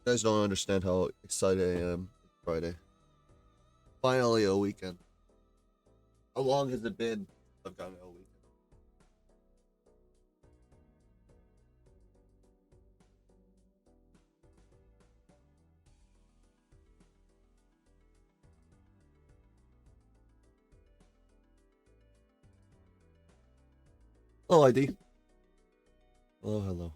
You guys don't understand how excited I am. Friday. Finally a weekend. How long has it been? I've gotten a weekend. Hello, ID. Oh, hello.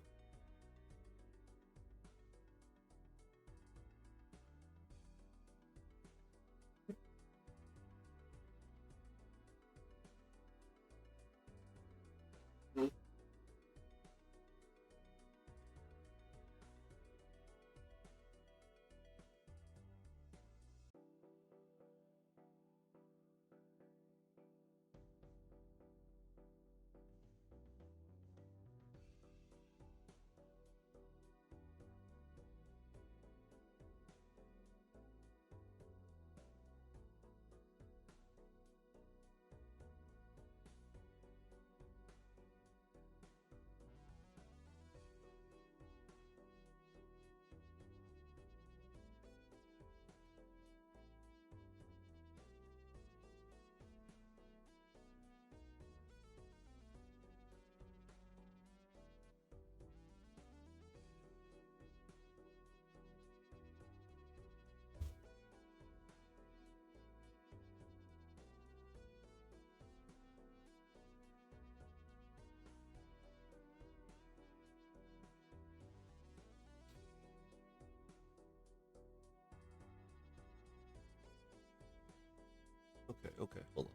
Okay, hold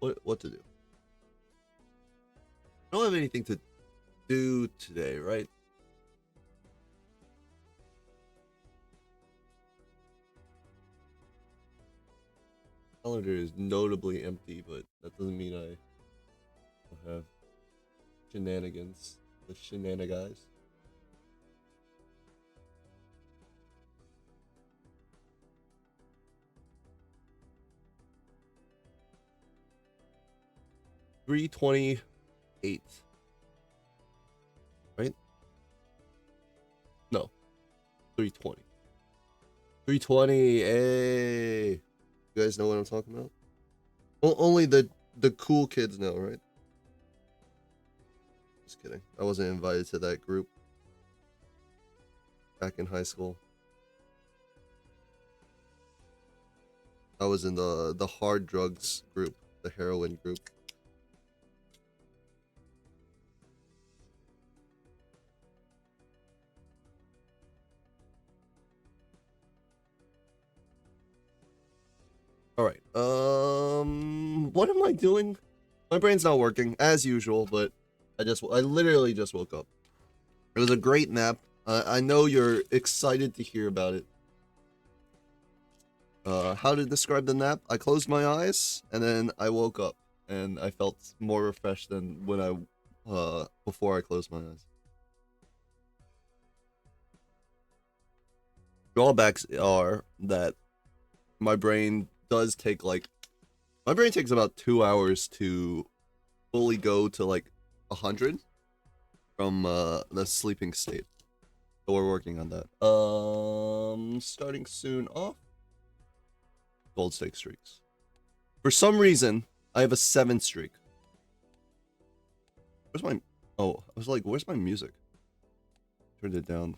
on. What to do? I don't have anything to do today, right? Calendar is notably empty, but that doesn't mean I don't have shenanigans. The shenanigans. $328, right? No, 320. 320. Hey, you guys know what I'm talking about? Only the cool kids know, right? Just kidding. I wasn't invited to that group back in high school. I was in the hard drugs group, the heroin group. All right. What am I doing? My brain's not working as usual, but I literally just woke up. It was a great nap. I know you're excited to hear about it. How to describe the nap? I closed my eyes and then I woke up and I felt more refreshed than when before I closed my eyes. Drawbacks are that my brain does take my brain takes about 2 hours to fully go to like 100 from the sleeping state. So we're working on that. Starting soon off. Gold stake streaks. For some reason, I have a 7 streak. Where's my... Oh, I was like, where's my music? Turned it down.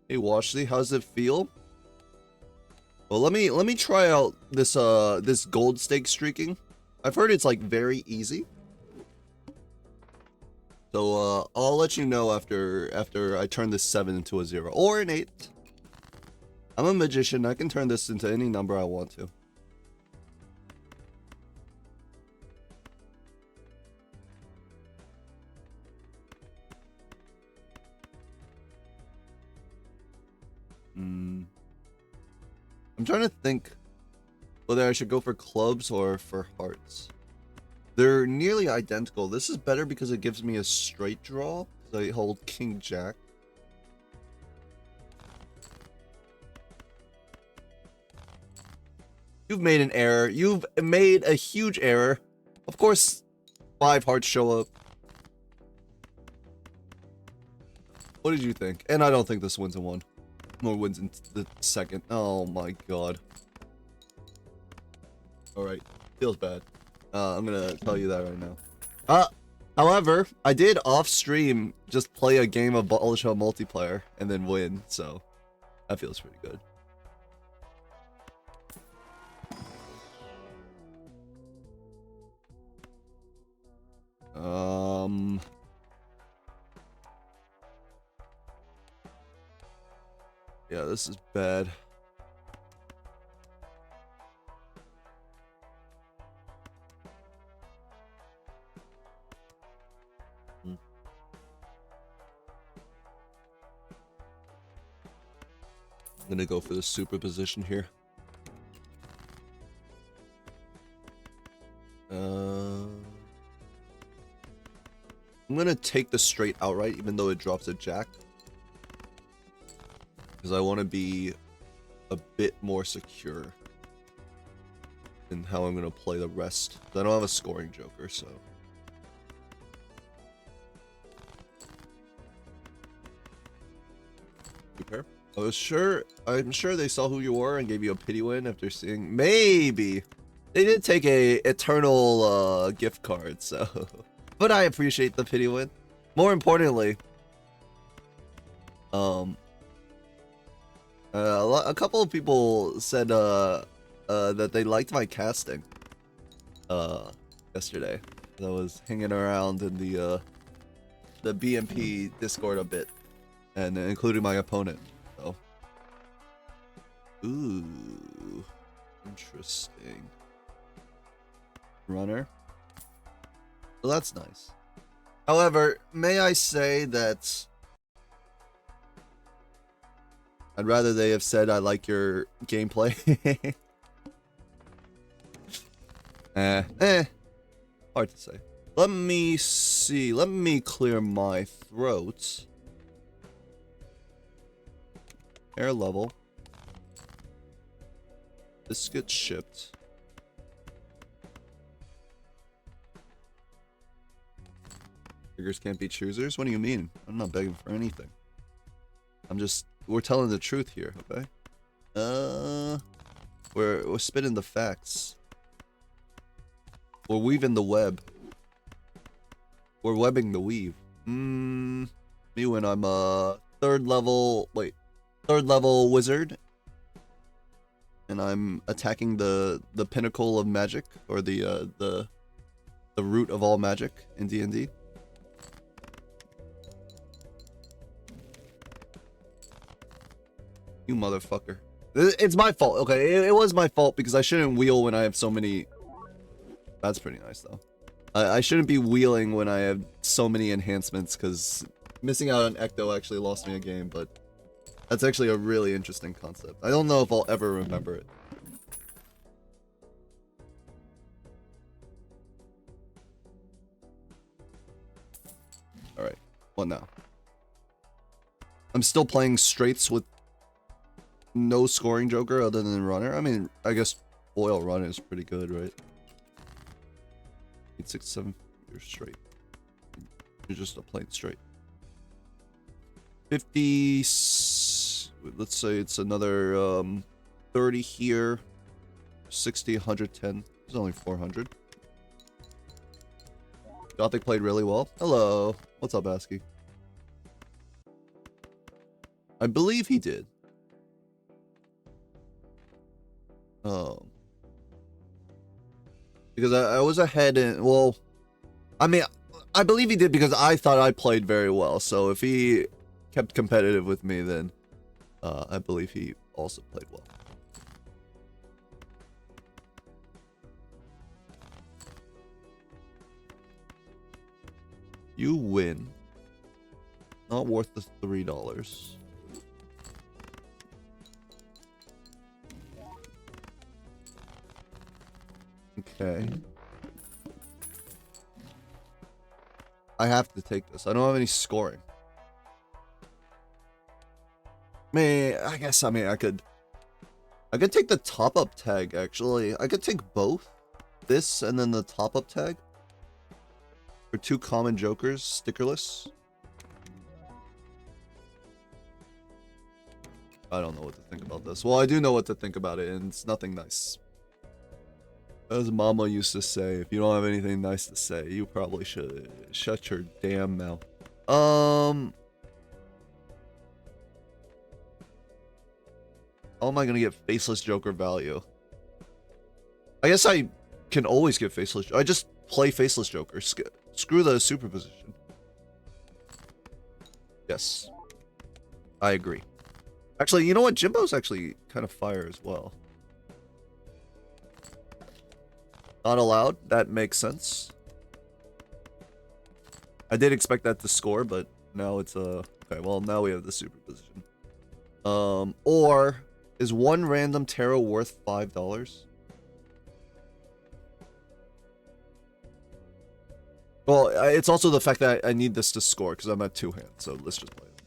Hey, Washley, how's it feel? Well, let me try out this gold stake streaking. I've heard it's like very easy. So I'll let you know after I turn this 7 into a 0 or an 8. I'm a magician. I can turn this into any number I want to. I'm trying to think whether I should go for clubs or for hearts. They're nearly identical. This is better because it gives me a straight draw. So I hold King Jack. You've made an error. You've made a huge error. Of course, 5 hearts show up. What did you think? And I don't think this wins in 1. More wins in the 2nd. Oh my god. Alright. Feels bad. I'm gonna tell you that right now. However, I did off-stream just play a game of Balatro multiplayer and then win, so that feels pretty good. Yeah, this is bad. I'm gonna go for the superposition here. I'm gonna take the straight outright, even though it drops a jack. Because I want to be a bit more secure in how I'm gonna play the rest. I don't have a scoring joker, so. Prepare. I'm sure they saw who you were and gave you a pity win after seeing. Maybe they did take a eternal gift card, so. But I appreciate the pity win. More importantly, a couple of people said that they liked my casting yesterday. I was hanging around in the BMP Discord a bit, and including my opponent. So, ooh, interesting. Runner. Well, that's nice. However, may I say that I'd rather they have said I like your gameplay. Hard to say. Let me see. Let me clear my throat. Air level. This gets shipped. Beggars can't be choosers? What do you mean? I'm not begging for anything. We're telling the truth here, okay? We're spitting the facts. We're weaving the web. We're webbing the weave. Me when I'm a third level wizard, and I'm attacking the pinnacle of magic, or the root of all magic in D&D. You motherfucker. It's my fault. Okay, it was my fault because I shouldn't wheel when I have so many. That's pretty nice though. I shouldn't be wheeling when I have so many enhancements, because missing out on Ecto actually lost me a game, but that's actually a really interesting concept. I don't know if I'll ever remember it. Alright, what now? I'm still playing straights with no scoring joker other than runner. I mean, I guess foil runner is pretty good, right? 8, 6, 7, you're straight. You're just a plain straight. 50, let's say it's another 30 here. 60, 110. There's only 400. Gothic played really well. Hello. What's up, Asky? I believe he did. Because I was ahead in, well, I mean, I believe he did because I thought I played very well. So if he kept competitive with me, then I believe he also played well. You win. Not worth the $3. Okay. I have to take this. I don't have any scoring. I guess, I mean, I could take the top-up tag, actually. I could take both. This and then the top-up tag. For 2 common jokers, stickerless. I don't know what to think about this. Well, I do know what to think about it, and it's nothing nice. As Mama used to say, if you don't have anything nice to say, you probably should shut your damn mouth. How am I gonna get faceless Joker value? I guess I can always get faceless. I just play faceless Joker. Screw the superposition. Yes. I agree. Actually, you know what? Jimbo's actually kind of fire as well. Not allowed. That makes sense. I did expect that to score, but now it's okay, well, now we have the superposition. Or is 1 random tarot worth $5? Well, it's also the fact that I need this to score because I'm at 2 hands, so let's just play it.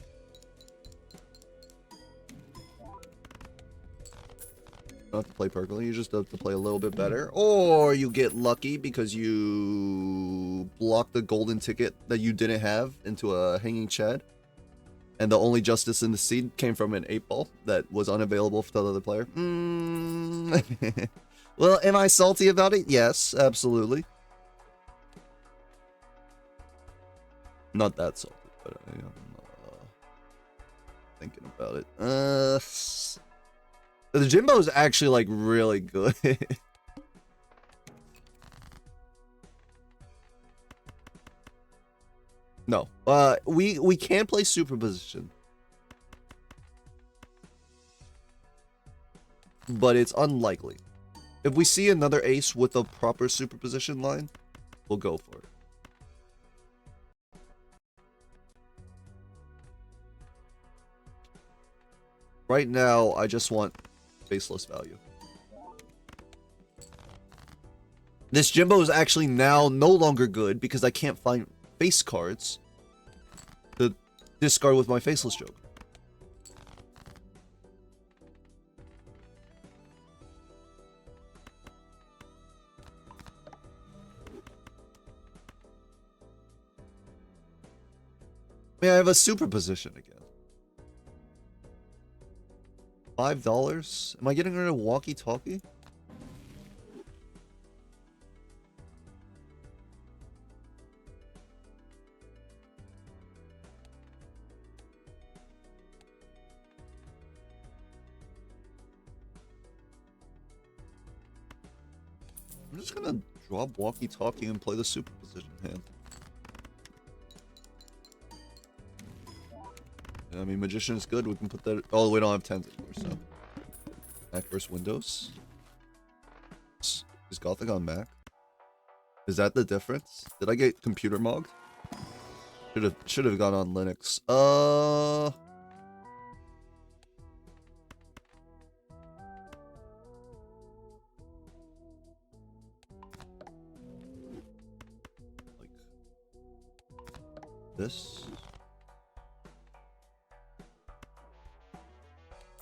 You don't have to play perfectly, you just have to play a little bit better. Or you get lucky because you block the golden ticket that you didn't have into a hanging Chad. And the only justice in the seed came from an 8-ball that was unavailable for the other player. Well, am I salty about it? Yes, absolutely. Not that salty, but I am thinking about it. The Jimbo is actually like really good. No, we can play superposition, but it's unlikely. If we see another ace with a proper superposition line, we'll go for it. Right now, I just want faceless value. This Jimbo is actually now no longer good because I can't find face cards to discard with my faceless joke. May I have a superposition again? $5? Am I getting rid of walkie-talkie? I'm just gonna drop walkie-talkie and play the superposition hand. I mean, Magician is good. We can put that. Oh, we don't have 10s anymore, so. Mac versus Windows. Is Gothic on Mac? Is that the difference? Did I get computer mogged? Should have gone on Linux. Like this.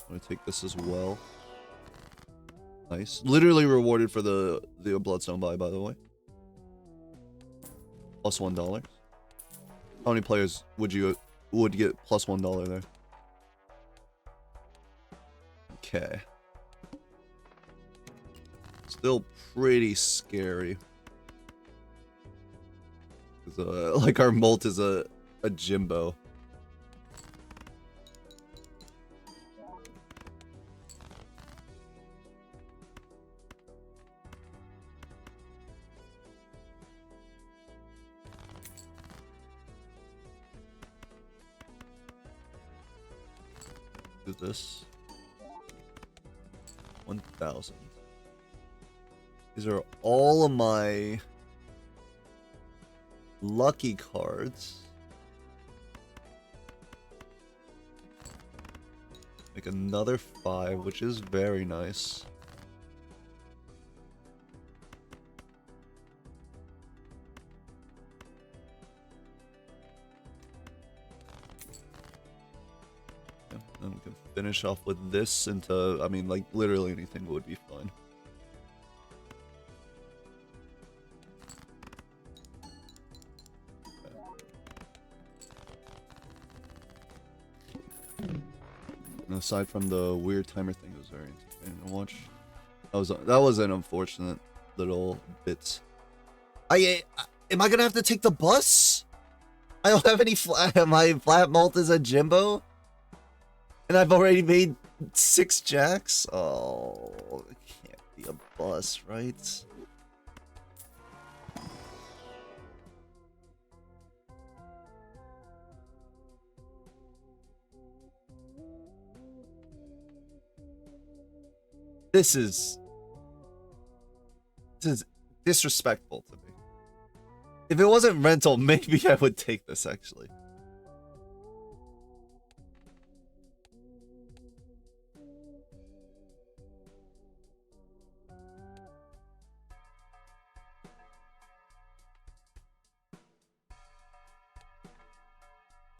I'm gonna take this as well. Nice. Literally rewarded for the Bloodstone buy, by the way. Plus $1. How many players would get plus $1 there? Okay. Still pretty scary. Like our molt is a Jimbo. Do this. 1,000. These are all of my lucky cards. Make another 5, which is very nice. Then we can finish off with this into, I mean, like, literally anything would be fine. Aside from the weird timer thing, it was very entertaining to watch. That was an unfortunate little bit. Am I gonna have to take the bus? I don't have any my flat malt is a Jimbo, and I've already made 6 jacks. Oh, it can't be a bus, right? This is disrespectful to me. If it wasn't rental, maybe I would take this, actually.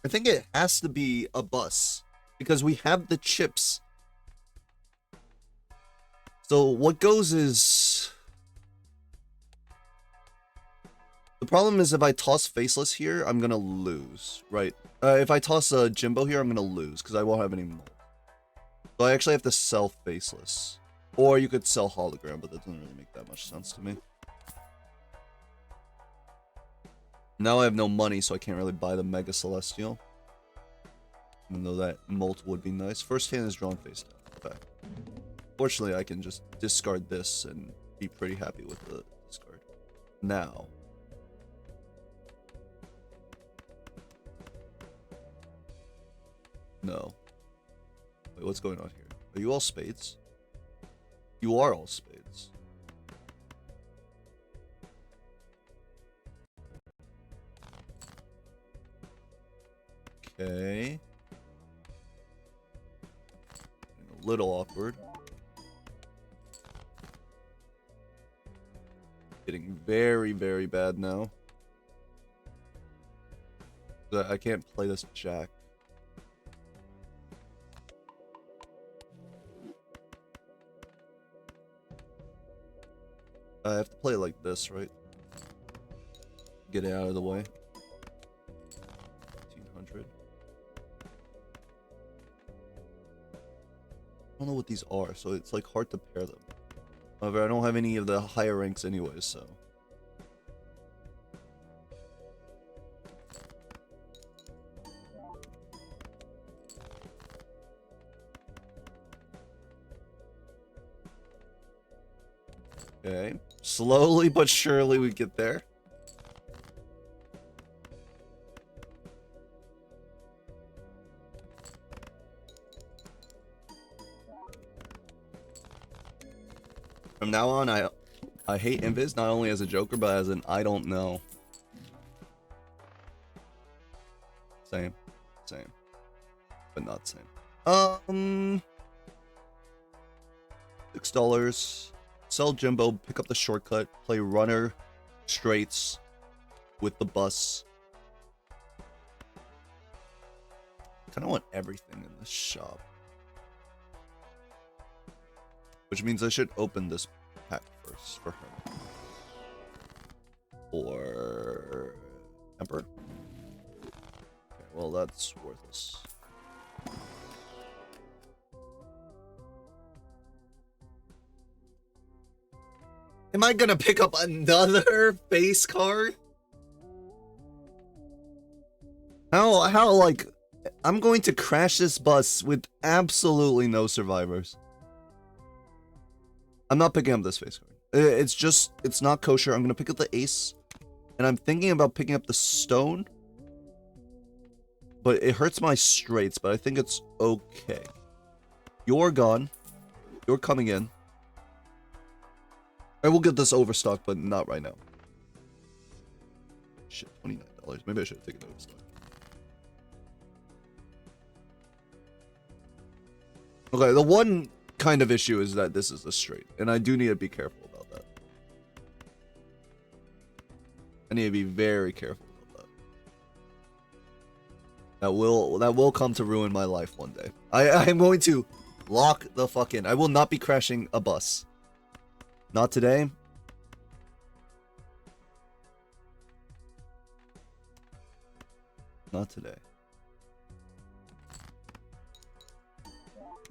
I think it has to be a bus, because we have the chips. So what goes is... The problem is if I toss Faceless here, I'm gonna lose, right? If I toss a Jimbo here, I'm gonna lose, because I won't have any mold. So I actually have to sell Faceless. Or you could sell Hologram, but that doesn't really make that much sense to me. Now I have no money, so I can't really buy the Mega Celestial. Even though that molt would be nice. First hand is drawn face down. Okay. Fortunately, I can just discard this and be pretty happy with the discard. Now. No. Wait, what's going on here? Are you all spades? You are all spades. Okay. A little awkward. Getting very, very bad now. I can't play this jack. I have to play it like this, right? Get it out of the way. 1500. I don't know what these are, so it's like hard to pair them. However, I don't have any of the higher ranks anyways, so. Okay. Slowly but surely we get there. From now on, I hate Invis not only as a Joker, but as an I don't know. Same. Same. But not same. $6. Sell Jimbo, pick up the shortcut, play runner, straights, with the bus. I kinda want everything in this shop. Which means I should open this pack first for her. Or Emperor. Okay, well that's worthless. Am I gonna pick up another base card? How like I'm going to crash this bus with absolutely no survivors. I'm not picking up this face card. It's not kosher. I'm gonna pick up the ace. And I'm thinking about picking up the stone. But it hurts my straights, but I think it's okay. You're gone. You're coming in. I will get this overstock, but not right now. Shit, $29. Maybe I should have taken overstock. Okay, the one kind of issue is that this is a straight, and I do need to be careful about that. I need to be very careful about that. That will come to ruin my life one day. I am going to lock the fuck in. I will not be crashing a bus. Not today. Not today.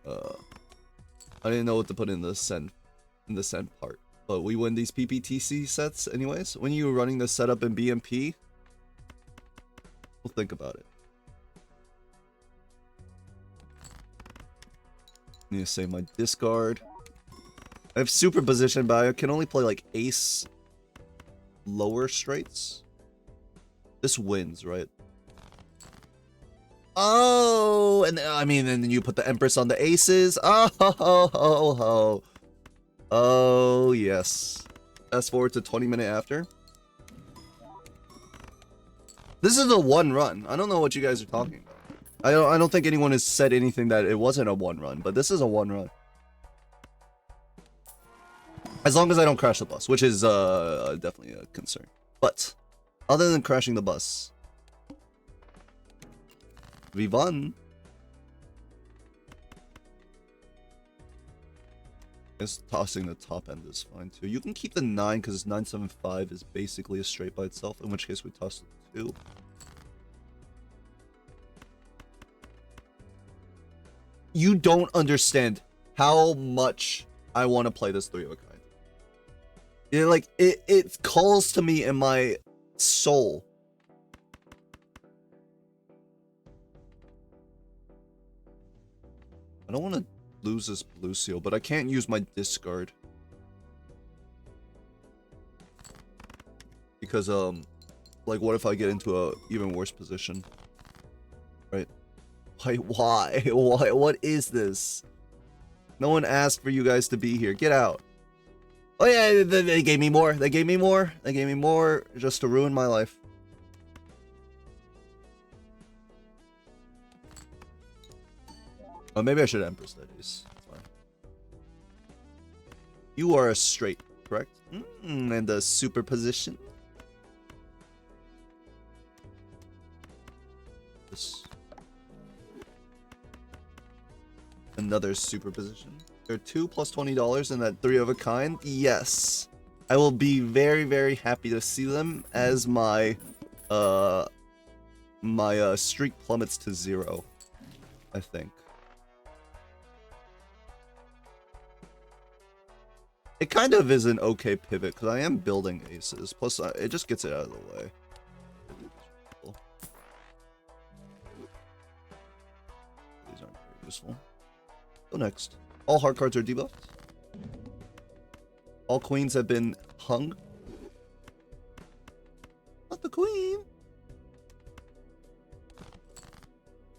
I didn't know what to put in the send part. But we win these PPTC sets anyways. When you were running the setup in BMP, we'll think about it. Need to save my discard. I have superposition, but I can only play like ace lower straights. This wins, right? Oh, and I mean, and then you put the Empress on the aces. Oh, ho, ho, ho, ho. Oh, yes. Fast forward to 20 minutes after. This is a one run. I don't know what you guys are talking about. I don't think anyone has said anything that it wasn't a one run, but this is a one run. As long as I don't crash the bus, which is definitely a concern. But other than crashing the bus, we won. I guess tossing the top end is fine too. You can keep the 9 because 975 is basically a straight by itself, in which case we toss the 2. You don't understand how much I want to play this 3 of a kind. You know, like, it calls to me in my soul. I don't want to lose this blue seal, but I can't use my discard. Because, like, what if I get into a even worse position? Right? Like, why? Why? What is this? No one asked for you guys to be here. Get out. Oh yeah, they gave me more. They gave me more. They gave me more just to ruin my life. Oh, maybe I should Empress that ace. Fine. You are a straight, correct? And the superposition. This. Another superposition. There are 2 plus $20 in that 3 of a kind. Yes, I will be very, very happy to see them as my streak plummets to 0. I think. It kind of is an okay pivot because I am building aces. Plus, it just gets it out of the way. These aren't very useful. Go next. All hard cards are debuffed. All queens have been hung. Not the queen.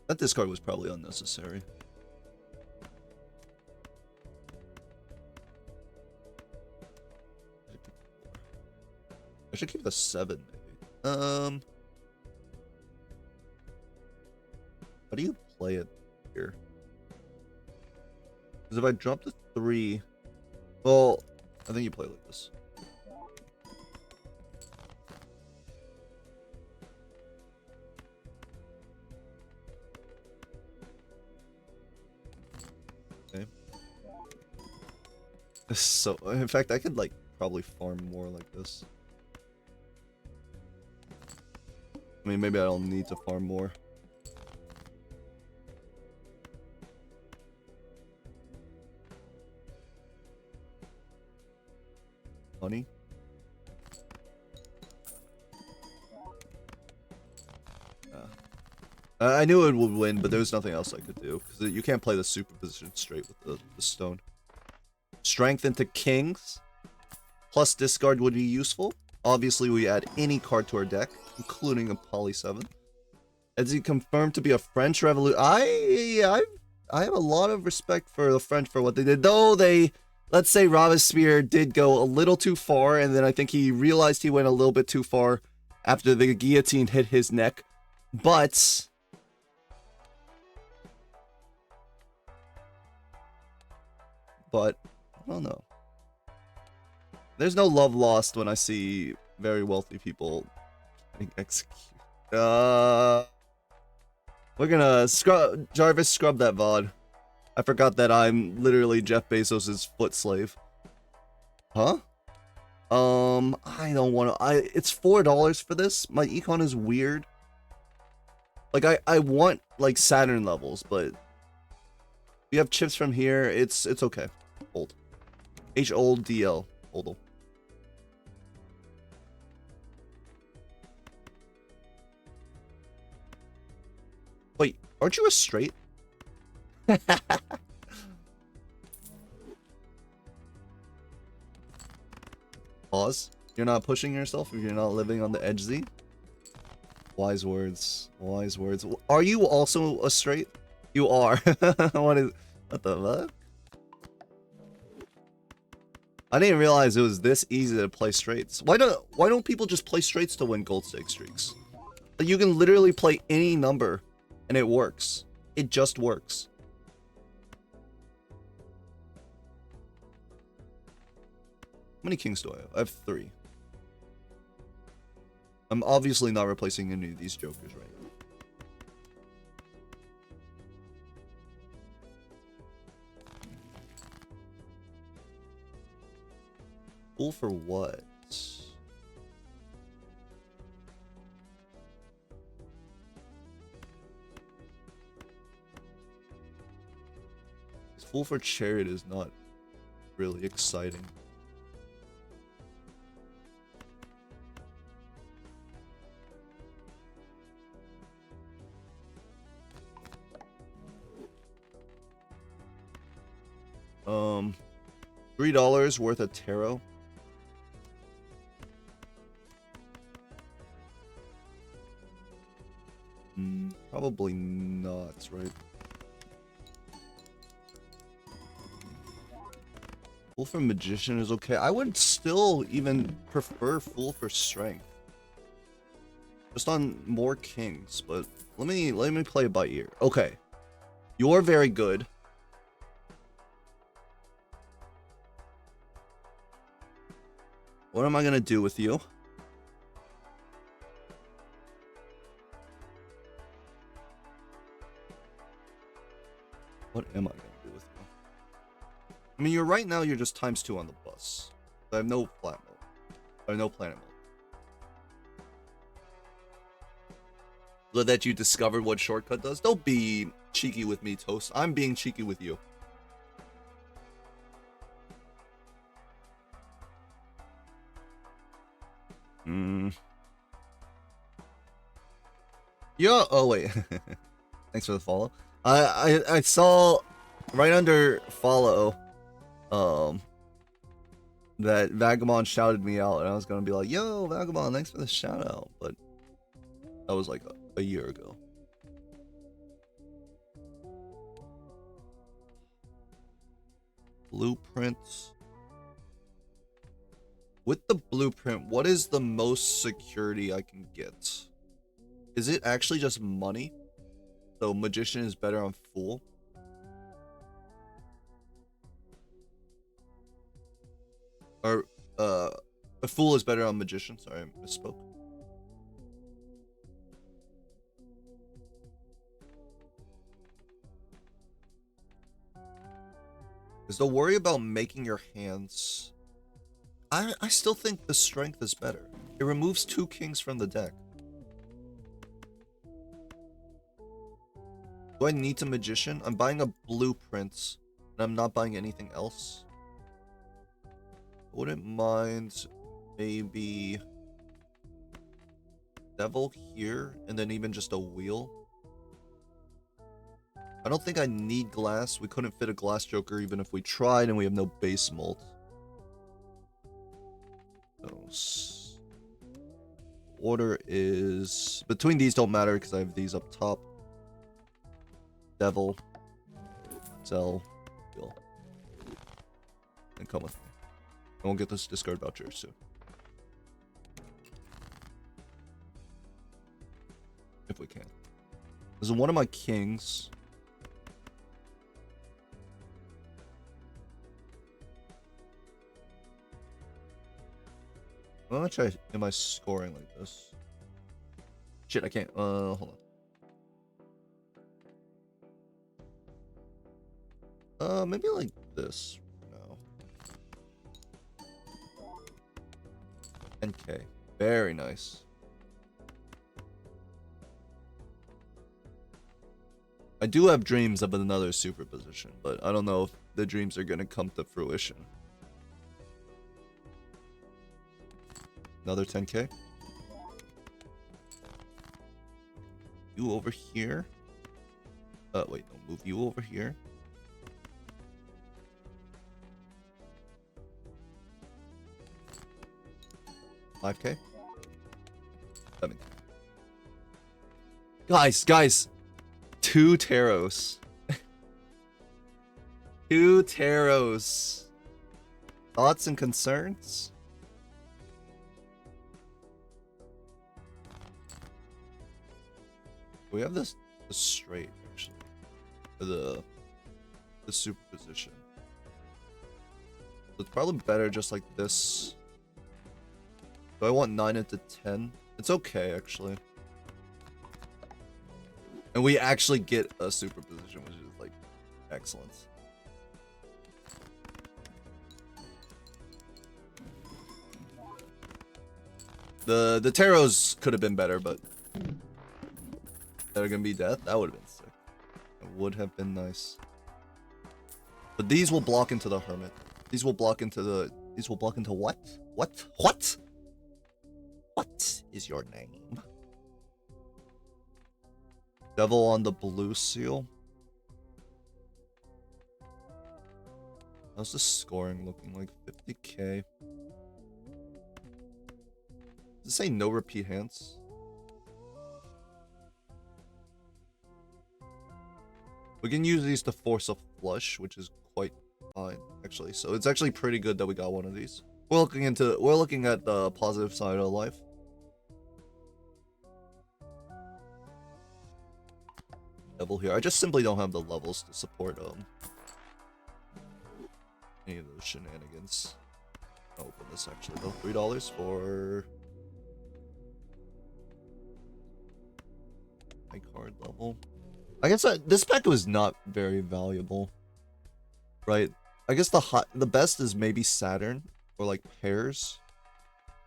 That discard was probably unnecessary. I should keep the 7, maybe. How do you play it here? Because if I drop the 3... Well, I think you play like this. Okay. So, in fact, I could, like, probably farm more like this. I mean, maybe I don't need to farm more. Honey? I knew it would win, but there was nothing else I could do. Because you can't play the superposition straight with the stone. Strength into kings. Plus discard would be useful. Obviously, we add any card to our deck, including a Poly 7. As he confirmed to be a French Revolution, I have a lot of respect for the French for what they did. Though they, let's say Robespierre did go a little too far, and then I think he realized he went a little bit too far after the guillotine hit his neck. But I don't know. There's no love lost when I see very wealthy people getting executed. We're gonna Jarvis scrub that VOD. I forgot that I'm literally Jeff Bezos' foot slave. Huh? I don't want to. It's $4 for this. My econ is weird. Like I want like Saturn levels, but You have chips from here. It's okay. Hold. Hold DL. Hold. Wait, aren't you a straight? Pause. You're not pushing yourself if you're not living on the edge, Z? Wise words. Wise words. Are you also a straight? You are. What the fuck? I didn't realize it was this easy to play straights. Why don't people just play straights to win gold stake streaks? Like, you can literally play any number and it works. It just works. How many kings do I have? I have 3. I'm obviously not replacing any of these jokers right now. Fool for what? Fool for chariot is not really exciting. $3 worth of tarot. Probably not, right? Fool for magician is okay. I would still even prefer fool for strength. Just on more kings, but let me play it by ear. Okay. You're very good. What am I gonna do with you? What am I gonna do with you? I mean, right now you're just ×2 on the bus. I have no flat mode. I have no planet mode. So that you discovered what shortcut does? Don't be cheeky with me, Toast. I'm being cheeky with you. Yo, oh wait. Thanks for the follow. I saw right under follow that Vagabond shouted me out, and I was gonna be like, yo, Vagabond, thanks for the shout out, but that was like a year ago. Blueprints. With the blueprint, what is the most security I can get? Is it actually just money? So magician is better on fool? Or a fool is better on magician? Sorry, I misspoke. Is the worry about making your hands... I still think the strength is better. It removes 2 kings from the deck. Do I need to magician? I'm buying a blueprint, and I'm not buying anything else. I wouldn't mind maybe devil here, and then even just a wheel. I don't think I need glass. We couldn't fit a glass joker even if we tried, and we have no base mold. So, order is... Between these don't matter because I have these up top. Devil. Sell. Wheel. And come with me. I won't get this discard voucher soon. If we can. This is one of my kings. How much am I scoring like this? Shit, I can't. Hold on. Maybe like this. No. 10k. Very nice. I do have dreams of another superposition, but I don't know if the dreams are gonna come to fruition. Another 10k. You over here. Wait, no, move you over here. $5k. 7k. Guys, 2 taros. 2 taros. Thoughts and concerns? We have this straight actually. The superposition. So it's probably better just like this. Do I want 9 into 10? It's okay actually. And we actually get a superposition, which is like excellent. The taros could have been better, but they're gonna be death. That would have been sick. It would have been nice. But these will block into the hermit. These will block into the. These will block into what? What? What? What is your name? Devil on the blue seal. How's the scoring looking? Like 50k. Does it say no repeat hands? We can use these to force a flush, which is quite fine, actually. So it's actually pretty good that we got one of these. We're looking at the positive side of life. Devil here. I just simply don't have the levels to support any of those shenanigans. I'll open this actually though. $3 for high card level. I guess this pack was not very valuable, right? I guess the best is maybe Saturn or like pairs.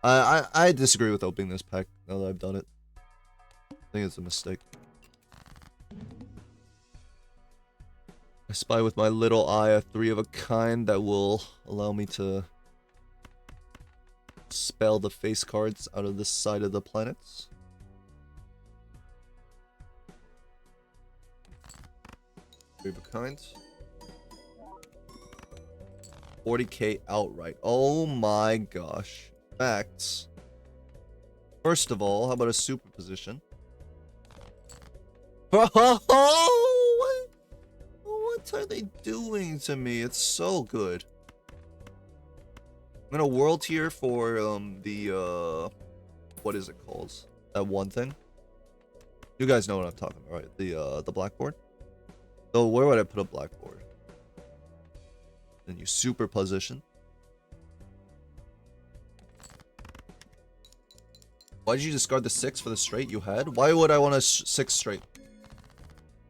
I disagree with opening this pack now that I've done it. I think it's a mistake. I spy with my little eye a 3 of a kind that will allow me to spell the face cards out of this side of the planets. Three of a kind. 40k outright. Oh my gosh. Facts. First of all, how about a superposition? What are they doing to me? It's so good. I'm gonna world tier for what is it called? That one thing. You guys know what I'm talking about, right? The blackboard. So where would I put a blackboard? Then you superposition. Why did you discard the 6 for the straight you had? Why would I want a 6 straight?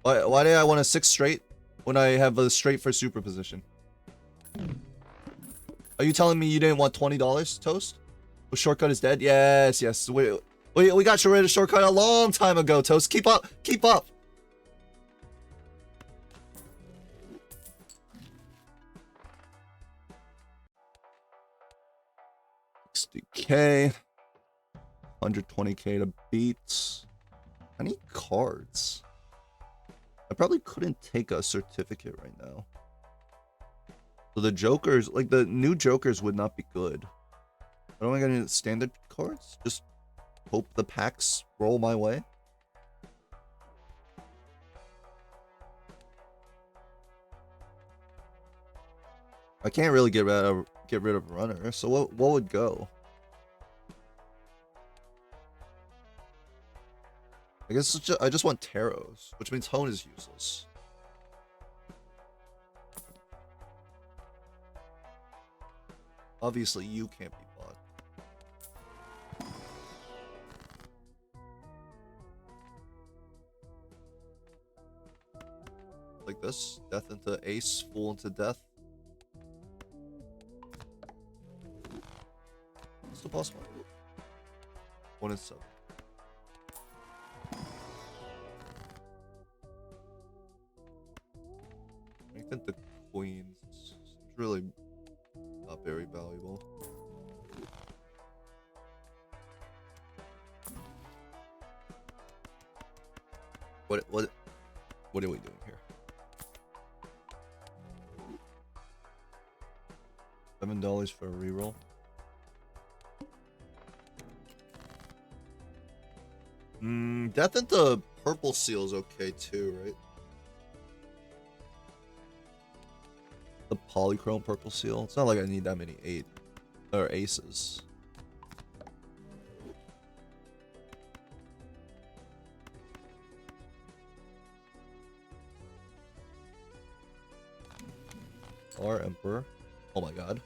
Why did I want a 6 straight when I have a straight for superposition? Are you telling me you didn't want $20, Toast? The shortcut is dead? Yes, yes. We got rid of shortcut a long time ago, Toast. Keep up. Keep up. $60k. 120k to beat. I need cards. I probably couldn't take a certificate right now. So the jokers, like the new jokers would not be good. What am I gonna do? Standard cards? Just hope the packs roll my way? I can't really get rid of runner, so what would go? I guess I just want taros, which means hone is useless. Obviously, you can't be bought. Like this, death into ace, fool into death. What's the boss one? 1 and 7. And the queens. It's really not very valuable. What are we doing here? $7 for a reroll. Death into purple seal is okay too, right? The polychrome purple seal. It's not like I need that many aces. Our Emperor. Oh my god.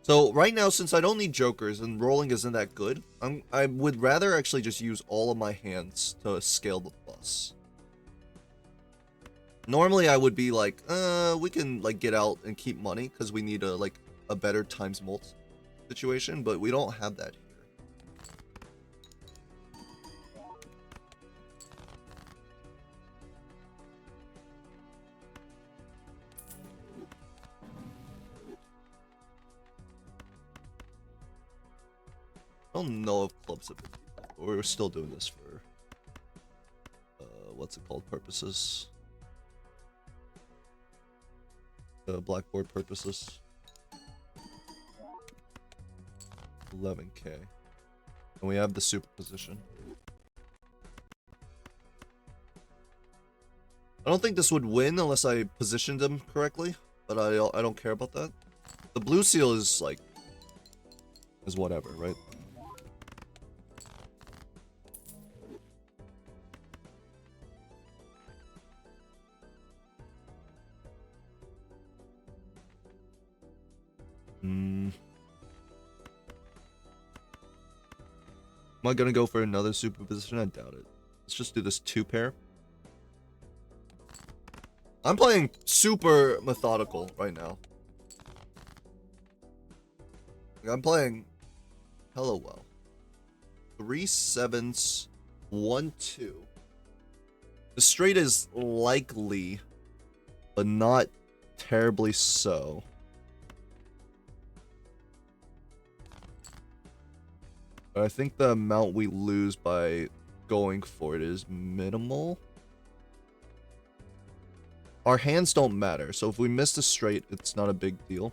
So right now, since I don't need jokers and rolling isn't that good, I would rather actually just use all of my hands to scale the bus. Normally I would be like, we can like get out and keep money because we need a better times mult situation, but we don't have that here. I don't know if clubs have been, but we're still doing this for what's it called, purposes. Blackboard purposes. 11k. And we have the superposition. I don't think this would win unless I positioned them correctly, but I don't care about that. The blue seal is like whatever, right? Am I gonna go for another superposition? I doubt it. Let's just do this 2-pair. I'm playing super methodical right now. I'm playing hella well. 3 7s, 1 2. The straight is likely, but not terribly so. But I think the amount we lose by going for it is minimal. Our hands don't matter, so if we miss the straight, it's not a big deal.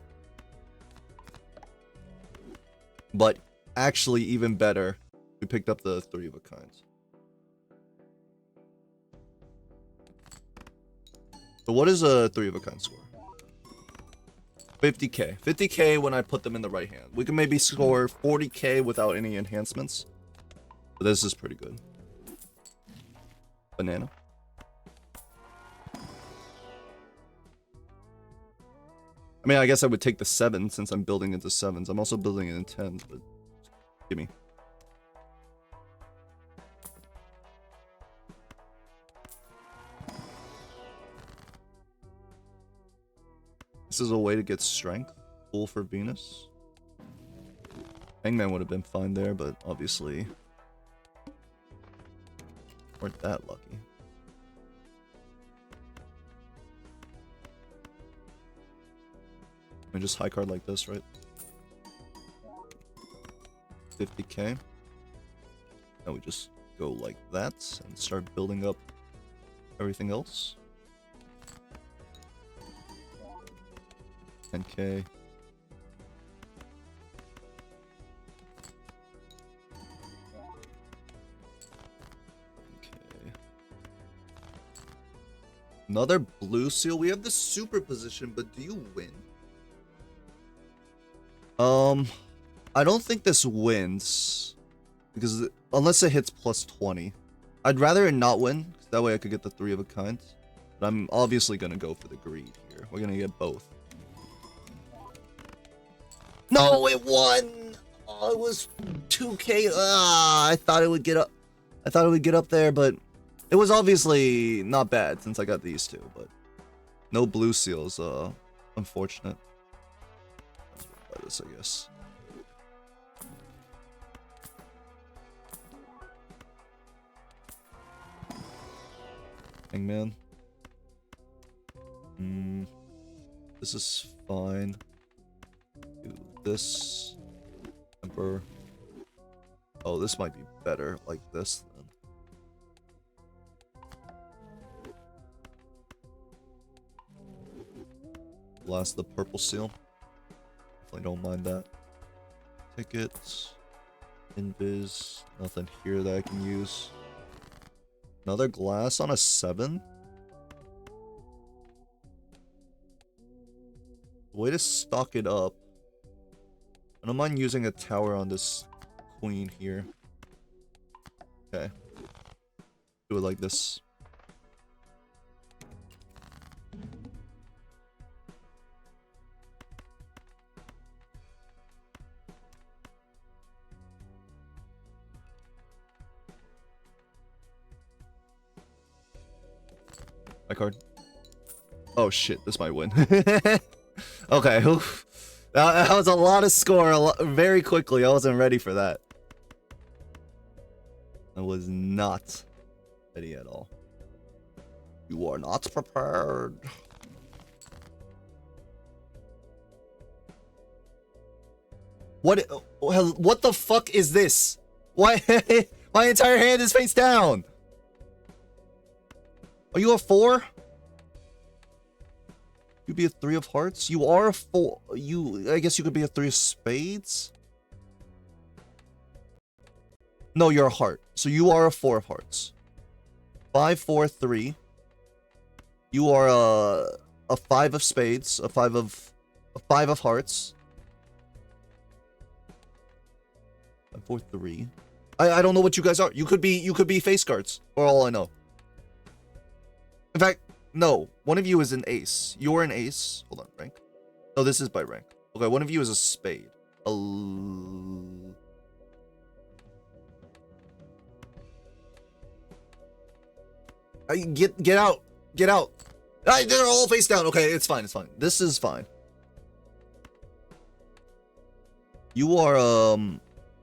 But actually, even better, we picked up the 3 of a kind. So what is a 3 of a kind score? 50k. 50k when I put them in the right hand. We can maybe score 40k without any enhancements. But this is pretty good. Banana. I mean, I guess I would take the 7 since I'm building into 7s. I'm also building it in 10s, but gimme. This is a way to get strength. Full for Venus. Hangman would have been fine there, but obviously weren't that lucky. I just high card like this, right? 50k. Now we just go like that and start building up everything else. 10k. Okay. Another blue seal. We have the super position, but do you win? I don't think this wins because unless it hits plus 20, I'd rather it not win. That way I could get the 3 of a kind. But I'm obviously gonna go for the greed here. We're gonna get both. No, it won. Oh, it was 2k. I thought it would get up. I thought it would get up there, but it was obviously not bad since I got these two. But no blue seals. Unfortunate. This, I guess. Hangman. This is fine. Do this. Emperor. Oh, this might be better like this then. Blast the purple seal. Definitely don't mind that. Tickets. Invis. Nothing here that I can use. Another glass on a 7? Way to stock it up. I don't mind using a tower on this queen here. Okay. Do it like this. My card. Oh shit, this might win. Okay, oof. That was a lot of score very quickly. I wasn't ready for that. I was not ready at all. You are not prepared. What the fuck is this? Why my entire hand is face down? Are you a 4? You'd be a 3 of hearts? You are a 4. I guess you could be a 3 of spades? No, you're a heart. So you are a 4 of hearts. 5, 4, 3. You are a 5 of spades. A 5 of hearts. 5, 4, 3. I don't know what you guys are. You could be face guards, for all I know. In fact, no. One of you is an ace. You're an ace. Hold on, rank. No, this is by rank. Okay, one of you is a spade. Get out. Get out. They're all face down. Okay, it's fine. It's fine. This is fine. You are,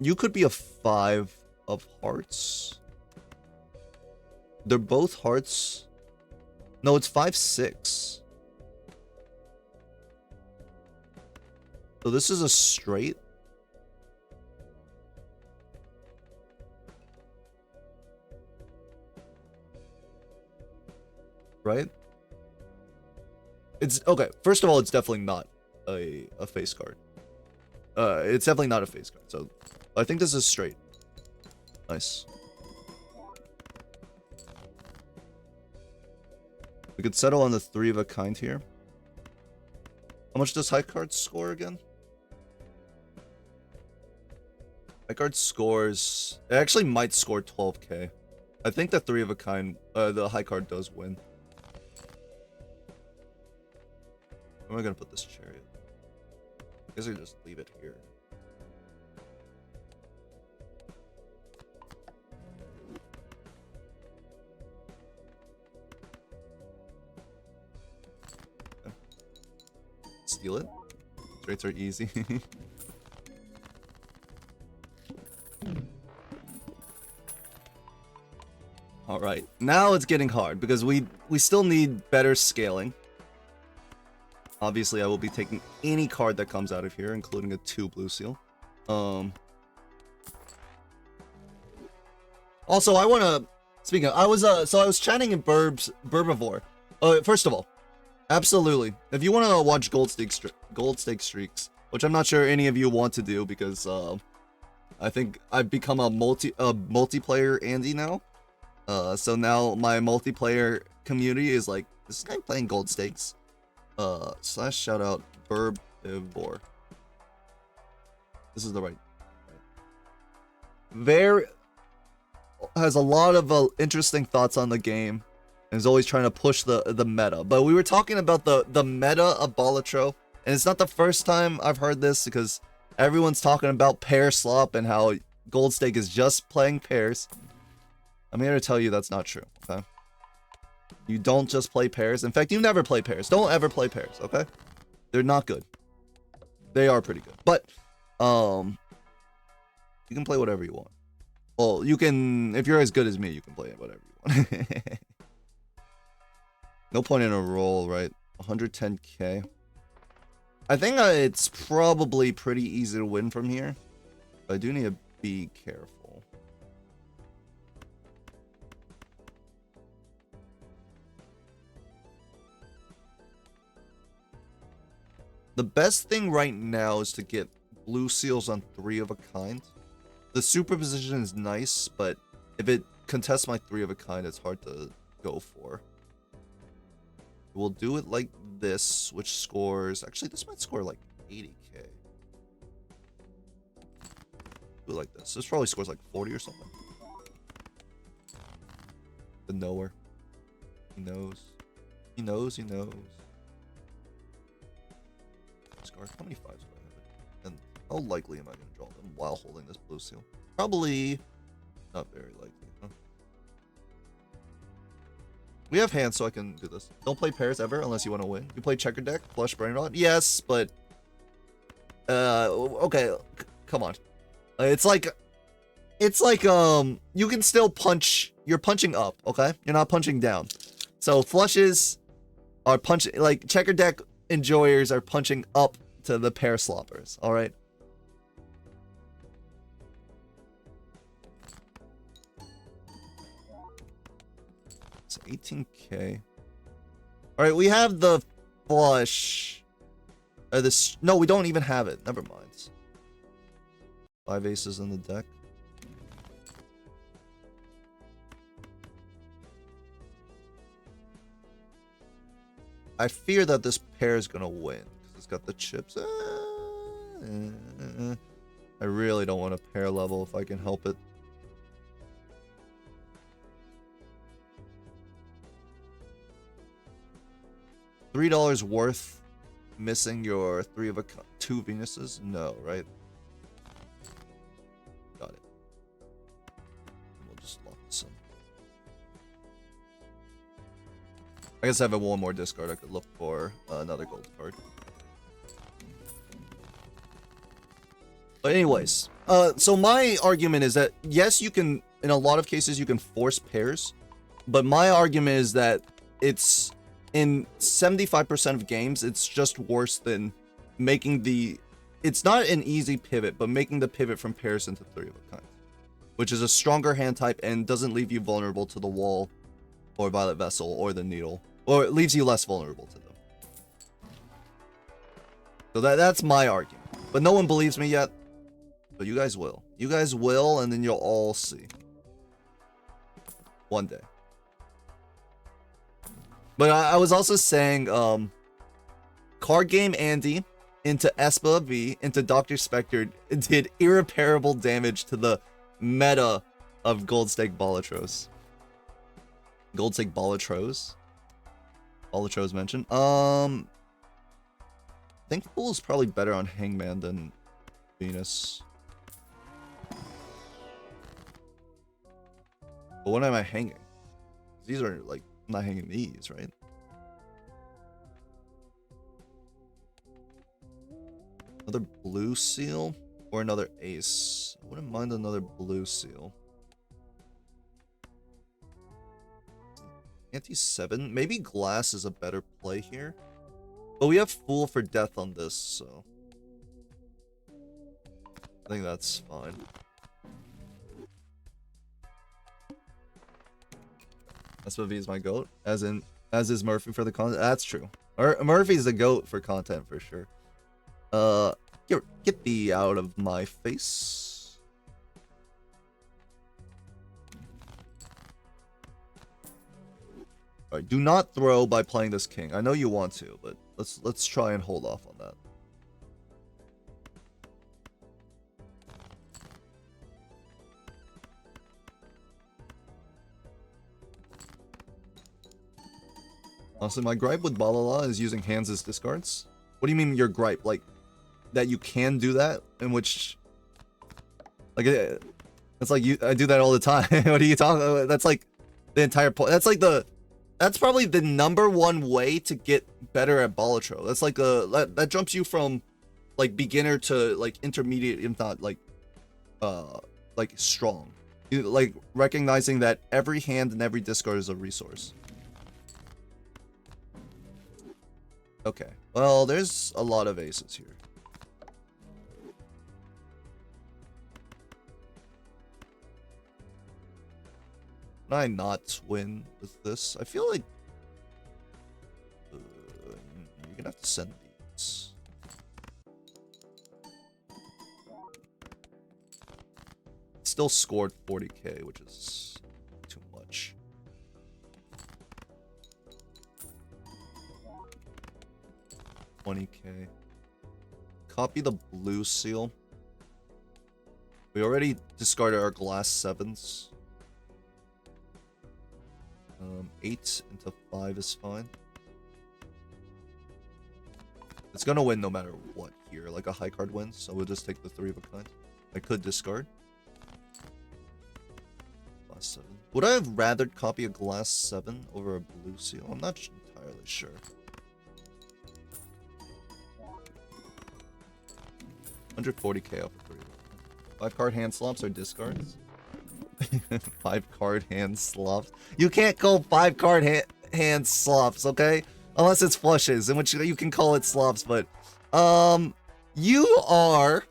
you could be a 5 of hearts. They're both hearts. No, it's 5, 6. So this is a straight. Right? It's okay. First of all, it's definitely not a face card. It's definitely not a face card. So I think this is straight. Nice. We could settle on the 3 of a kind here. How much does high card score again? High card scores... It actually might score 12k. I think the 3 of a kind... the high card does win. Where am I gonna put this chariot? I guess I just leave it here. Steal it. Straights are easy. All right, now it's getting hard because we still need better scaling. Obviously, I will be taking any card that comes out of here, including a 2 blue seal. Also, I want to... Speaking of, I was chatting in Burbivore. First of all, absolutely. If you want to watch gold stake streaks, which I'm not sure any of you want to do because I think I've become a multiplayer Andy now. So now my multiplayer community is like, this guy playing gold stakes. / shout out Burbivore. This is the right. Very has a lot of interesting thoughts on the game and is always trying to push the meta. But we were talking about the meta of Balatro, and it's not the first time I've heard this because everyone's talking about pair slop and how gold stake is just playing pairs. I'm here to tell you that's not true, okay? You don't just play pairs. In fact, you never play pairs. Don't ever play pairs, okay? They're not good. They are pretty good. But, you can play whatever you want. Well, you can, if you're as good as me, you can play whatever you want. No point in a roll, right? 110k. I think it's probably pretty easy to win from here. But I do need to be careful. The best thing right now is to get blue seals on 3 of a kind. The superposition is nice, but if it contests my 3 of a kind, it's hard to go for. We'll do it like this, which scores... Actually, this might score like 80k. Do it like this. This probably scores like 40 or something. The knower. He knows. He knows, he knows. Scar, how many 5s do I have? And how likely am I going to draw them while holding this blue seal? Probably not very likely, huh? We have hands, so I can do this. Don't play pairs ever unless you want to win. You play checker deck, flush brain rot? Yes, but... okay, come on. It's like, you can still punch... You're punching up, okay? You're not punching down. So flushes are punching... Like, checker deck enjoyers are punching up to the pair sloppers, alright? It's 18k. Alright, we have the flush. This... No, we don't even have it. Never mind. 5 aces in the deck. I fear that this pair is gonna win because it's got the chips. I really don't want a pair level if I can help it. $3 worth missing your 3 of a 2 Venuses? No, right? Got it. We'll just lock this in. I guess I have one more discard. I could look for another gold card. But anyways, so my argument is that yes, you can, in a lot of cases, you can force pairs. But my argument is that it's, in 75% of games, it's just worse than making the... It's not an easy pivot, but making the pivot from pairs into 3 of a kind. Which is a stronger hand type and doesn't leave you vulnerable to the wall, or Violet Vessel, or the Needle. Or it leaves you less vulnerable to them. So that's my argument. But no one believes me yet. But you guys will. You guys will, and then you'll all see. One day. But I was also saying, Card Game Andy into Espa V into Dr. Spectre did irreparable damage to the meta of Gold Stake Balatros. Gold Stake Balatros? Balatros mentioned. I think Fool is probably better on Hangman than Venus. But what am I hanging? These are like, I'm not hanging these, right? Another blue seal or another ace? I wouldn't mind another blue seal. Anti-7? Maybe glass is a better play here. But we have Fool for death on this, so... I think that's fine. SPV is my goat, as is Murphy for the content. That's true. Murphy's the goat for content for sure. Get thee out of my face. Alright, do not throw by playing this king. I know you want to, but let's try and hold off on that. Honestly, my gripe with Balala is using hands as discards. What do you mean your gripe? Like, that you can do that? In which... Like, it's like, I do that all the time. What are you talking about? That's like the entire point. That's like the... That's probably the #1 way to get better at Balatro. That's like that jumps you from like beginner to like intermediate, if not like strong. Like recognizing that every hand and every discard is a resource. Okay. Well, there's a lot of aces here. Can I not win with this? I feel like you're gonna have to send these. Still scored 40k, which is too much. $20k. Copy the blue seal. We already discarded our glass 7s. 8 into 5 is fine. It's gonna win no matter what here. Like a high card wins, so we'll just take the 3 of a kind. I could discard. Glass 7. Would I have rather copy a glass 7 over a blue seal? I'm not entirely sure. $140k off of 3. 5 card hand slops or discards? 5 card hand slops. You can't call 5 card hand slops, okay? Unless it's flushes, in which you can call it slops, but you are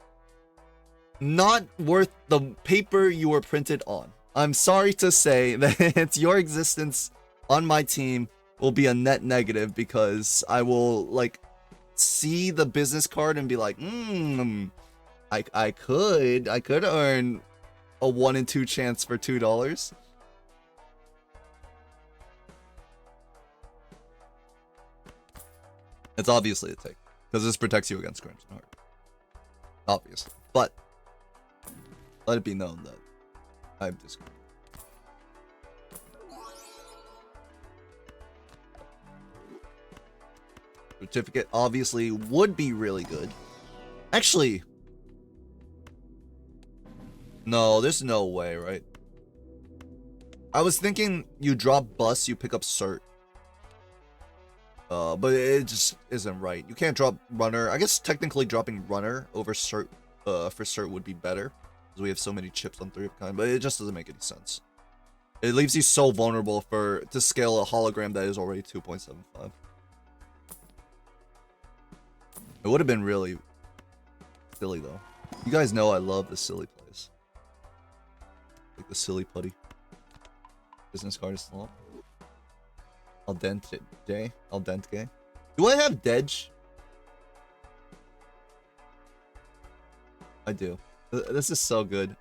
not worth the paper you were printed on. I'm sorry to say that your existence on my team will be a net negative because I will like see the business card and be like, I could earn a 1 in 2 chance for $2. It's obviously a take because this protects you against Crimson Heart. Obviously, but let it be known that I'm discarding. Certificate obviously would be really good. Actually, no, there's no way, right? I was thinking you drop bus, you pick up cert. But it just isn't right. You can't drop runner. I guess technically dropping runner over cert for cert would be better because we have so many chips on 3 of a kind, but it just doesn't make any sense. It leaves you so vulnerable to scale a hologram that is already 2.75. It would have been really silly though. You guys know I love the silly plays. Like the silly putty. Business card is slump. Al dente. Do I have Dedge? I do. This is so good.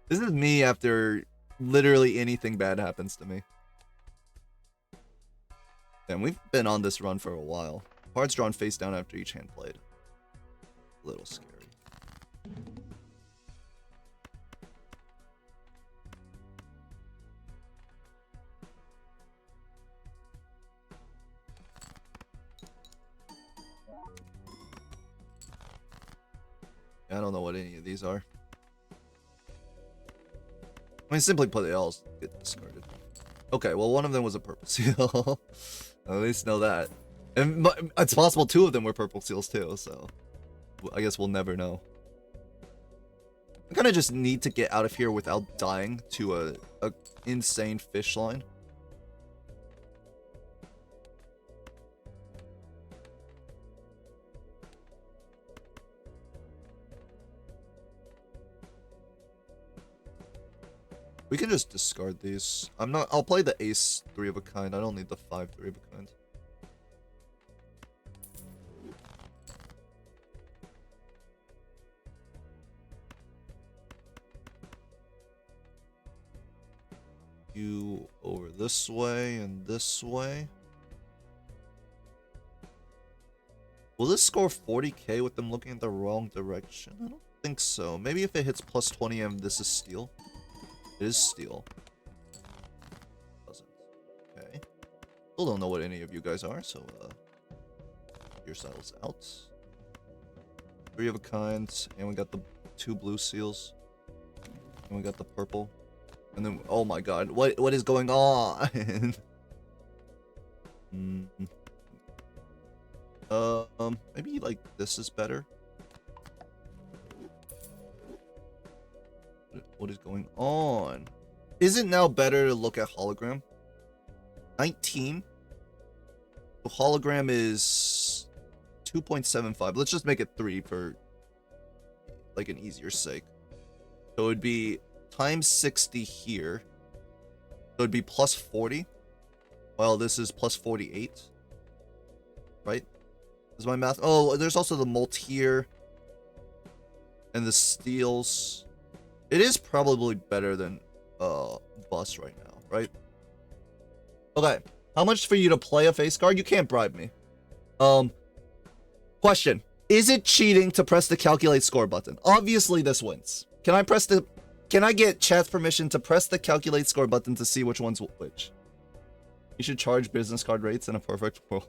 This is me after literally anything bad happens to me. Damn, we've been on this run for a while. Cards drawn face down after each hand played. A little scary. I don't know what any of these are. I mean, simply put, they all get discarded. Okay, well, one of them was a purple seal. At least know that. And it's possible 2 of them were purple seals too, so I guess we'll never know. I kind of just need to get out of here without dying to a insane fish line. We can just discard these. I'll play the ace 3 of a kind. I don't need the 5 3 of a kind. You over this way and this way. Will this score 40k with them looking in the wrong direction? I don't think so. Maybe if it hits plus 20 and this is steal. It is steal. Doesn't. Okay. Still don't know what any of you guys are, so yourselves out. 3 of a kind, and we got the 2 blue seals. And we got the purple. And then, oh my god, what is going on? Maybe like this is better. What is going on? Is it now better to look at hologram? 19? The hologram is 2.75. Let's just make it 3 for like an easier sake. So it would be times 60 here. So it'd be plus 40. Well, this is plus 48. Right? Is my math? Oh, there's also the molt here. And the steels. It is probably better than bus right now, right? Okay. How much for you to play a face card? You can't bribe me. Question. Is it cheating to press the calculate score button? Obviously this wins. Can I get chat's permission to press the calculate score button to see which one's which? You should charge business card rates in a perfect world.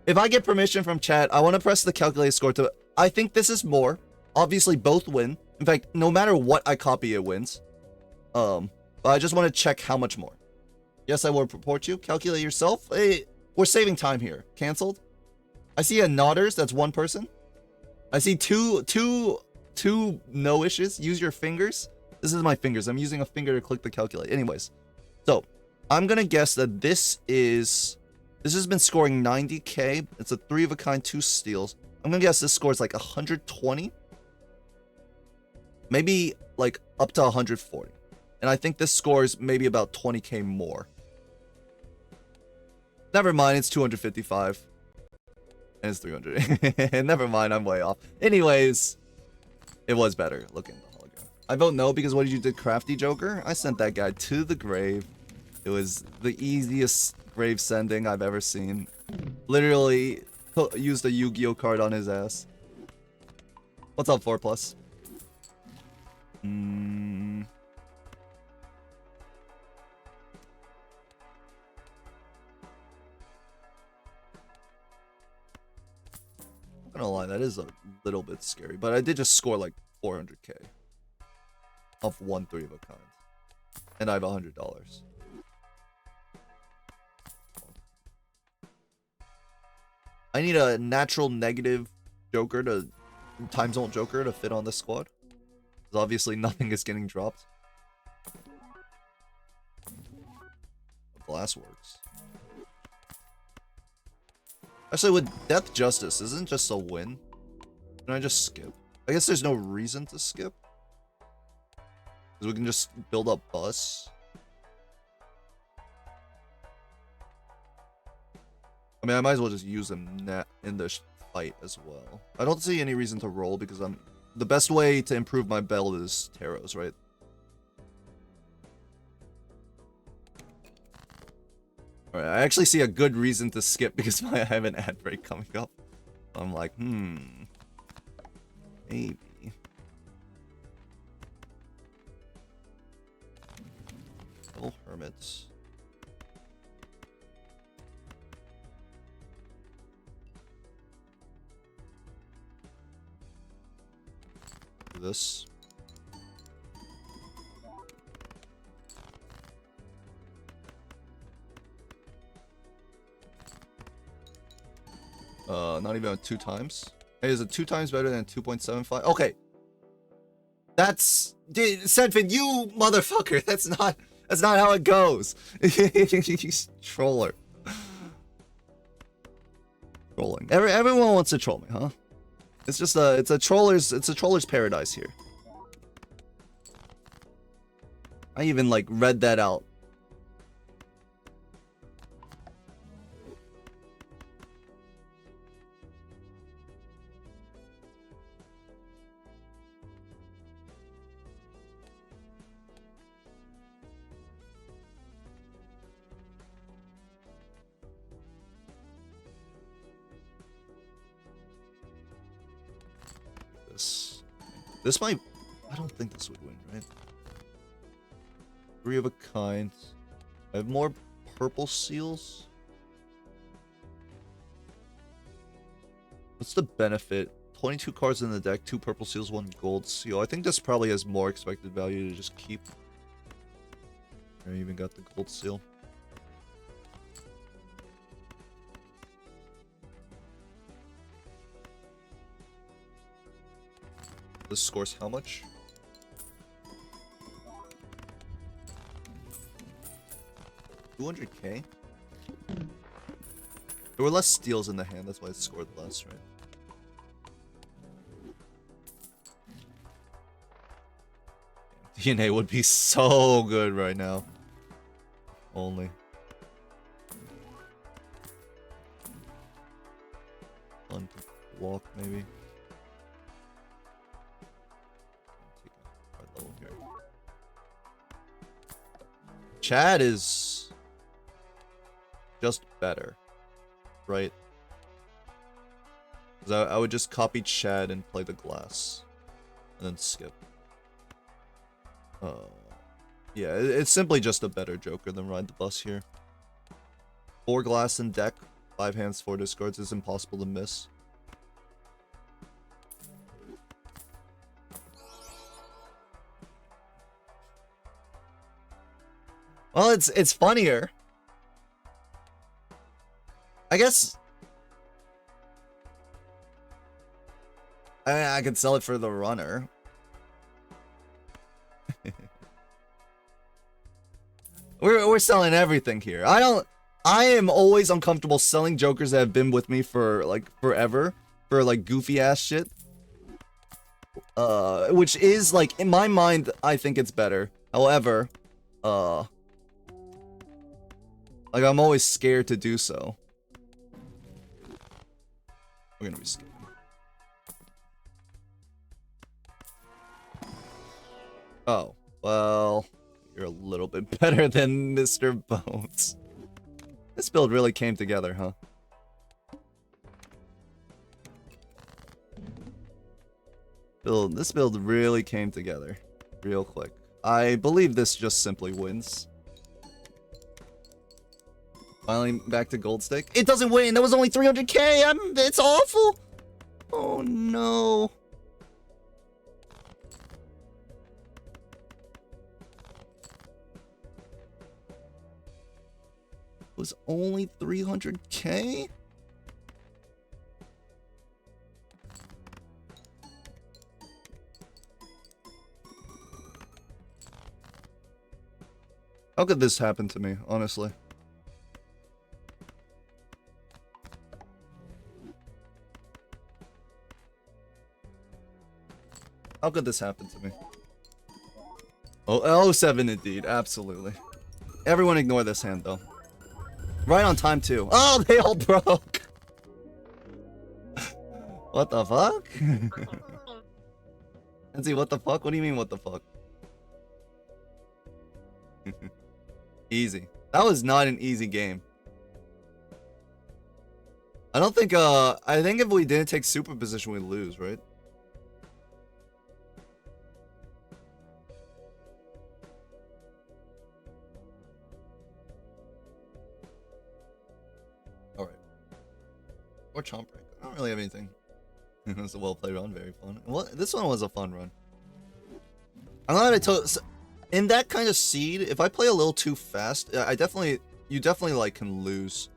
If I get permission from chat, I want to press the calculate score to... I think this is more. Obviously both win. In fact, no matter what I copy, it wins. But I just want to check how much more. Yes, I will report you. Calculate yourself. Hey, we're saving time here. Cancelled. I see a nodders. That's one person. I see two no issues. Use your fingers. This is my fingers. I'm using a finger to click the calculate. Anyways, so I'm gonna guess that this has been scoring 90k. It's a 3 of a kind, 2 steals. I'm gonna guess this scores like 120. Maybe like up to 140. And I think this scores maybe about 20k more. Never mind, it's 255. And it's 300. Never mind, I'm way off. Anyways, it was better looking at the hologram. I vote no because what did you do, Crafty Joker? I sent that guy to the grave. It was the easiest grave sending I've ever seen. Literally used a Yu-Gi-Oh card on his ass. What's up, 4+? I'm not gonna lie, that is a little bit scary, but I did just score like 400k off 1 3 of a kind, and I have $100. I need a natural negative Joker time zone Joker to fit on this squad. Because obviously nothing is getting dropped. The glass works. Actually, with Death Justice, isn't just a win? Can I just skip? I guess there's no reason to skip. Because we can just build up bus. I mean, I might as well just use them in the fight as well. I don't see any reason to roll because the best way to improve my belt is Taros, right? Alright, I actually see a good reason to skip because I have an ad break coming up. I'm like, maybe. Little hermits. Do this. Not even 2 times. Hey, is it 2 times better than 2.75? Okay. That's... Sedfin, you motherfucker! That's not how it goes. Troller. Trolling. Everyone wants to troll me, huh? It's just it's a troller's paradise here. I even like read that out. This might... I don't think this would win, right? 3 of a kind. I have more purple seals. What's the benefit? 22 cards in the deck, 2 purple seals, 1 gold seal. I think this probably has more expected value to just keep. I even got the gold seal. This scores how much? $200k? There were less steals in the hand, that's why it scored less, right? DNA would be so good right now. Only. On walk, maybe. Take a hard level here. Chad is just better, right? Because I would just copy Chad and play the glass, and then skip. Yeah, it's simply just a better Joker than Ride the Bus here. 4 glass in deck, 5 hands, 4 discards is impossible to miss. Well, it's funnier. I guess I could sell it for the runner. We're selling everything here. I am always uncomfortable selling Jokers that have been with me for like forever, for like goofy ass shit. Which is like in my mind I think it's better. However, like I'm always scared to do so. We're gonna be skipping. Oh, well, you're a little bit better than Mr. Bones. This build really came together, huh? This build really came together real quick. I believe this just simply wins. Finally back to gold stake. It doesn't win. That was only 300k. It's awful. Oh no. It was only 300k? How could this happen to me, honestly? How could this happen to me? Oh, 07 indeed, absolutely. Everyone ignore this hand, though. Right on time, too. Oh, they all broke! What the fuck? Nancy, what the fuck? What do you mean, what the fuck? Easy. That was not an easy game. I don't think, I think if we didn't take super position, we'd lose, right? Alright. Or Chomp Break. I don't really have anything. It was a well-played run, very fun. Well, this one was a fun run. I'm glad I told... In that kind of seed, if I play a little too fast, you definitely like can lose.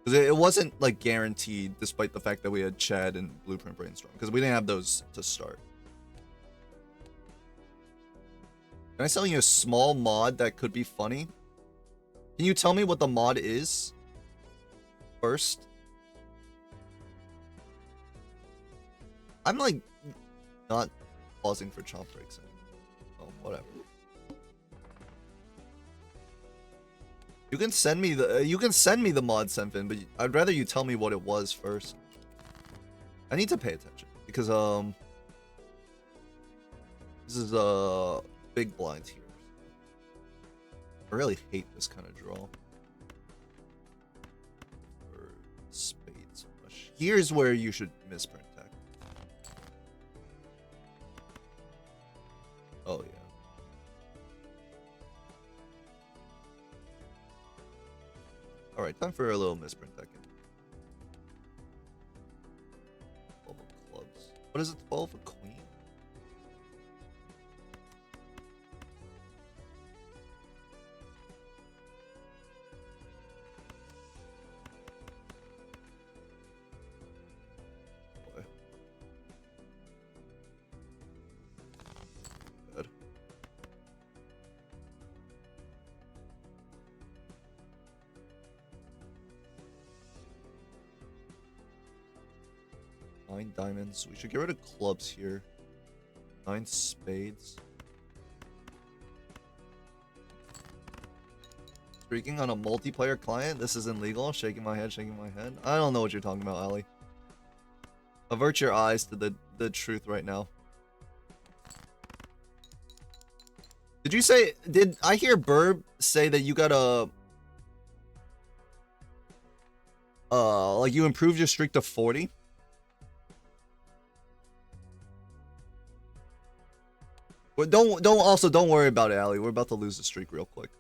Because it wasn't like guaranteed, despite the fact that we had Chad and Blueprint Brainstorm. Because we didn't have those to start. Can I sell you a small mod that could be funny? Can you tell me what the mod is? First? I'm like not pausing for chomp breaks anymore. Oh, whatever. You can send me the mod, Senfin, but I'd rather you tell me what it was first. I need to pay attention because this is a big blind here. I really hate this kind of draw. Or spade so much. Here's where you should misprint tech. Oh yeah. Alright, time for a little misprint deck. 12 of clubs. What is it? 12 of queen? Boy. Good. 9 diamonds. We should get rid of clubs here. 9 spades. Streaking on a multiplayer client? This isn't legal. Shaking my head, shaking my head. I don't know what you're talking about, Ali. Avert your eyes to the truth right now. Did you say... Did I hear Burb say that you got a... like you improved your streak to 40? But don't worry about it, Ali. We're about to lose the streak real quick.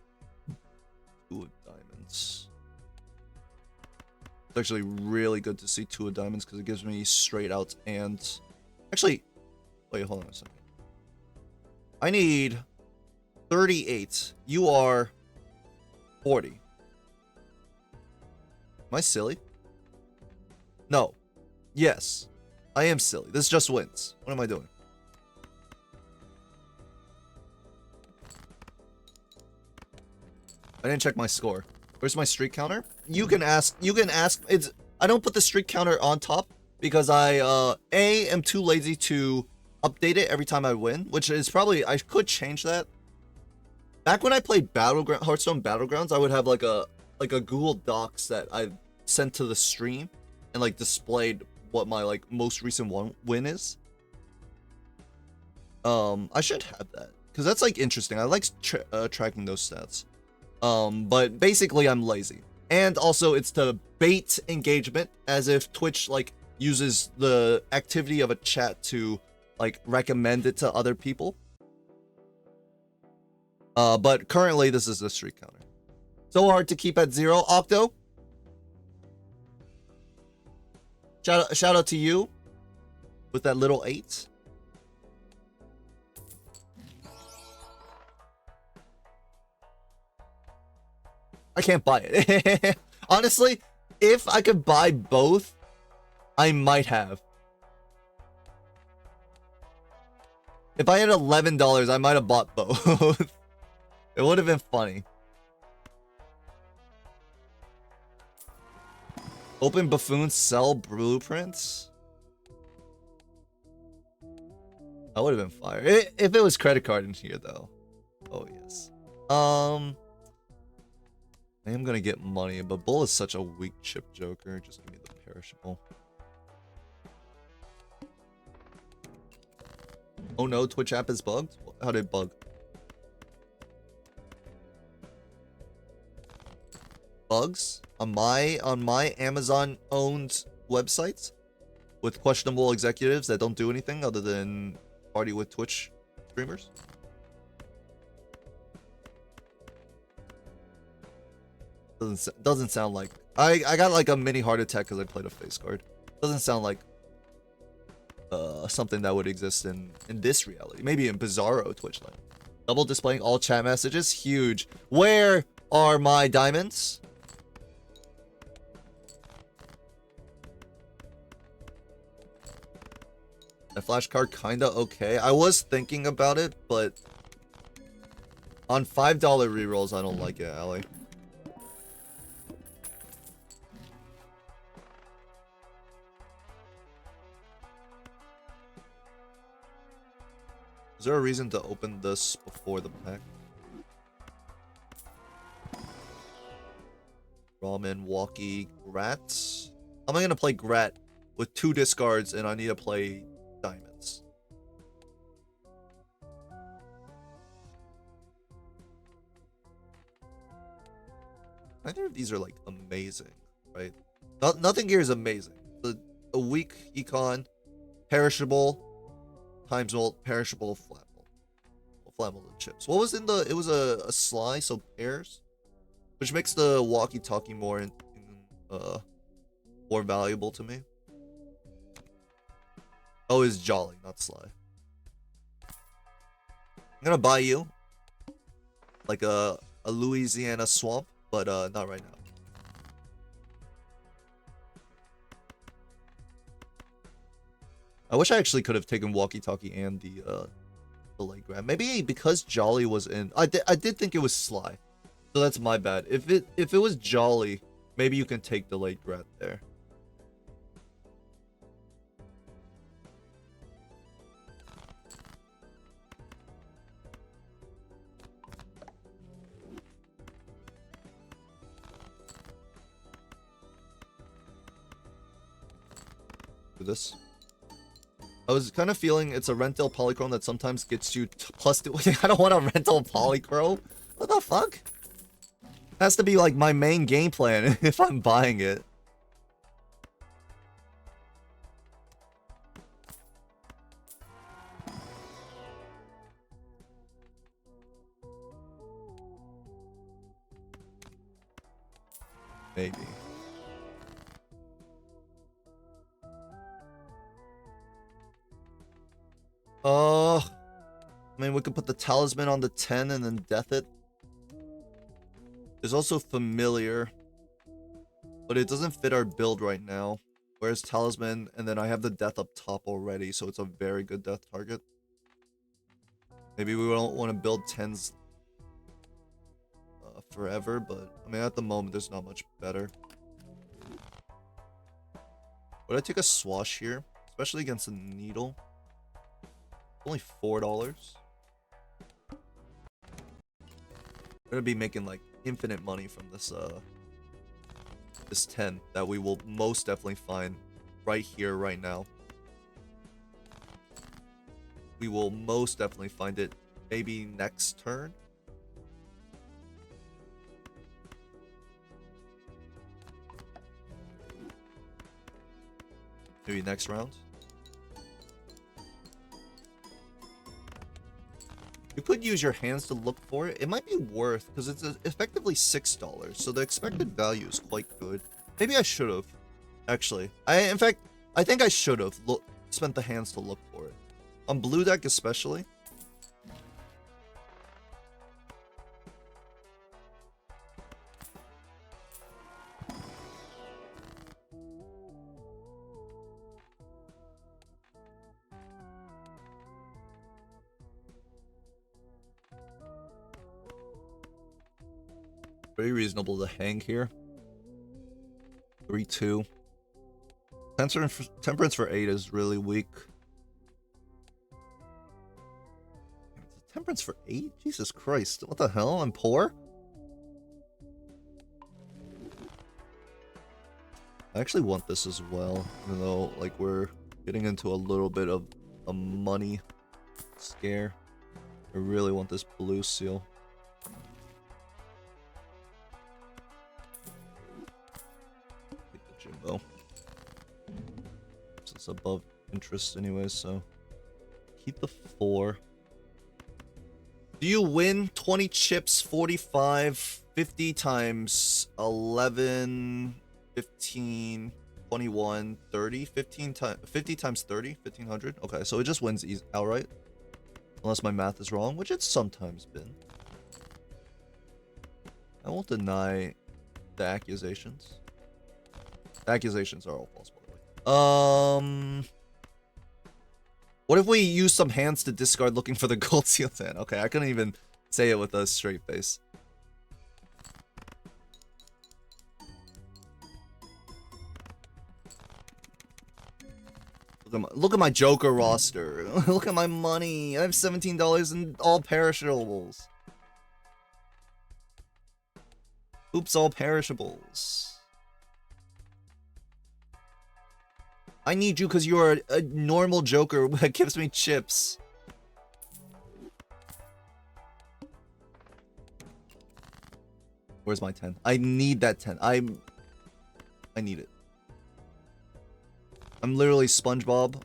2 of diamonds. It's actually really good to see 2 of diamonds because it gives me straight outs and... Actually, wait, hold on a second. I need 38. You are 40. Am I silly? No. Yes. I am silly. This just wins. What am I doing? I didn't check my score. Where's my streak counter? You can ask. It's. I don't put the streak counter on top because I am too lazy to update it every time I win, which is probably I could change that. Back when I played Hearthstone Battlegrounds, I would have like a Google Docs that I sent to the stream and like displayed what my like most recent win is. I should have that because that's like interesting. I like tracking those stats. But basically I'm lazy. And also it's to bait engagement, as if Twitch like uses the activity of a chat to like recommend it to other people. But currently this is the streak counter. So hard to keep at 0. Octo, shout out to you with that little 8. I can't buy it. Honestly, if I could buy both, I might have. If I had $11, I might have bought both. It would have been funny. Open buffoons, sell blueprints. That would have been fire. If it was credit card in here, though. Oh, yes. I am gonna get money, but Bull is such a weak chip joker. Just give me the perishable. Oh no, Twitch app is bugged? How did it bug? Bugs? On my Amazon owned websites? With questionable executives that don't do anything other than party with Twitch streamers? Doesn't sound like I got like a mini heart attack because I played a face card. Doesn't sound like something that would exist in this reality. Maybe in Bizarro Twitch land. Double displaying all chat messages, huge. Where are my diamonds? That flashcard kinda okay. I was thinking about it, but on $5 rerolls, I don't like it, Ali. Is there a reason to open this before the pack? Ramen, Walkie, Grat. How am I gonna play Grat with 2 discards and I need to play diamonds? Neither of these are like amazing, right? Nothing here is amazing. A weak econ, perishable, times old, perishable, flammable and chips. What was in the... It was a sly, so pairs. Which makes the walkie-talkie more more valuable to me. Oh, it's Jolly, not Sly. I'm gonna buy you like a Louisiana swamp, but not right now. I wish I actually could have taken walkie-talkie and the late grab. Maybe because Jolly was in... I did think it was Sly. So that's my bad. If it was Jolly, maybe you can take the late grab there. do this. I was kind of feeling it's a rental polychrome that sometimes gets you +2. I don't want a rental polychrome. What the fuck? Has to be like my main game plan if I'm buying it. Maybe. I mean, we could put the talisman on the 10 and then death it. There's also familiar, but it doesn't fit our build right now. Whereas talisman, and then I have the death up top already, so it's a very good death target. Maybe we don't want to build 10s forever, but I mean, at the moment, there's not much better. Would I take a swash here, especially against a needle? Only $4. We're gonna be making like infinite money from this this 10 that we will most definitely find right here, right now. We will most definitely find it maybe next turn. Maybe next round. You could use your hands to look for it. It might be worth, because it's effectively $6, so the expected value is quite good. Maybe I should have, actually. In fact, I think I should have spent the hands to look for it. On blue deck especially. Very reasonable to hang here. 3-2. Temperance for 8 is really weak. Temperance for 8? Jesus Christ. What the hell? I'm poor? I actually want this as well. Even though, like, we're getting into a little bit of a money scare. I really want this blue seal. Jimbo. It's above interest anyway, so keep the 4. Do you win 20 chips, 45, 50 times 11, 15, 21, 30, 50 times 30, 1500? Okay, so it just wins outright. Unless my math is wrong, which it's sometimes been. I won't deny the accusations. The accusations are all false, by the way. What if we use some hands to discard looking for the gold seal 10? Okay, I couldn't even say it with a straight face. Look at my Joker roster. Look at my money. I have $17 in all perishables. Oops, all perishables. I need you because you're a normal Joker that gives me chips. Where's my 10? I need that 10. I need it. I'm literally SpongeBob.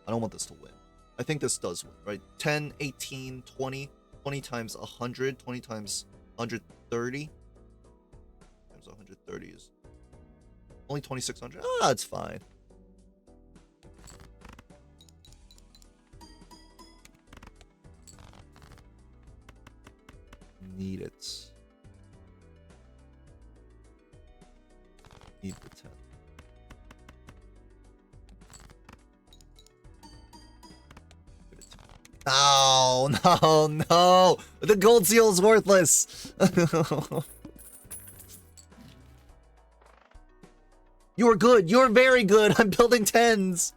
I don't want this to win. I think this does win, right? 10, 18, 20. 20 times 100. 20 times 130. Times 130 is only 2,600. Ah, it's fine. Need it. Need the 10. Oh, no, no. The gold seal is worthless. You're good. You're very good. I'm building 10s.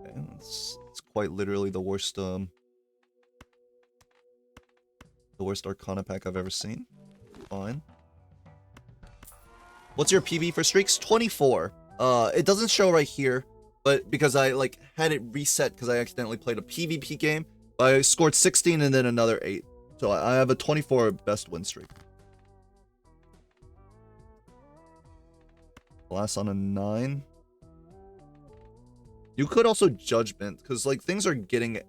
Okay, it's quite literally the worst Arcana pack I've ever seen. Fine. What's your PB for streaks? 24. It doesn't show right here, but because I like had it reset because I accidentally played a PvP game, I scored 16 and then another 8. So I have a 24 best win streak. Glass on a 9. You could also judgment, because like things are getting,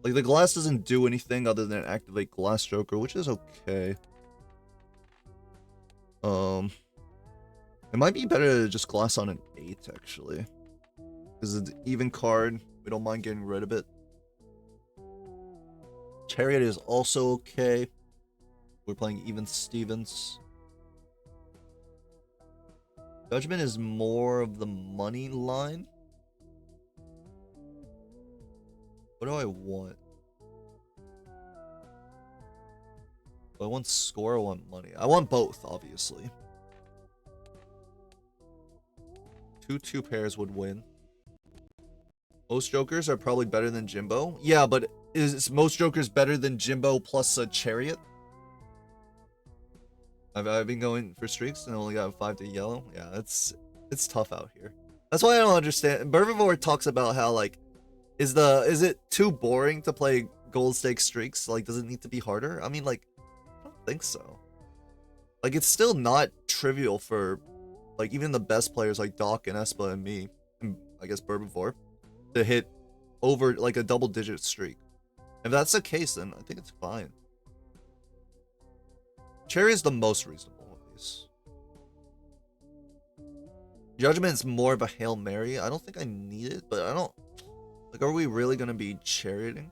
like the glass doesn't do anything other than activate glass joker, which is okay. It might be better to just glass on an 8 actually, because it's an even card. We don't mind getting rid of it. Chariot is also okay. We're playing even Stevens. Judgment is more of the money line. What do I want? Do I want score or I want money? I want both, obviously. 2 pairs would win. Most jokers are probably better than Jimbo. Yeah, but is most jokers better than Jimbo plus a chariot? I've been going for streaks and only got 5 to yellow. Yeah, it's tough out here. That's why I don't understand. Herbivore talks about how like is it too boring to play gold stake streaks? Like, does it need to be harder? I mean, like, I don't think so. Like, it's still not trivial for like even the best players like Doc and Espa and me, and I guess Herbivore, to hit over like a double-digit streak. If that's the case, then I think it's fine. Cherry is the most reasonable of these. Judgment is more of a Hail Mary. I don't think I need it, but I don't... Like, are we really going to be charioting?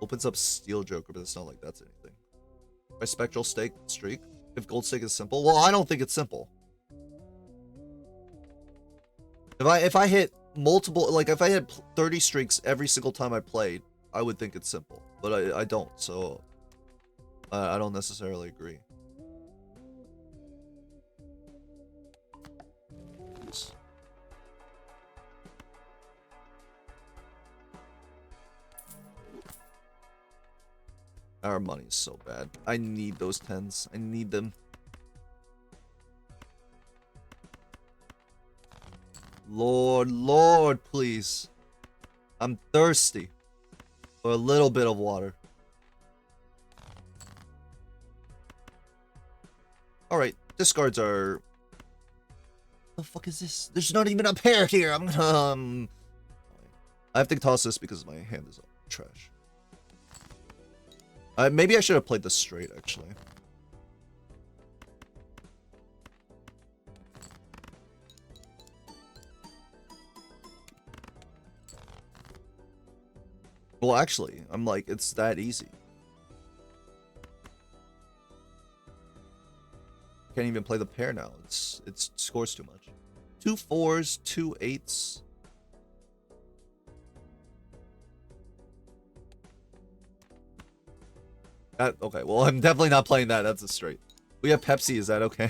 Opens up Steel Joker, but it's not like that's anything. My Spectral Stake streak. If Gold Stake is simple. Well, I don't think it's simple. If I hit multiple... Like, if I hit 30 streaks every single time I played, I would think it's simple. But I don't, so... I don't necessarily agree. Our money is so bad. I need those 10s. I need them. Lord, please. I'm thirsty for a little bit of water. Alright, discards are... What the fuck is this? There's not even a pair here. I'm gonna... I have to toss this because my hand is trash. Maybe I should have played this straight, actually. Well, actually, I'm like, it's that easy. Can't even play the pair now. It scores too much. 2 4s, 2 8s. Okay, well, I'm definitely not playing that. That's a straight. We have Pepsi. Is that okay?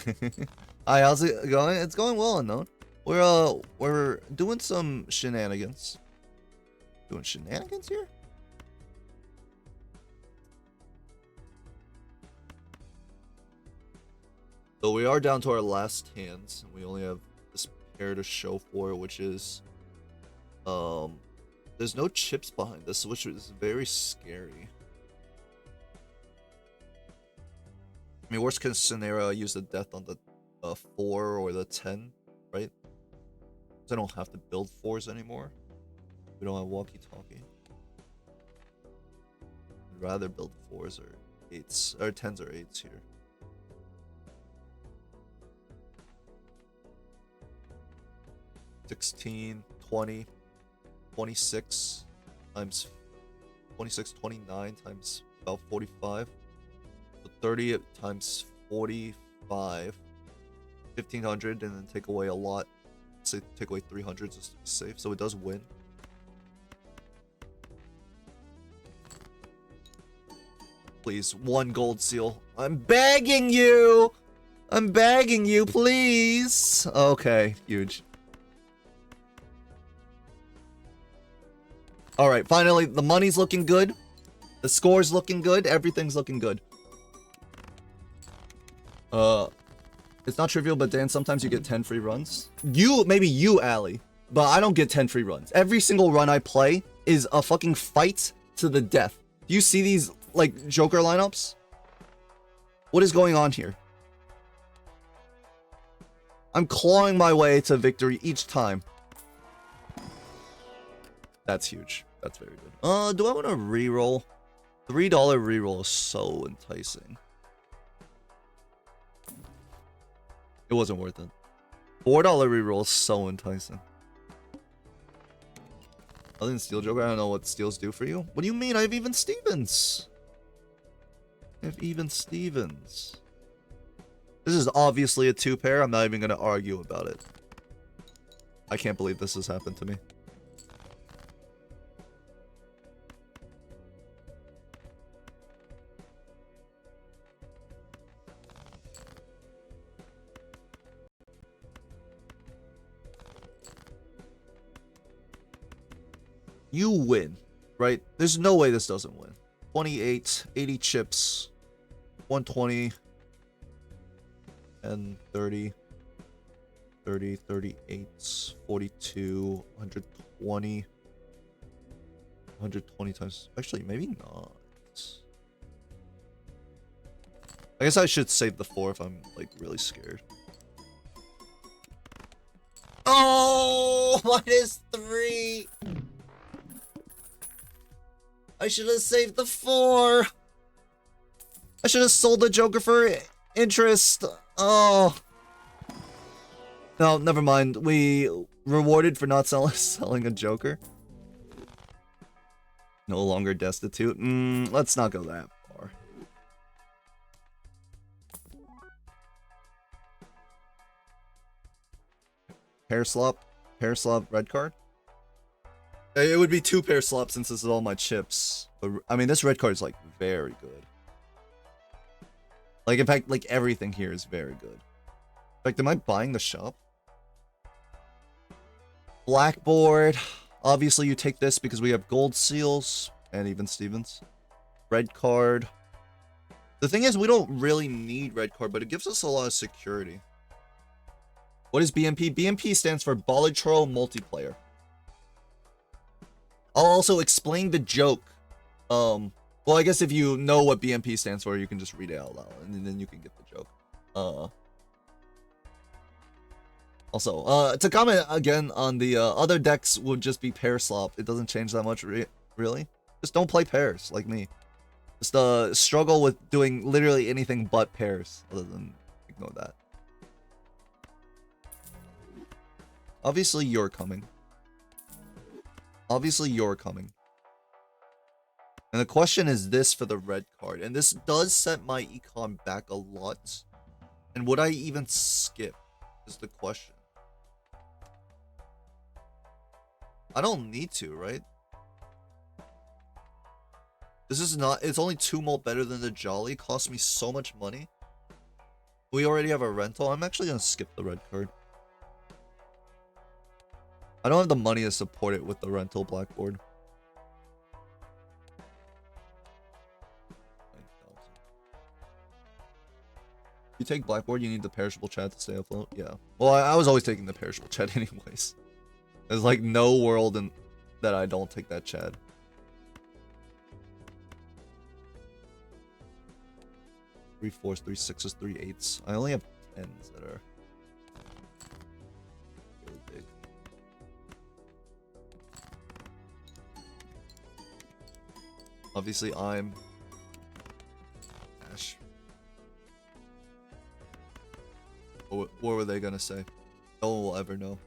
Hi, how's it going? It's going well, Unknown. We're doing some shenanigans. Doing shenanigans here? So we are down to our last hands. We only have this pair to show for, which is there's no chips behind this, which is very scary. I mean, worst case scenario, I use the death on the 4 or the 10, right? Because I don't have to build 4s anymore. We don't have walkie-talkie. I'd rather build 4s or 8s, or 10s or 8s here. $16, $20, $26 times 26, 29 times about 45. So 30 times 45, 1,500, and then take away a lot. Say take away 300 just to be safe. So it does win. Please, 1 gold seal. I'm begging you! I'm begging you, please! Okay, huge. Alright, finally, the money's looking good. The score's looking good. Everything's looking good. It's not trivial, but Dan, sometimes you get 10 free runs. Maybe you, Allie, but I don't get 10 free runs. Every single run I play is a fucking fight to the death. Do you see these, like, Joker lineups? What is going on here? I'm clawing my way to victory each time. That's huge. That's very good. Do I want to reroll? $3 reroll is so enticing. It wasn't worth it. $4 reroll is so enticing. Other than Steel Joker, I don't know what steals do for you. What do you mean? I have even Stevens. I have even Stevens. This is obviously a 2-pair. I'm not even going to argue about it. I can't believe this has happened to me. You win, right? There's no way this doesn't win. 28, 80 chips, 120, and 30, 30, 38, 42, 120, 120 times. Actually, maybe not. I guess I should save the 4 if I'm, like, really scared. Oh, -3. I should have saved the 4. I should have sold the Joker for interest. Oh. No, never mind. We rewarded for not selling a Joker. No longer destitute. Let's not go that far. Pair slop, red card. It would be 2-pair slop since this is all my chips. But, I mean, this red card is, like, very good. Like, in fact, like, everything here is very good. In fact, am I buying the shop? Blackboard. Obviously, you take this because we have gold seals and even Stevens. Red card. The thing is, we don't really need red card, but it gives us a lot of security. What is BMP? BMP stands for Balatro Multiplayer. I'll also explain the joke. Well, I guess if you know what BMP stands for, you can just read it out loud, and then you can get the joke. Also, to comment again on the other decks would just be pair slop. It doesn't change that much, really. Just don't play pairs, like me. Just struggle with doing literally anything but pairs, other than ignore that. Obviously, you're coming. Obviously, you're coming. And the question is this for the red card. And this does set my econ back a lot. And would I even skip? Is the question. I don't need to, right? This is not... It's only 2 mult better than the Jolly. Cost me so much money. We already have a rental. I'm actually going to skip the red card. I don't have the money to support it with the rental blackboard. You take blackboard, you need the perishable chat to stay afloat? Yeah. Well, I was always taking the perishable chat anyways. There's like no world in that I don't take that chat. Three 4s, 3 6s, 3 8s. I only have 10s that are really big. Obviously, I'm Ash. What were they gonna say? No one will ever know.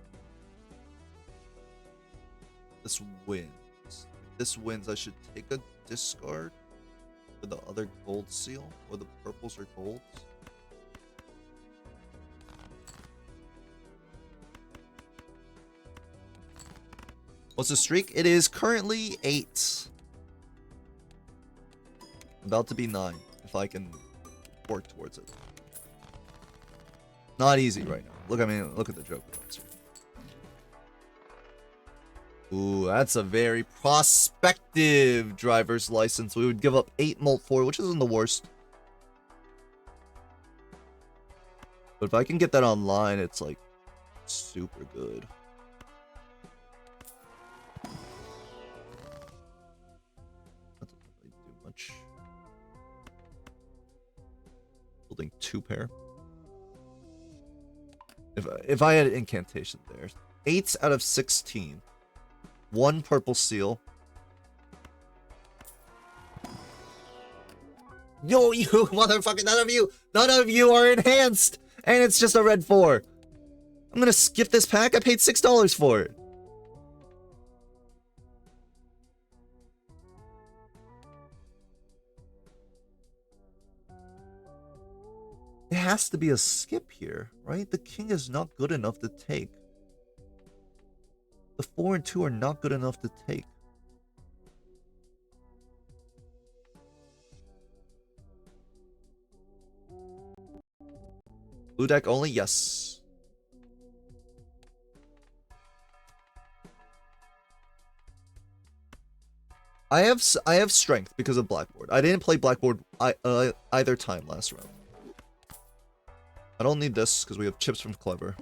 This wins. If this wins, I should take a discard for the other gold seal, or the purples or golds. What's the streak? It is currently 8. About to be 9, if I can work towards it. Not easy right now. Look, I mean, look at the joke. Ooh, that's a very prospective driver's license. We would give up 8 mult for, which isn't the worst. But if I can get that online, it's like super good. That doesn't really do much. Building 2 pair. If I had incantation there. 8 out of 16. 1 purple seal. Yo, you motherfucker, none of you are enhanced! And it's just a red 4. I'm gonna skip this pack. I paid $6 for it. It has to be a skip here, right? The king is not good enough to take. The 4 and 2 are not good enough to take. Blue deck only? Yes. I have strength because of blackboard. I didn't play blackboard either time last round. I don't need this because we have chips from Clever.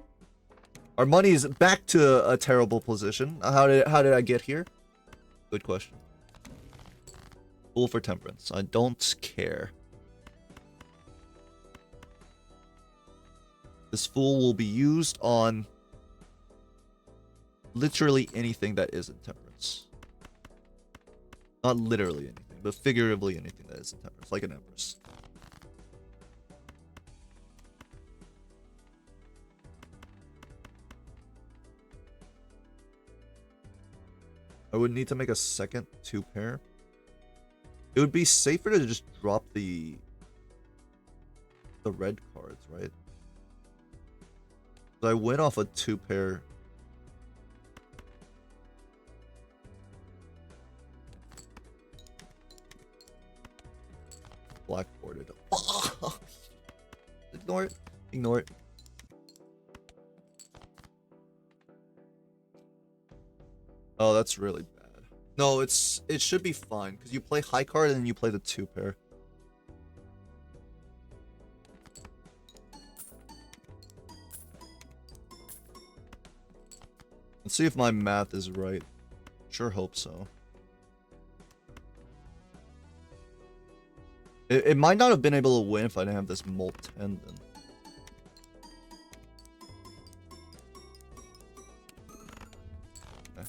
Our money is back to a terrible position. How did I get here? Good question. Fool for Temperance. I don't care. This fool will be used on literally anything that isn't Temperance. Not literally anything, but figuratively anything that isn't Temperance, like an Empress. I would need to make a second 2 pair. It would be safer to just drop the red cards, right? So I went off a 2 pair. Blackboarded. Oh! Ignore it. Ignore it. Oh, that's really bad. No, it should be fine because you play high card and then you play the 2 pair. Let's see if my math is right. Sure hope so. It might not have been able to win if I didn't have this Molt 10 then. Okay.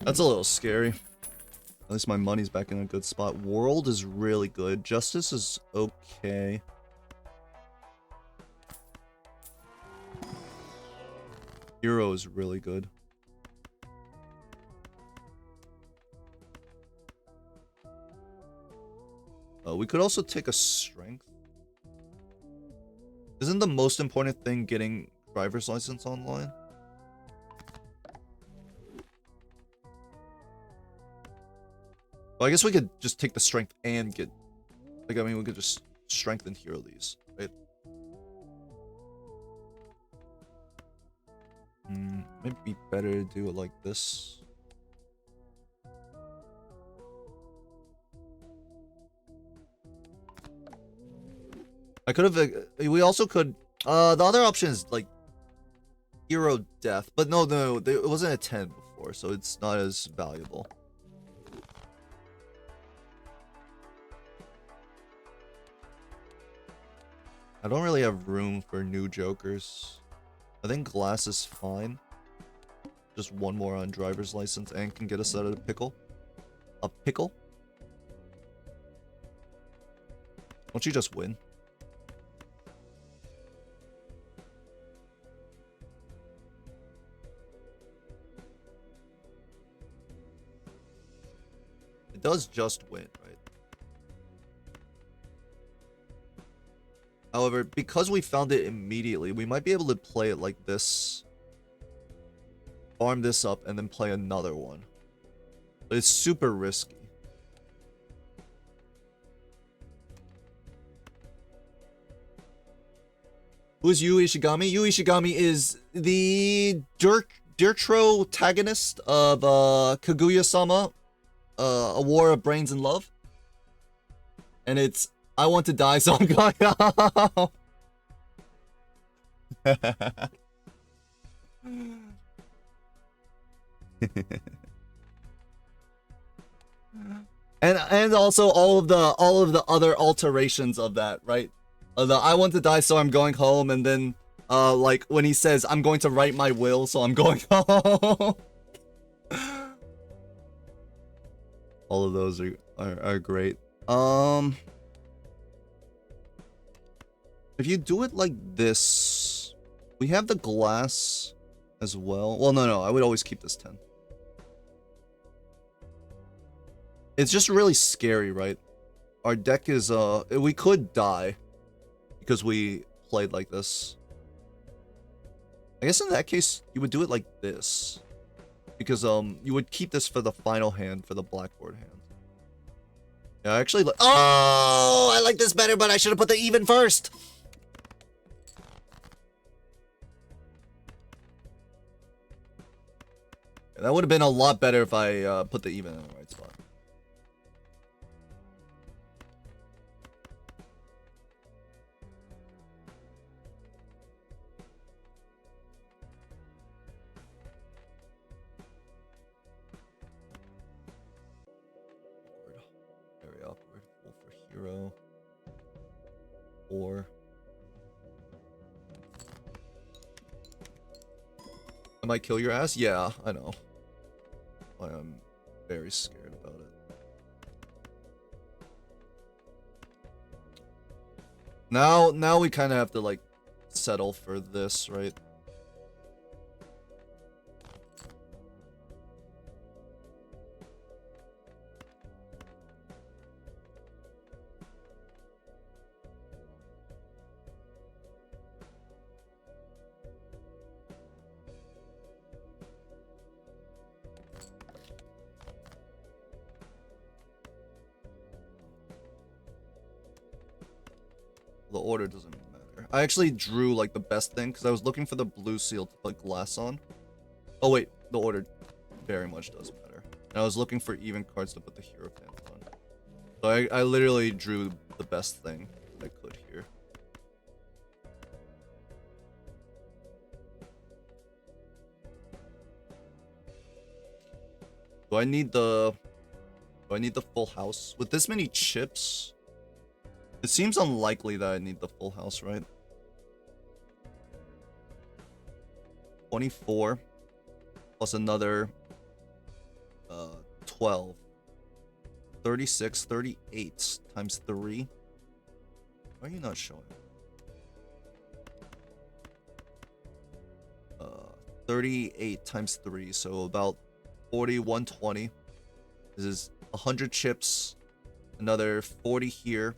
That's a little scary. At least my money's back in a good spot. World is really good. Justice is okay. Hero is really good. We could also take a strength. Isn't the most important thing getting driver's license online? Well, I guess we could just take the strength and get... Like, I mean, we could just strengthen hero these, right? Might be better to do it like this. I could have... We also could... the other option is, like, hero death. But no, it wasn't a 10 before, so it's not as valuable. I don't really have room for new jokers. I think glass is fine. Just one more on driver's license and can get us out of the pickle. A pickle? Won't you just win? It does just win, right? However, because we found it immediately, we might be able to play it like this. Farm this up and then play another one. But it's super risky. Who's Yu Ishigami? Yu Ishigami is the Dirtro antagonist of Kaguya-sama, A War of Brains and Love. And it's I want to die, so I'm going. And also all of the other alterations of that, right? The I want to die, so I'm going home, and then like when he says I'm going to write my will, so I'm going home. All of those are great. If you do it like this, we have the glass as well. Well, no, I would always keep this 10. It's just really scary, right? Our deck is, we could die because we played like this. I guess in that case, you would do it like this. Because, you would keep this for the final hand, for the blackboard hand. Yeah, I actually like. Oh, I like this better, but I should have put the even first. Yeah, that would have been a lot better if I put the even in the right spot. Very awkward. Full for hero. 4. I might kill your ass? Yeah, I know. I am very scared about it. Now we kind of have to, like, settle for this, right? The order doesn't matter. I actually drew like the best thing because I was looking for the blue seal to put glass on. Oh wait, the order very much does matter. And I was looking for even cards to put the hero fans on. So I literally drew the best thing I could here. Do I need the full house? With this many chips? It seems unlikely that I need the full house, right? 24 plus another 12. 36, 38 times 3. Why are you not showing? 38 times 3, so about 40, 120. This is 100 chips, another 40 here.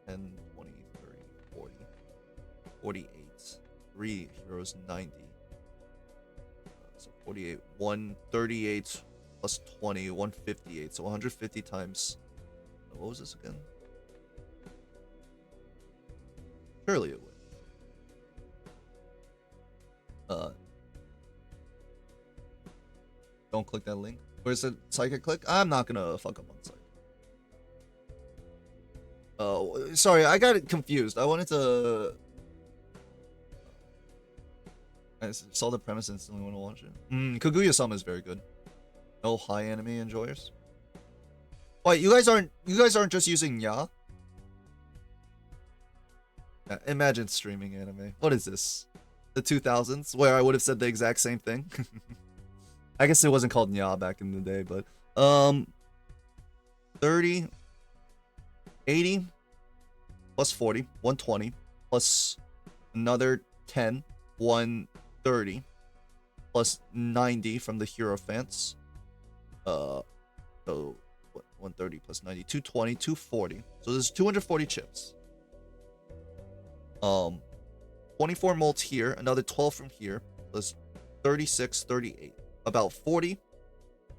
10, 20, 30, 40, 48, 3 heroes, 90. So 48, 138 plus 20, 158. So 150 times. What was this again? Surely it would. Don't click that link. Where's the psychic click? I'm not gonna fuck up on psychic. Oh, sorry, I got it confused. I wanted to... I saw the premise instantly want to watch it. Kaguya-sama is very good. No high anime enjoyers. Wait, you guys aren't just using Ya? Imagine streaming anime. What is this? The 2000s, where I would have said the exact same thing. I guess it wasn't called Ya back in the day, but 30, 80 plus 40, 120 plus another 10, 130 plus 90 from the Hierophants. So what, 130 plus 90, 220, 240. So there's 240 chips. 24 molds here, another 12 from here, plus 36, 38. About 40.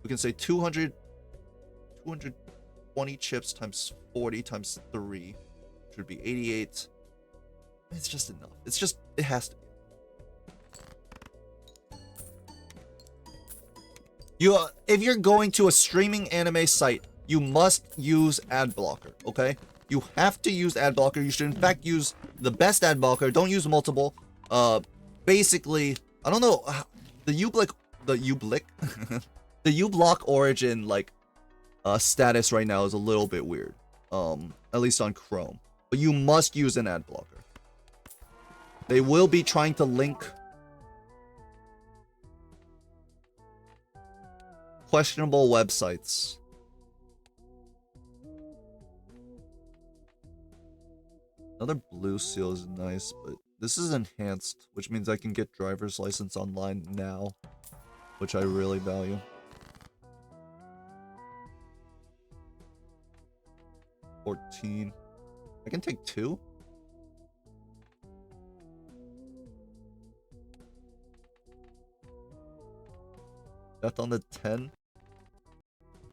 We can say 220 chips times 40 times 3 should be 88. It's just enough. It has to be. If you're going to a streaming anime site, you must use ad blocker, okay? You have to use ad blocker. You should in fact use the best ad blocker. Don't use multiple. Basically, I don't know the ublick the ublock origin like status right now is a little bit weird. At least on Chrome. But you must use an ad blocker. They will be trying to link questionable websites. Another blue seal is nice, but this is enhanced, which means I can get driver's license online now, which I really value. 14. I can take 2. Death on the 10.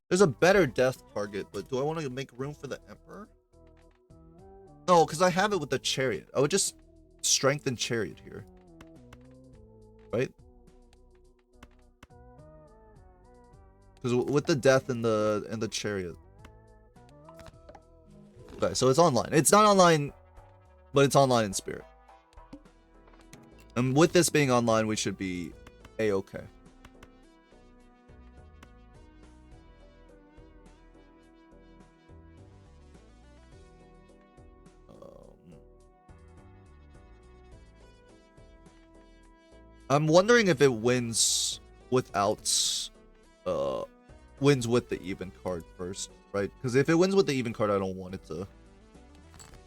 There's a better death target, but do I want to make room for the Emperor? No, because I have it with the Chariot. I would just strengthen Chariot here. Right? Because with the death and the Chariot. Okay, so it's online. It's not online, but it's online in spirit. And with this being online, we should be A-okay. I'm wondering if it wins without, wins with the even card first, right? Because if it wins with the even card, I don't want it to,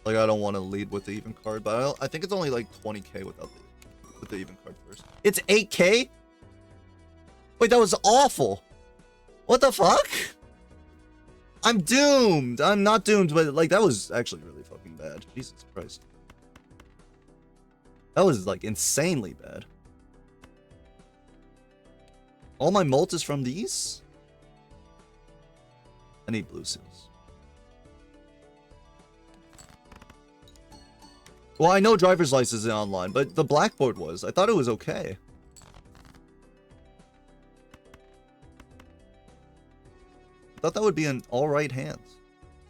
like, I don't want to lead with the even card. But I think it's only like 20k without with the even card first. It's 8k? Wait, that was awful. What the fuck? I'm doomed. I'm not doomed, but like that was actually really fucking bad. Jesus Christ. That was like insanely bad. All my molt is from these? I need blue seals. Well, I know driver's license is online, but the blackboard was. I thought it was okay. I thought that would be an alright hand.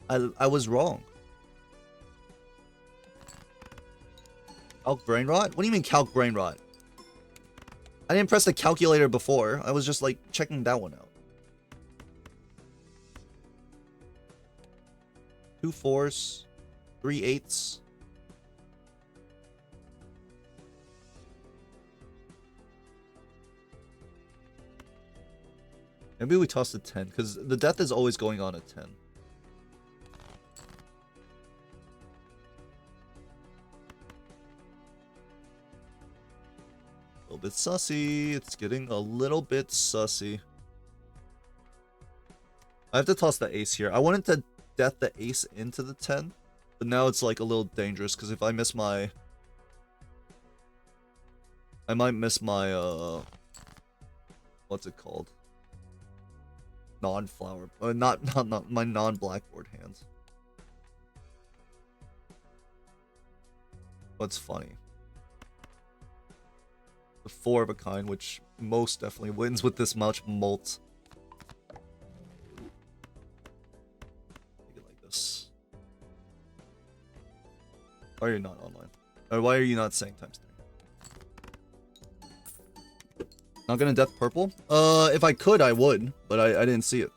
I was wrong. Calc brain rot? What do you mean calc brain rot? I didn't press the calculator before. I was just like checking that one out. 2 4s, 3 8s. Maybe we toss a 10, because the death is always going on at 10. A little bit sussy. It's getting a little bit sussy. I have to toss the ace here. I wanted to death the ace into the 10, but now it's like a little dangerous, because if I miss my... I might miss my, what's it called? Non-flower, not my non-blackboard hands. What's funny? The 4 of a kind, which most definitely wins with this much molt. Make it like this. Why are you not online? Or why are you not saying ×3? Not gonna death purple? If I could, I would, but I didn't see it.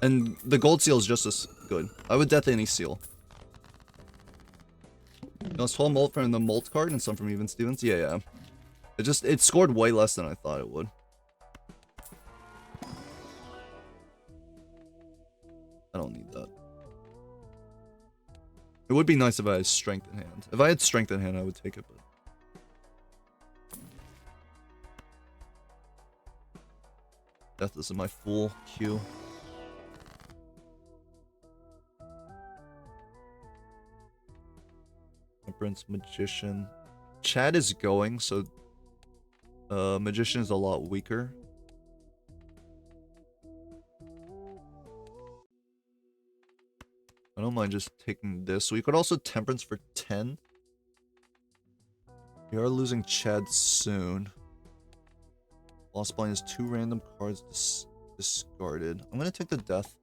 And the gold seal is just as good. I would death any seal. You know, it's 12 molt from the molt card and some from Even Stevens? Yeah. It scored way less than I thought it would. I don't need that. It would be nice if I had strength in hand. If I had strength in hand, I would take it, but... Death is in my full queue. Temperance, Magician. Chad is going, so Magician is a lot weaker. I don't mind just taking this. We could also Temperance for 10. We are losing Chad soon. Lost Blind is 2 random cards discarded. I'm gonna take the death.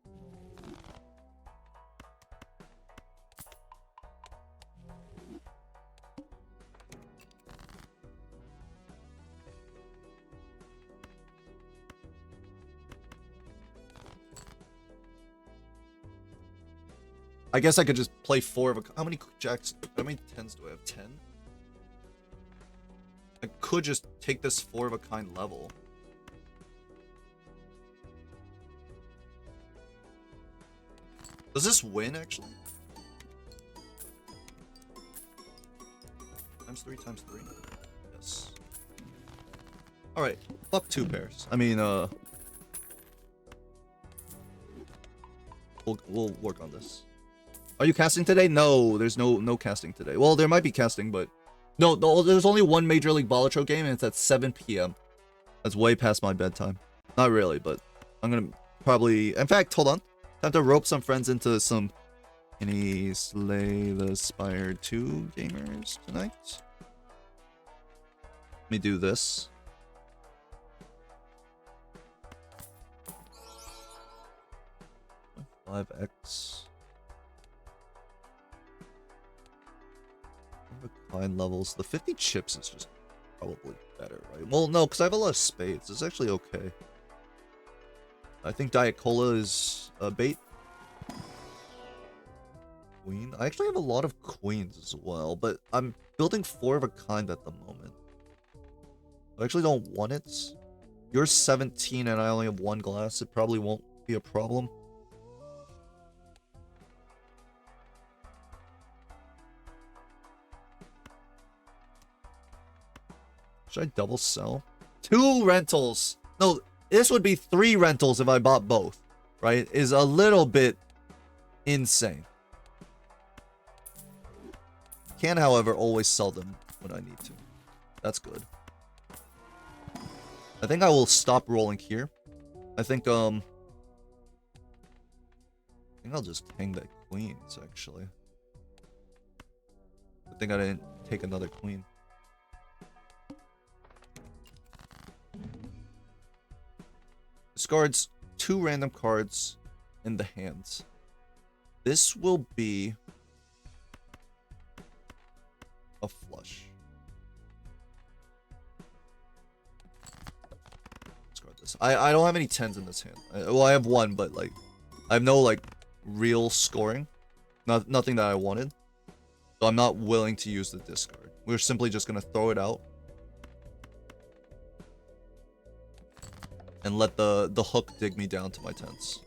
I guess I could just play 4 of a... How many jacks... How many 10s do I have? 10? I could just take this 4 of a kind level. Does this win, actually? Times 3, times 3. Yes. Alright. Fuck 2 pairs. I mean, We'll work on this. Are you casting today? No, there's no casting today. Well, there might be casting, but... No, there's only one Major League Balatro game, and it's at 7 p.m. That's way past my bedtime. Not really, but I'm gonna probably... In fact, hold on. Time to rope some friends into some... Any Slay the Spire 2 gamers tonight? Let me do this. $5X. Fine levels. The 50 chips is just probably better, right? Well, no, because I have a lot of spades. It's actually okay. I think Diet Cola is a bait. Queen. I actually have a lot of queens as well, but I'm building 4 of a kind at the moment. I actually don't want it. You're 17 and I only have 1 glass. It probably won't be a problem. Should I double sell? 2 rentals. No, this would be 3 rentals if I bought both, right? Is a little bit insane. Can, however, always sell them when I need to. That's good. I think I will stop rolling here. I think I'll just hang the queens, actually. I think I didn't take another queen. Discards 2 random cards in the hands. This will be a flush. Discard this. I don't have any 10s in this hand. Well, I have 1, but like I have no like real scoring. Nothing that I wanted. So I'm not willing to use the discard. We're simply just gonna throw it out. And let the hook dig me down to my 10s.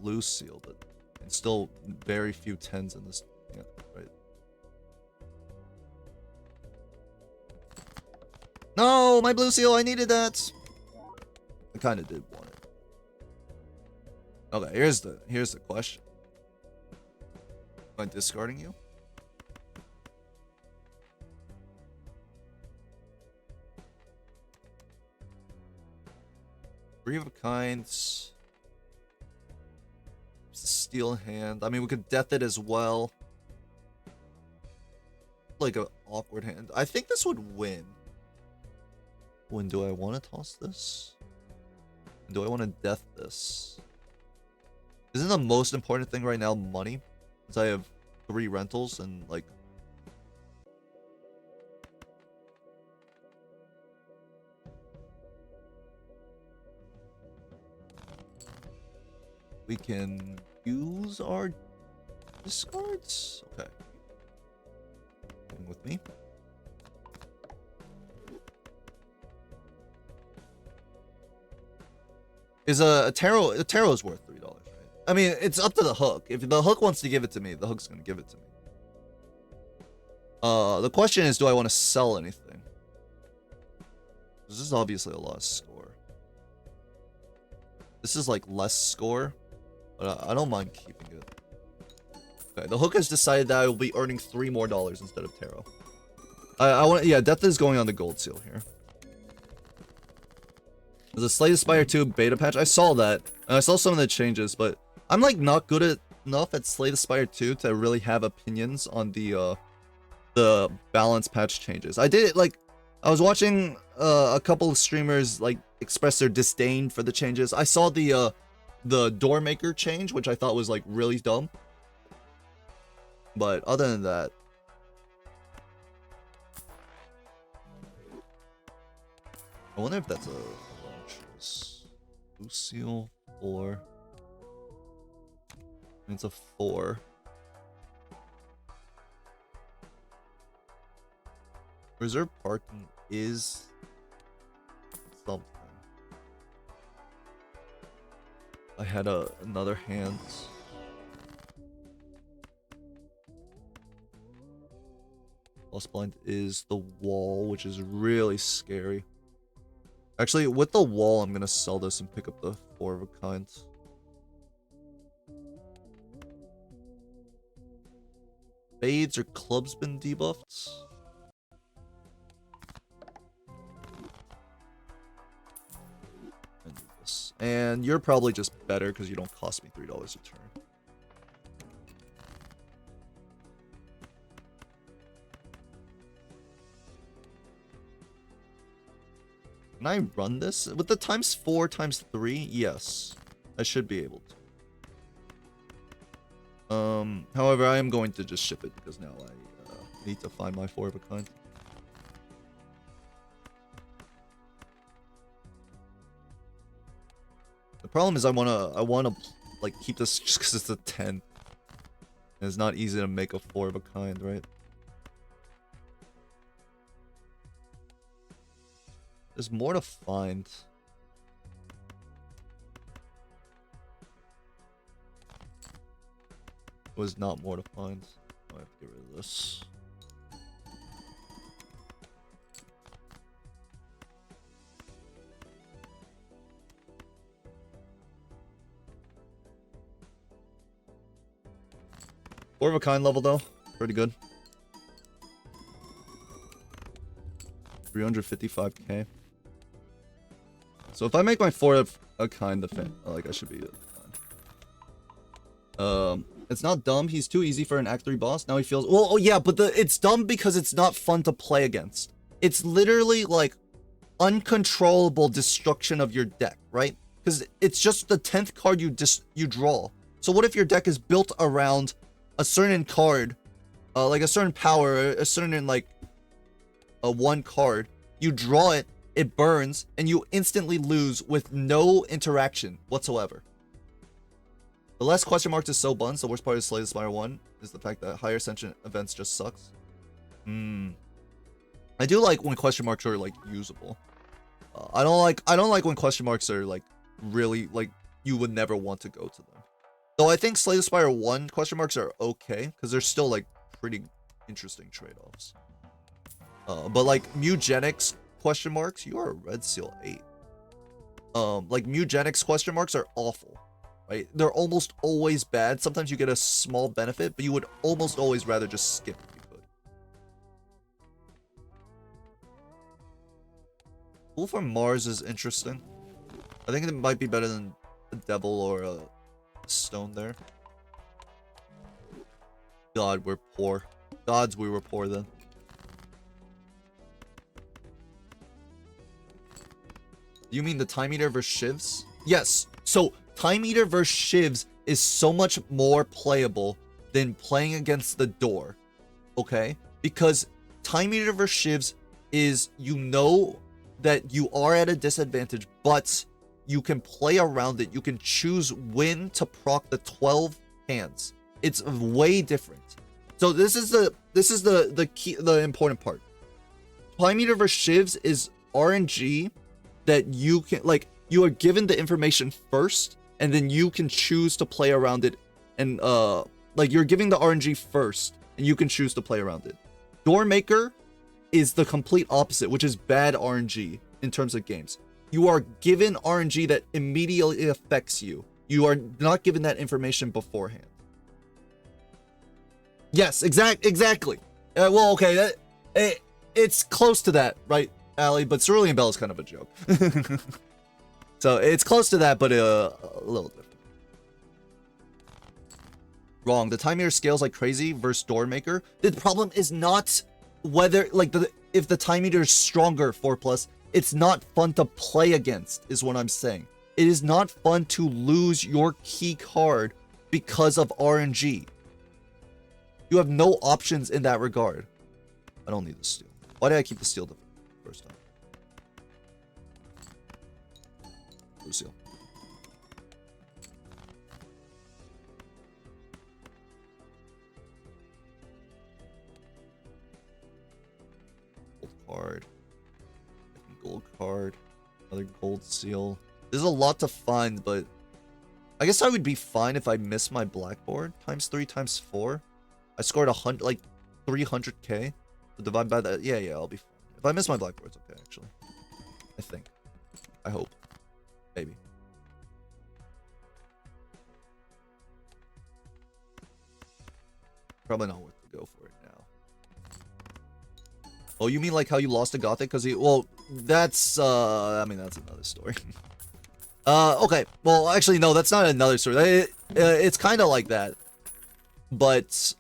Blue seal, but it's still very few 10s in this hand, right? No, my blue seal, I needed that. I kind of did want it. Okay, here's the question. Am I discarding you? Three of a kinds. Steel hand. I mean, we could death it as well. Like an awkward hand. I think this would win. When do I want to toss this? Do I want to death this? Isn't the most important thing right now money? Because I have 3 rentals and like... We can use our discards. Okay. Coming with me. Is a tarot is worth $3, right? I mean, it's up to the hook. If the hook wants to give it to me, the hook's gonna give it to me. The question is, do I want to sell anything? This is obviously a lot of score. This is like less score. But I don't mind keeping it. Okay, the hook has decided that I will be earning $3 more instead of tarot. I want, yeah, death is going on the gold seal here. There's a Slay the Spire 2 beta patch. I saw that, and I saw some of the changes, but I'm like not good enough at Slay the Spire 2 to really have opinions on the balance patch changes. I did it like I was watching a couple of streamers like express their disdain for the changes. I saw the door maker change, which I thought was like really dumb. But other than that, I wonder if that's a wrong choice. Blue seal or It's a 4. Reserve parking is something. I had another hand. Lost blind is the wall, which is really scary. Actually, with the wall, I'm gonna sell this and pick up the 4 of a kind. Spades or clubs been debuffed? I need this. And you're probably just better because you don't cost me $3 a turn. Can I run this? With the ×4 ×3? Yes. I should be able to. However, I am going to just ship it because now I need to find my 4 of a kind. The problem is I wanna like keep this just because it's a 10. And it's not easy to make a 4 of a kind, right? There's more to find. Was not more to find. I have to get rid of this. Four of a kind level though, pretty good. 355k. So if I make my 4 of a kind, like I should be fine. It's not dumb. He's too easy for an Act 3 boss. Now he feels... Well, oh yeah, but it's dumb because it's not fun to play against. It's literally like uncontrollable destruction of your deck, right? Because it's just the 10th card you draw. So what if your deck is built around a certain card, like a certain power, a certain like a 1 card. You draw it, it burns, and you instantly lose with no interaction whatsoever. The less question marks is so buns. The worst part of Slay the Spire 1 is the fact that higher ascension events just sucks. I do like when question marks are like usable. I don't like when question marks are like really like you would never want to go to them. Though I think Slay the Spire 1 question marks are okay because they're still like pretty interesting trade-offs. But like Mugenics question marks, you are a Red Seal 8. Like Mugenics question marks are awful. Right? They're almost always bad. Sometimes you get a small benefit, but you would almost always rather just skip if you could. Pool from Mars is interesting. I think it might be better than a Devil or a Stone there. God, we're poor. Gods, we were poor then. You mean the Time Eater versus Shivs? Yes. So Time Eater versus Shivs is so much more playable than playing against the door. Okay? Because Time Eater versus Shivs is, you know that you are at a disadvantage, but you can play around it. You can choose when to proc the 12 hands. It's way different. So this is the key, the important part. Time Eater versus Shivs is RNG that you can, like, you are given the information first, and then you can choose to play around it, and like you're giving the RNG first, and you can choose to play around it. Doormaker is the complete opposite, which is bad RNG in terms of games. You are given RNG that immediately affects you. You are not given that information beforehand. Yes, exactly. Well, okay, it's close to that, right, Ali? But Cerulean Bell is kind of a joke. So it's close to that, but a little different. Wrong. The Time Eater scales like crazy versus Doormaker. The problem is not whether, like, if the Time Eater is stronger 4+, it's not fun to play against, is what I'm saying. It is not fun to lose your key card because of RNG. You have no options in that regard. I don't need the steel. Why did I keep the steel the first time? Blue seal. card. Gold card. Another gold seal. There's a lot to find, but I guess I would be fine if I missed my blackboard. Times 3 times 4. I scored 100, like 300k. So divide by that. Yeah, I'll be fine. If I miss my blackboard, it's okay, actually. I think. I hope. Maybe. Probably not worth to go for it now. Oh, you mean like how you lost to Gothic? Because he... Well, that's... I mean, that's another story. Okay. Well, actually, no, that's not another story. It's kind of like that. But,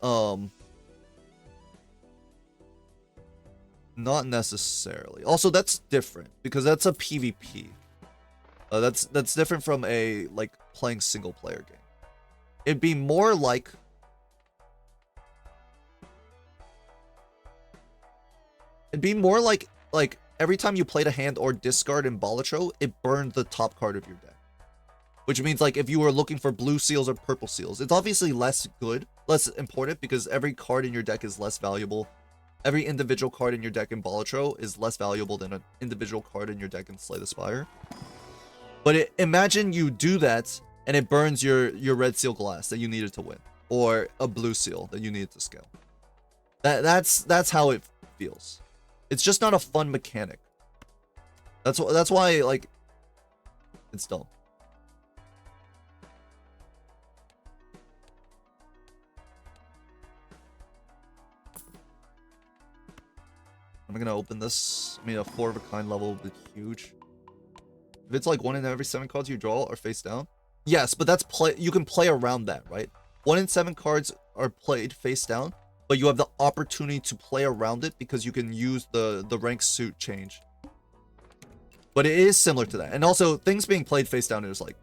not necessarily. Also, that's different. Because that's a PvP. That's different from a, like, playing single-player game. It'd be more like... It'd be more like every time you played a hand or discard in Balatro, it burned the top card of your deck. Which means, like, if you were looking for blue seals or purple seals, it's obviously less good, less important, because every card in your deck is less valuable. Every individual card in your deck in Balatro is less valuable than an individual card in your deck in Slay the Spire. But imagine you do that, and it burns your red seal glass that you needed to win. Or a blue seal that you needed to scale. That's how it feels. It's just not a fun mechanic. That's why, like, it's dumb. I'm gonna open this. I mean, a 4 of a kind level would be huge. If it's like 1 in every 7 cards you draw are face down. Yes, but that's you can play around that, right? 1 in 7 cards are played face down. But you have the opportunity to play around it because you can use the rank suit change. But it is similar to that. And also, things being played face down is, like,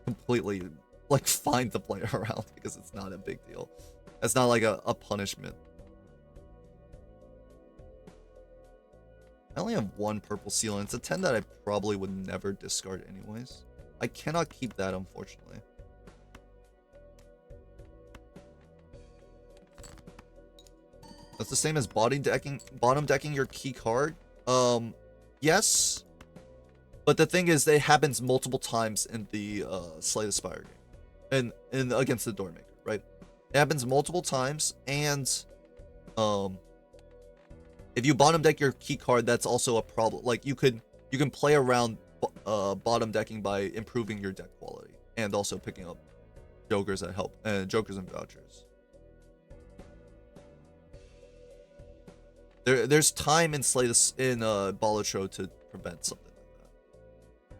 completely, like, fine to play around because it's not a big deal. It's not like a punishment. I only have 1 purple seal, and it's a 10 that I probably would never discard anyways. I cannot keep that, unfortunately. That's the same as bottom decking your key card. Yes. But the thing is, it happens multiple times in the Slay the Spire game. And against the Doormaker, right? It happens multiple times, and if you bottom deck your key card, that's also a problem. Like, you can play around bottom decking by improving your deck quality. And also picking up jokers that help, jokers and vouchers. There's time in Balatro to prevent something like that.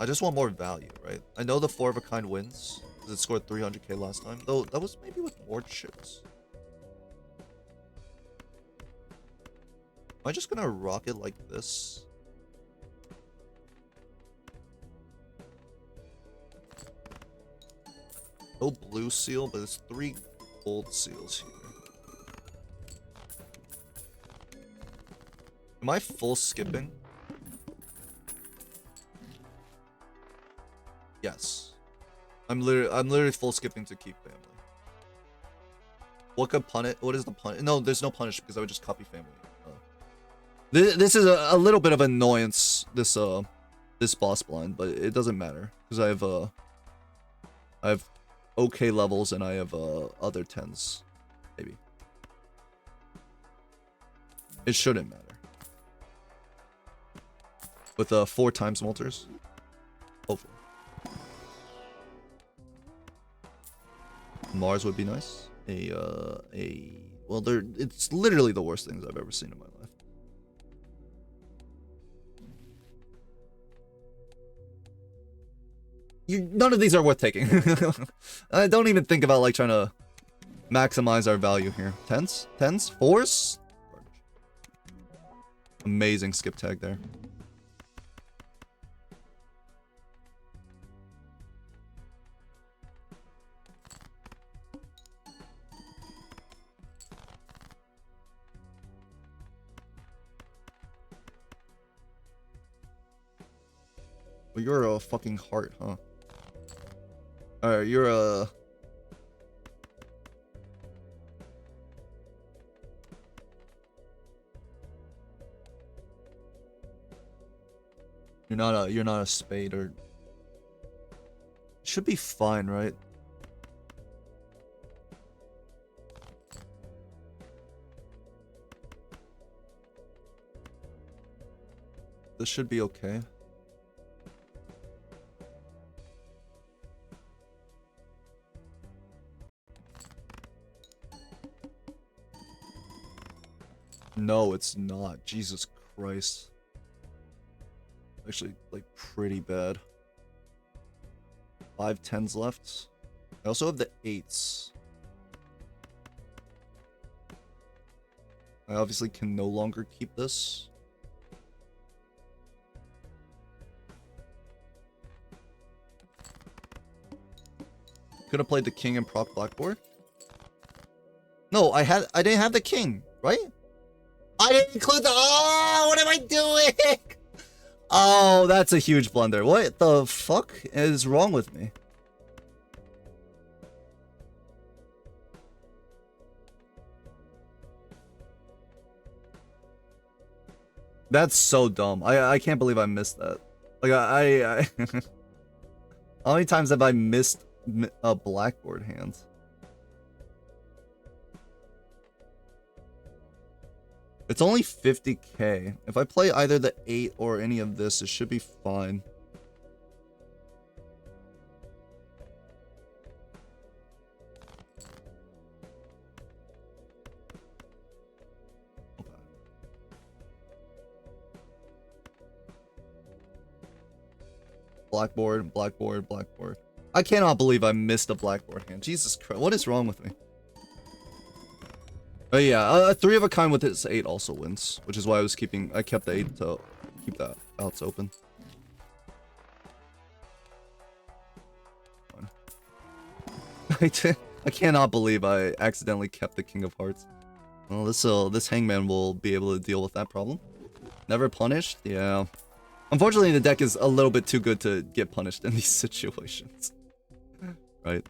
I just want more value, right? I know the 4 of a kind wins because it scored 300k last time, though that was maybe with more chips. Am I just gonna rock it like this? No blue seal, but it's 3 gold seals here. Am I full skipping? Yes. I'm literally full skipping to keep family. What could punish? What is the punish? No, there's no punish because I would just copy family. This is a little bit of annoyance. This boss blind, but it doesn't matter because I have okay levels and I have other 10s, maybe. It shouldn't matter. With 4 times multers. Hopefully. Mars would be nice. Well, it's literally the worst things I've ever seen in my life. None of these are worth taking. I don't even think about, like, trying to maximize our value here. 10s? 10s? 4s? Amazing skip tag there. Well, you're a fucking heart, huh? Alright, you're a... You're not a spade or should be fine, right? This should be okay. No, it's not. Jesus Christ. Actually, like, pretty bad. 5 10s left. I also have the 8s. I obviously can no longer keep this. Could have played the king and proc blackboard. No, I didn't have the king, right? I didn't include the. Oh, what am I doing? Oh, that's a huge blunder. What the fuck is wrong with me? That's so dumb. I can't believe I missed that. Like I how many times have I missed a blackboard hand? It's only 50k. If I play either the 8 or any of this, it should be fine. Okay. Blackboard, blackboard, blackboard. I cannot believe I missed a blackboard hand. Jesus Christ, what is wrong with me? But yeah, a 3 of a kind with its 8 also wins, which is why I kept the 8 to keep that outs open. I cannot believe I accidentally kept the King of Hearts. Well, this hangman will be able to deal with that problem. Never punished? Yeah. Unfortunately, the deck is a little bit too good to get punished in these situations. Right?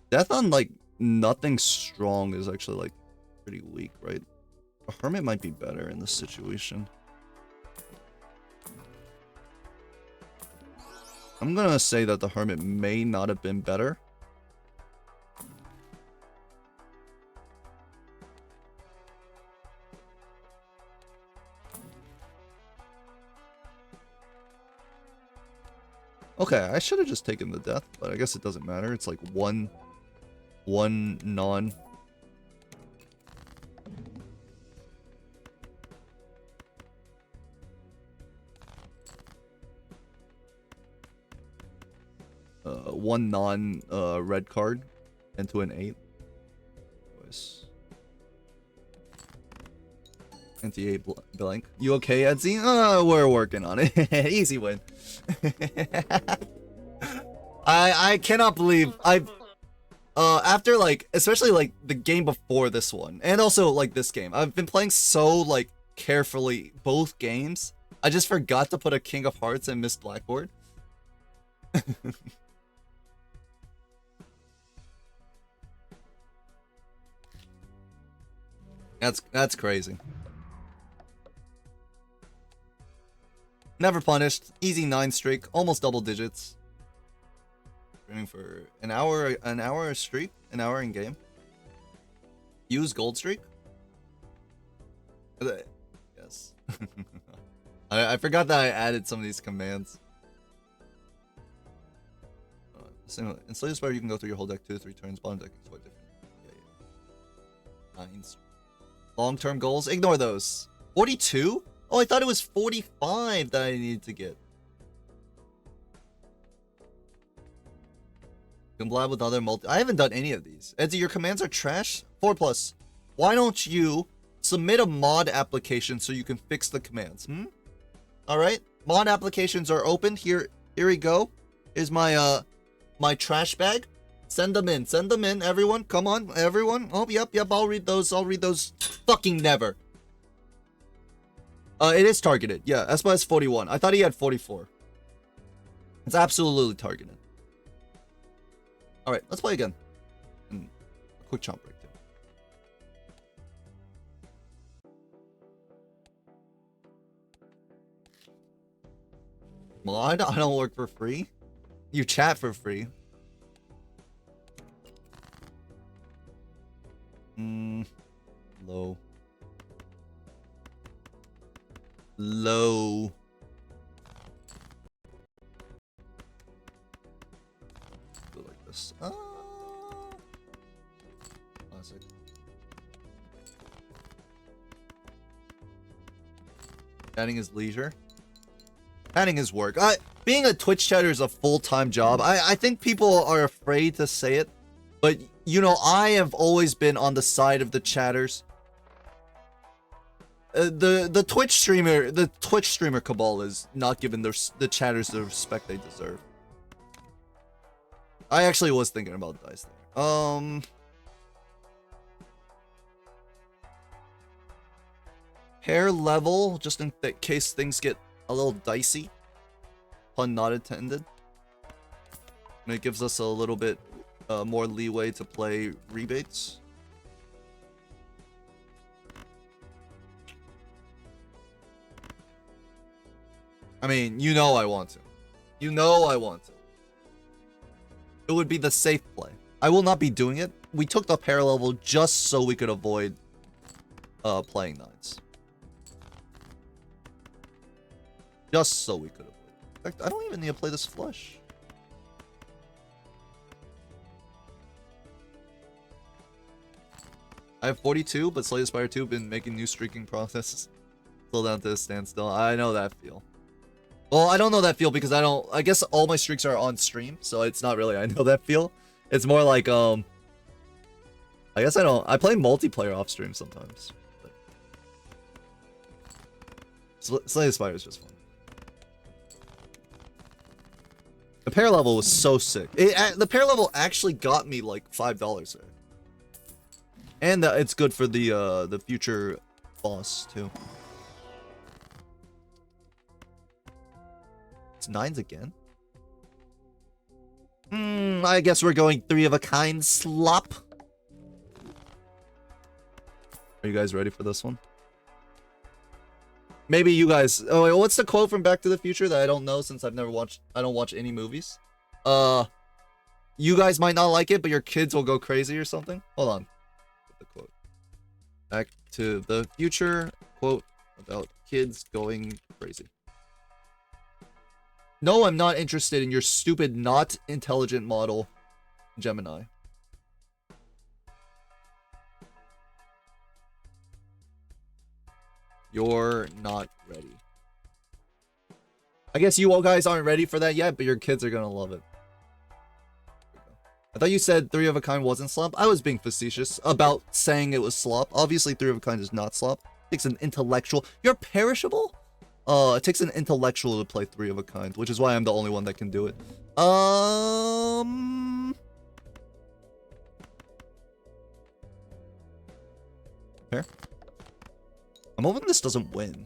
Death on, like, nothing strong is actually, like, pretty weak, right? A hermit might be better in this situation. I'm gonna say that the hermit may not have been better. Okay, I should have just taken the death, but I guess it doesn't matter. It's like one non. One non red card into an 8. Anyways. Anti-8 blank. You okay, Edsy? We're working on it. Easy win. I cannot believe after, like, especially like the game before this one and also like this game, I've been playing so like carefully both games. I just forgot to put a King of Hearts and missed blackboard. That's crazy. Never punished. Easy 9 streak. Almost double digits. Streaming for an hour a streak. An hour in game. Use gold streak. Yes. I forgot that I added some of these commands. In Slay the Spire, you can go through your whole deck 2 to 3 turns. Bottom deck is quite different. Yeah. 9. Long-term goals. Ignore those. 42? Oh, I thought it was 45 that I needed to get. You can blab with other I haven't done any of these. Edsy, your commands are trash? 4+. Why don't you submit a mod application so you can fix the commands? Alright? Mod applications are open. Here we go. Here's my my trash bag. Send them in. Send them in, everyone. Come on, everyone. Oh, yep. I'll read those. Fucking never. It is targeted. Yeah, Espa has 41. I thought he had 44. It's absolutely targeted. Alright, let's play again. And a quick chomp break, too. Mod? I don't work for free. You chat for free. Low. Low. Do it like this. Classic. Chatting is leisure. Chatting is work. Being a Twitch chatter is a full-time job. I think people are afraid to say it, but you know, I have always been on the side of the chatters. The Twitch streamer cabal is not giving the chatters the respect they deserve. I actually was thinking about dice there. Hair level, just in case things get a little dicey. Pun not intended. And it gives us a little bit more leeway to play rebates. I mean, you know I want to. You know I want to. It would be the safe play. I will not be doing it. We took the pair level just so we could avoid playing nines. Just so we could avoid. In fact, I don't even need to play this flush. I have 42, but Slay Aspire 2 been making new streaking processes. Slow down to a standstill. I know that feel. Well, I don't know that feel because I guess all my streaks are on stream, so it's not really I know that feel. It's more like, I guess I play multiplayer off stream sometimes. But Slay Aspire is just fun. The pair level was so sick. The pair level actually got me like $5 there. And it's good for the future boss too. It's nines again. I guess we're going 3 of a kind slop. Are you guys ready for this one? Maybe you guys. Oh, wait, what's the quote from Back to the Future that I don't know since I don't watch any movies? You guys might not like it, but your kids will go crazy or something. Hold on. The quote. Back to the Future quote about kids going crazy. No, I'm not interested in your stupid, not intelligent model, Gemini. You're not ready. I guess you all guys aren't ready for that yet, but your kids are gonna love it. I thought you said 3 of a kind wasn't slop. I was being facetious about saying it was slop. Obviously, 3 of a kind is not slop. It takes an intellectual. You're perishable? It takes an intellectual to play 3 of a kind, which is why I'm the only one that can do it. Here. I'm hoping this doesn't win.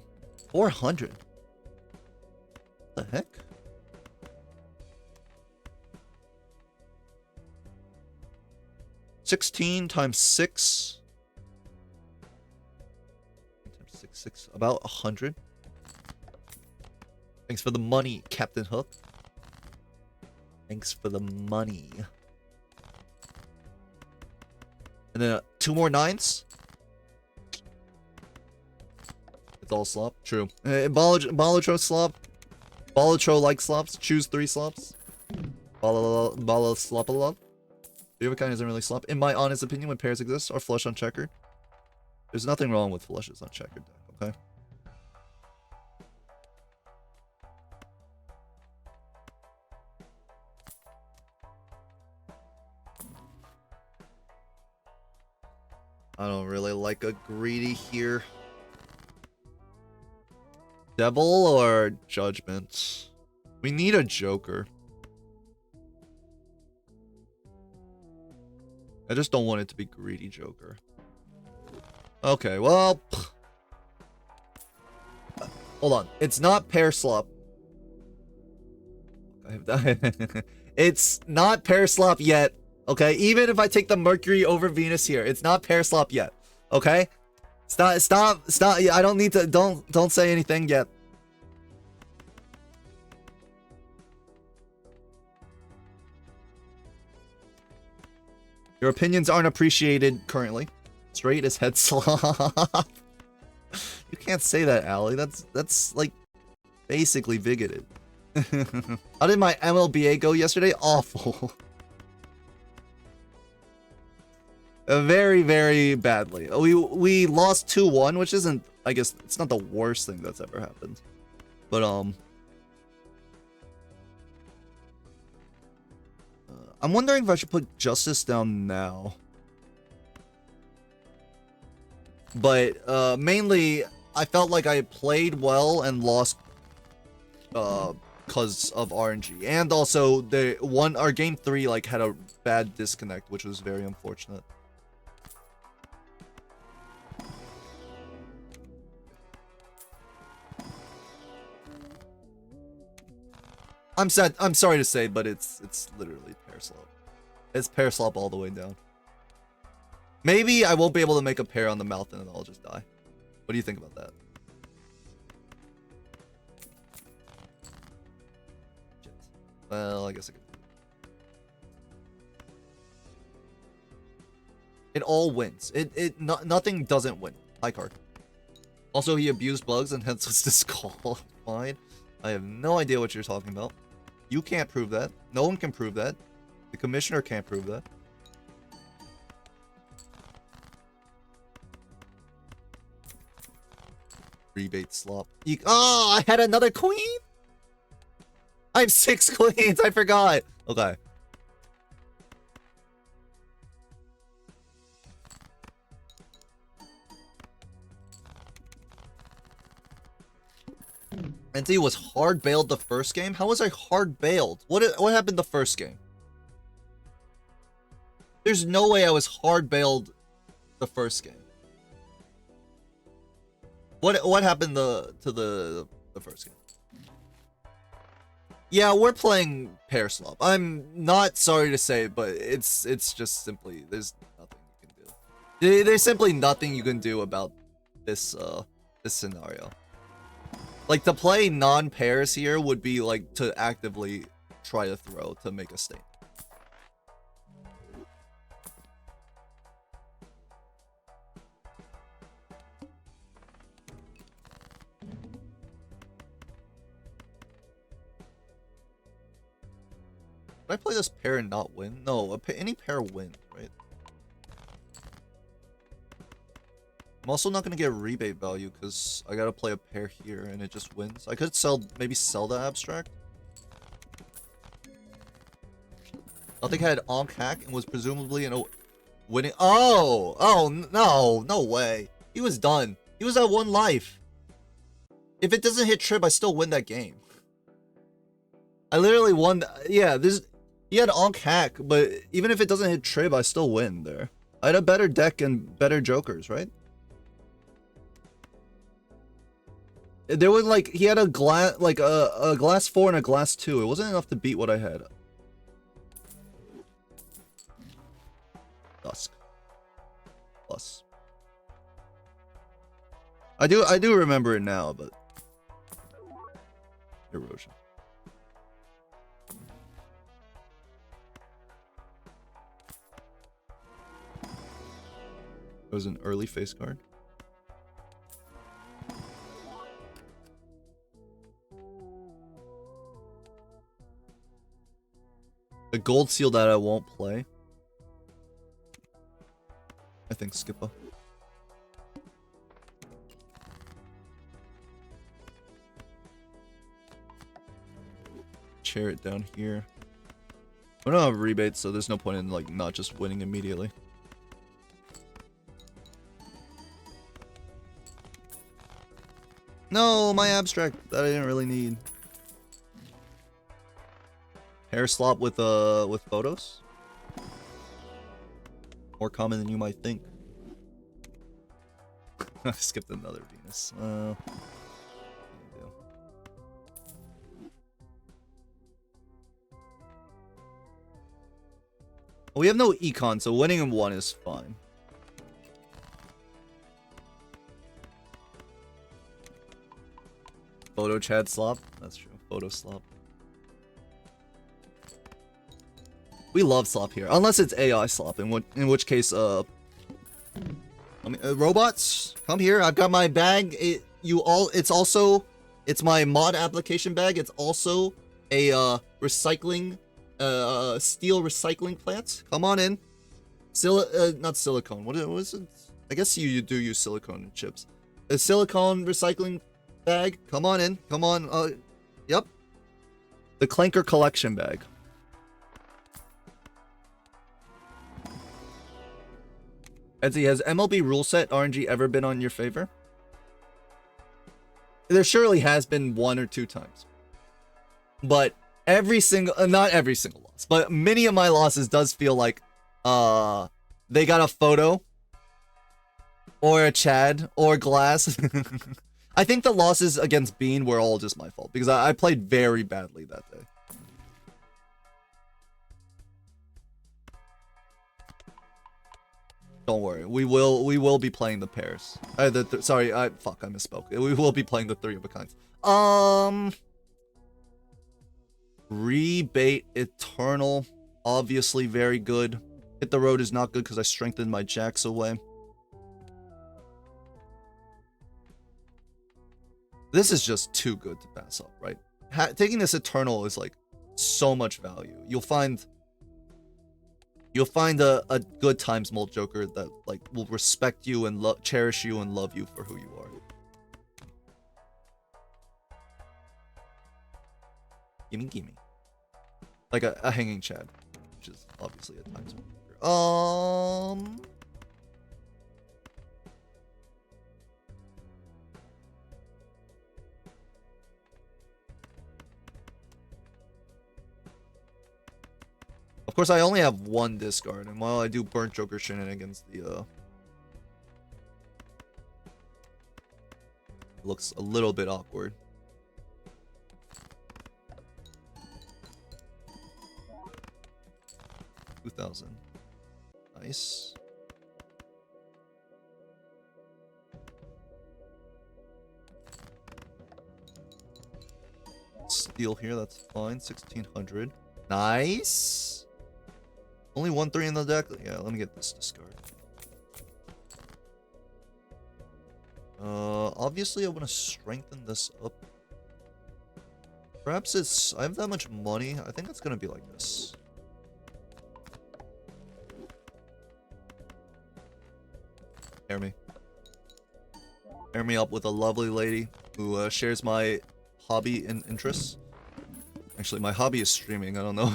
400. What the heck? $16 times 6. Times 6, about 100. Thanks for the money, Captain Hook. Thanks for the money. And then 2 more 9s. It's all slop. True. Balatro slop. Balatro like slops. Choose 3 slops. Bala slop a lot. The other kind isn't really slop. In my honest opinion, when pairs exist or flush on checkered, there's nothing wrong with flushes on checkered deck, okay? I don't really like a greedy here. Devil or Judgment? We need a Joker. I just don't want it to be greedy Joker. Okay, well... Hold on. It's not pair slop. It's not pair slop yet. Okay, even if I take the Mercury over Venus here, it's not pair slop yet. Okay? Stop. I don't need to, don't say anything yet. Your opinions aren't appreciated currently. Straight as head slop. You can't say that, Allie. That's like basically bigoted. How did my MLBA go yesterday? Awful. Very, very badly. We lost 2-1, which isn't, I guess, it's not the worst thing that's ever happened. But, I'm wondering if I should put Justice down now. But, mainly, I felt like I played well and lost, because of RNG. And also, our game 3, like, had a bad disconnect, which was very unfortunate. I'm sad. I'm sorry to say, but it's literally pair slop. It's pair slop all the way down. Maybe I won't be able to make a pair on the mouth and then I'll just die. What do you think about that? Shit. Well, I guess I could. It all wins. Nothing doesn't win. High card. Also, he abused bugs and hence was disqualified. I have no idea what you're talking about. You can't prove that. No one can prove that. The commissioner can't prove that. Rebate slop. Oh, I had another queen? I have 6 queens. I forgot. Okay. And he was hard bailed the first game? How was I hard bailed? What happened the first game? There's no way I was hard bailed the first game. What happened to the first game? Yeah, we're playing pair slop. I'm not sorry to say, but it's just simply there's nothing you can do. There's simply nothing you can do about this this scenario. Like, to play non-pairs here would be, like, to actively try to throw to make a statement. Did I play this pair and not win? No, any pair wins, right? I'm also not gonna get rebate value because I gotta play a pair here and it just wins. I could maybe sell the abstract. Nothing had Onk hack and was presumably in a winning. Oh no way. He was done. He was at 1 life. If it doesn't hit trip, I still win that game. I literally won. Yeah, he had Onk hack, but even if it doesn't hit trip, I still win there. I had a better deck and better jokers, right? There was like he had a glass a glass 4 and a glass 2. It wasn't enough to beat what I had. Dusk. Plus. I do remember it now, but erosion. It was an early face card. A gold seal that I won't play. I think Skippa. Chair it down here. I don't have rebates, so there's no point in like not just winning immediately. No, my abstract that I didn't really need. Hair slop with photos. More common than you might think. I skipped another Venus. We have no econ, so winning in 1 is fine. Photo Chad slop? That's true. Photo slop. We love slop here, unless it's AI slop, in which case, robots, come here. I've got my bag. It's my mod application bag. It's also a recycling, steel recycling plant. Come on in. Not silicone. What is it? I guess you do use silicone chips. A silicone recycling bag. Come on in. Come on. Yep. The Clanker collection bag. Edsy, has MLB rule set RNG ever been on your favor? There surely has been 1 or 2 times. But every single, not every single loss, but many of my losses does feel like, they got a photo, or a Chad, or Glass. I think the losses against Bean were all just my fault, because I played very badly that day. Don't worry, we will be playing the pairs. Sorry, I misspoke. We will be playing the 3 of a kinds. Rebait Eternal, obviously very good. Hit the Road is not good because I strengthened my jacks away. This is just too good to pass up, right? Taking this Eternal is like so much value. You'll find a good times mold Joker that like will respect you and cherish you and love you for who you are. Gimme. Like a hanging Chad, which is obviously a times mold Joker. Of course, I only have 1 discard, and while I do Burnt Joker shenanigans, the looks a little bit awkward. $2,000. Nice. Steal here, that's fine. 1,600. Nice. Only 1/3 in the deck? Yeah, let me get this discard. Obviously I want to strengthen this up. Perhaps I have that much money. I think it's gonna be like this. Pair me. Pair me up with a lovely lady who shares my hobby and interests. Actually, my hobby is streaming. I don't know.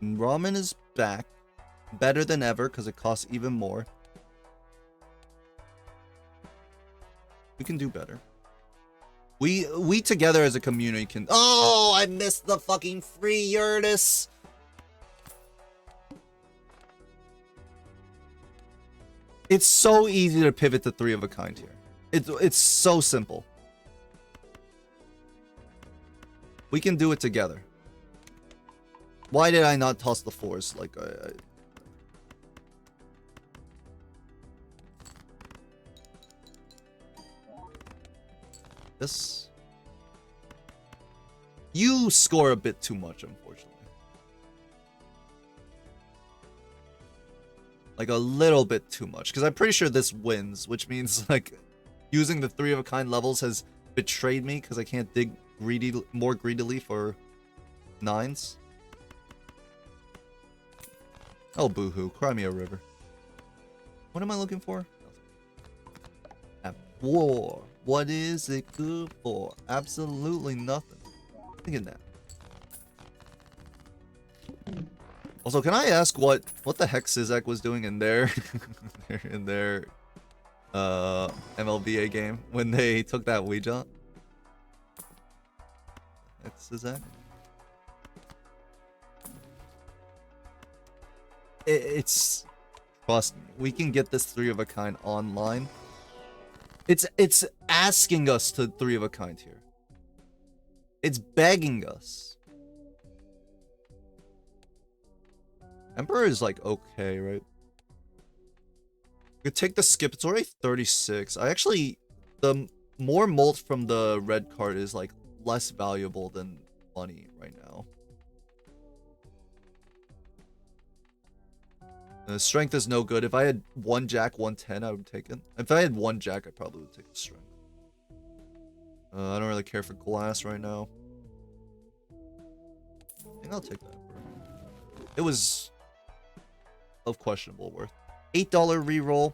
Ramen is back. Better than ever because it costs even more. We can do better. We together as a community can... Oh, I missed the fucking free Uranus. It's so easy to pivot to 3 of a kind here. It's so simple. We can do it together. Why did I not toss the 4s? Like this. You score a bit too much, unfortunately. Like a little bit too much, because I'm pretty sure this wins, which means like using the 3 of a kind levels has betrayed me because I can't dig more greedily for 9s. Oh, boohoo! Cry me a river. What am I looking for? At war. What is it good for? Absolutely nothing. Look at that. Also, can I ask what the heck Sizak was doing in their MLBA game when they took that Ouija? That's Sizak. It's trust me, we can get this 3 of a kind online. It's asking us to 3 of a kind here. It's begging us. Emperor is like okay, right? We could take the skip. It's already 36. I actually, the more molt from the red card is like less valuable than money right now. Strength is no good. If I had 1 jack, 110, I would take it. If I had 1 jack, I probably would take the strength. I don't really care for glass right now. I think I'll take that. It was of questionable worth. $8 reroll.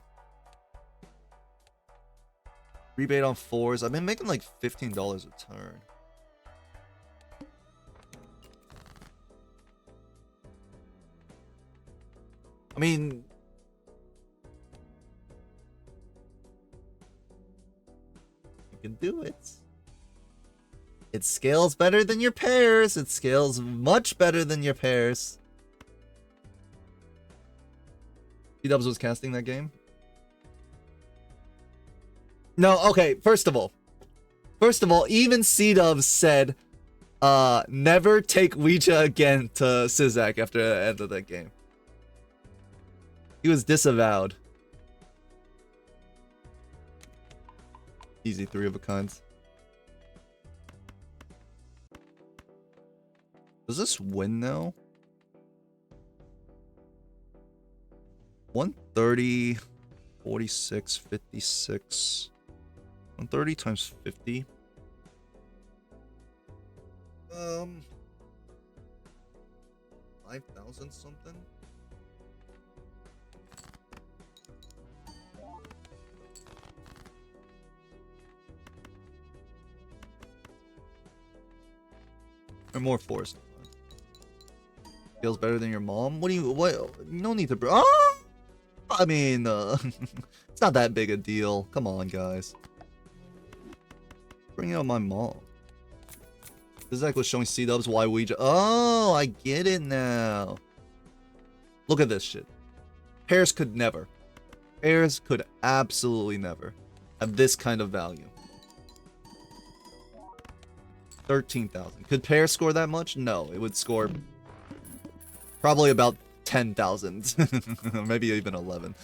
Rebate on 4s. I've been making like $15 a turn. I mean, you can do it. It scales better than your pairs. It scales much better than your pairs. C-Dubs was casting that game? No, okay, first of all, even C-Dubs said, never take Ouija again to Sizak after the end of that game. He was disavowed. Easy 3 of a kinds. Does this win now? 130, 46, 56. 130 times 50. 5,000 something? Or more forced. Feels better than your mom? What? No need to oh! I mean, it's not that big a deal. Come on, guys. Bring out my mom. Zizek was showing C-Dubs why Ouija. Oh, I get it now. Look at this shit. Pairs could never. Pairs could absolutely never have this kind of value. 13,000. Could pairs score that much? No, it would score probably about 10,000. Maybe even 11.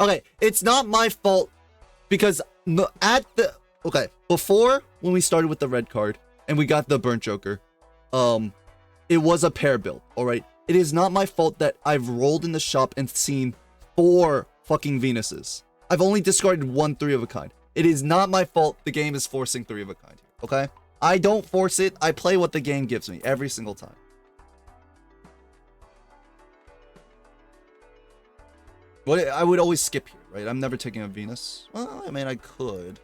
Okay, it's not my fault because before when we started with the red card and we got the burnt joker, it was a pair build, all right? It is not my fault that I've rolled in the shop and seen 4 fucking Venuses. I've only discarded 1 3 of a kind. It is not my fault the game is forcing 3 of a kind here, okay? I don't force it. I play what the game gives me every single time. What I would always skip here, right? I'm never taking a Venus. Well, I mean, I could.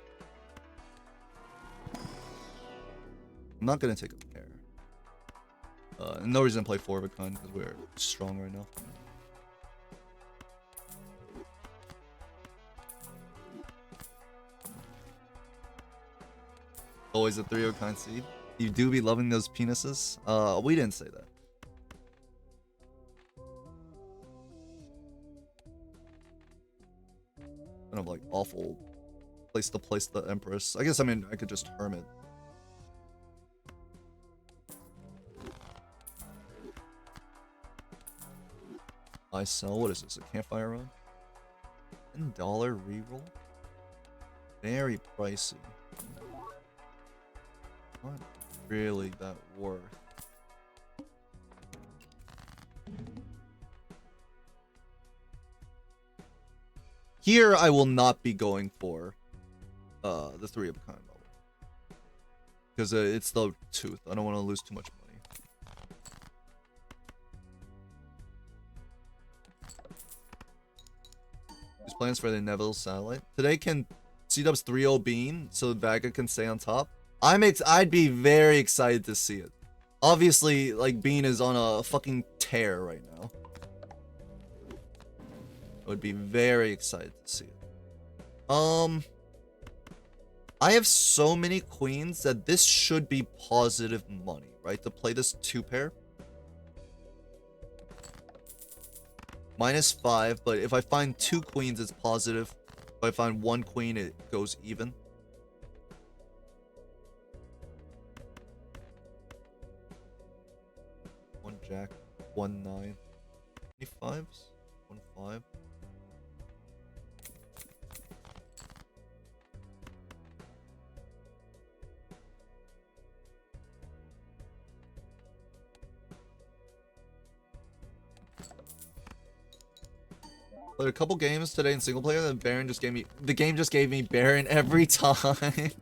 I'm not gonna take a pair. No reason to play 4 of a kind because we're strong right now. Always a 3 of a kind seed. You do be loving those penises? We didn't say that. Kind of like awful place to place the Empress. I guess, I mean, I could just Hermit. I sell, what is this, a campfire run? $10 reroll? Very pricey. Not really that worth. Here, I will not be going for the 3 of a kind level. Because it's the tooth. I don't want to lose too much money. There's plans for the Neville satellite. Today can C-Dubs 3-0 Bean so Vaga can stay on top. I'd be very excited to see it. Obviously, like, Bean is on a fucking tear right now. I would be very excited to see it. I have so many queens that this should be positive money, right? To play this 2-pair. -5, but if I find 2 queens, it's positive. If I find 1 queen, it goes even. 19. 25s? 15. Played a couple games today in single player, and Baron just gave me the game just gave me Baron every time.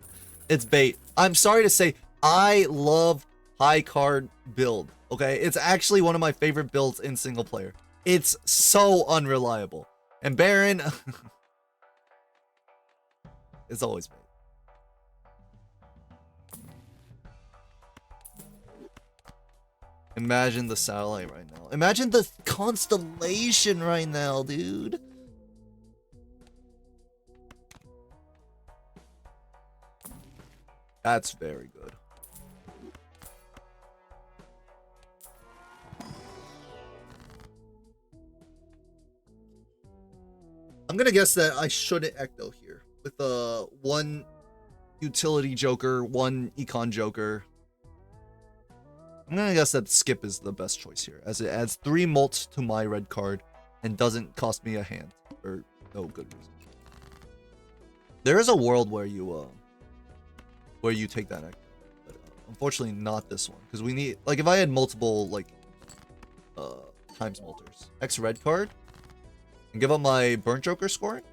It's bait. I'm sorry to say, I love high card build. Okay, it's actually one of my favorite builds in single player. It's so unreliable, and Baron is always bait. Imagine the satellite right now. Imagine the constellation right now, dude. That's very good. I'm gonna guess that I shouldn't Ecto here with one utility joker, one econ joker. I'm gonna guess that skip is the best choice here, as it adds 3 molts to my red card and doesn't cost me a hand for no good reason. There is a world where you take that Ecto, but unfortunately not this one, because we need, like, if I had multiple like times molters, X red card, and give up my burnt joker scoring.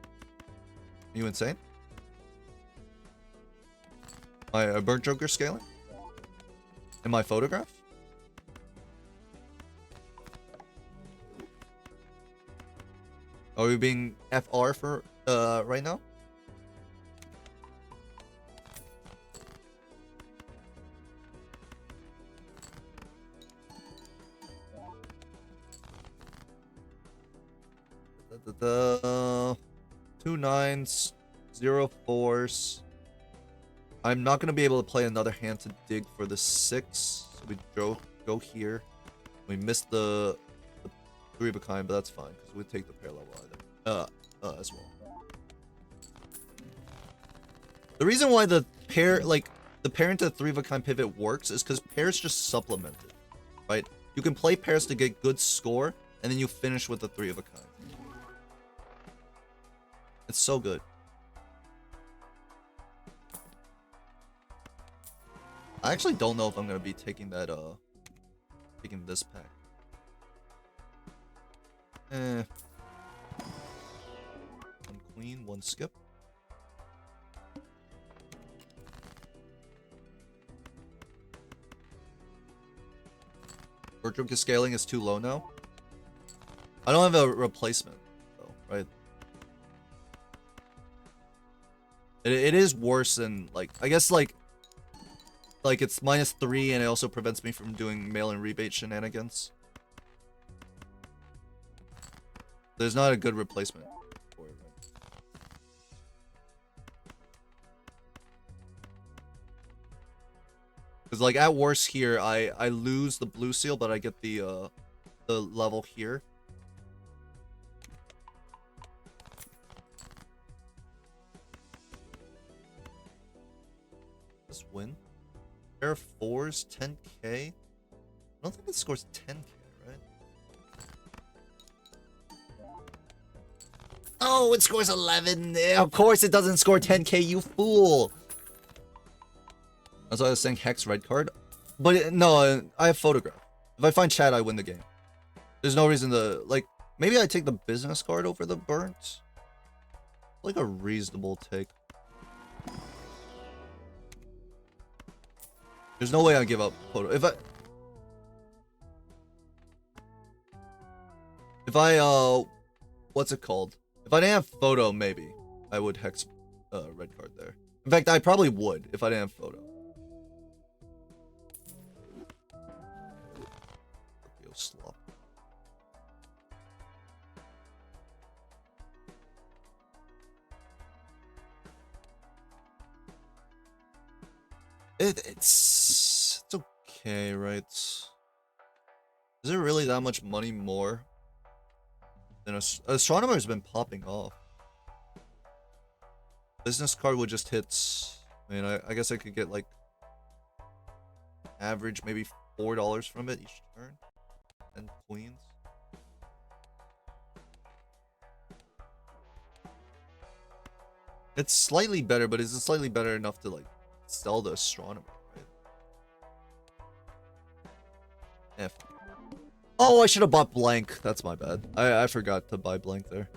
Are you insane? My burnt joker scaling and my photograph. Are we being FR for right now? Two 9s, 0 4s. I'm not gonna be able to play another hand to dig for the 6. So we go here. We missed the 3 of a kind, but that's fine because we take the pair level item as well. The reason why the pair, like the pair into 3 of a kind pivot works is because pairs just supplement it, right? You can play pairs to get good score, and then you finish with the 3 of a kind. It's so good. I actually don't know if I'm gonna be taking that taking this pack. One queen, 1 skip. Bertram scaling is too low now. I don't have a replacement though, right? It is worse than, like, I guess like it's -3 and it also prevents me from doing mail-in rebate shenanigans. There's not a good replacement for it. Because like at worst here, I lose the blue seal, but I get the level here. Let's win. Pair of 4s, 10k. I don't think it scores 10k, right? Oh, it scores 11. Of course it doesn't score 10k, you fool. That's why I was saying hex red card. But no, I have photograph. If I find chat, I win the game. There's no reason to, like, maybe I take the business card over the burnt. Like a reasonable take. There's no way I give up photo. If I what's it called? If I didn't have photo, maybe I would hex red card there. In fact, I probably would if I didn't have photo. Slop. It's okay, right? Is there really that much money more? Then Astronomer's been popping off. Business card would just hit. I mean, I guess I could get like average maybe $4 from it each turn. and queens. It's slightly better, but is it slightly better enough to like sell the astronomer, right? F. Oh, I should have bought blank. That's my bad. I forgot to buy blank there.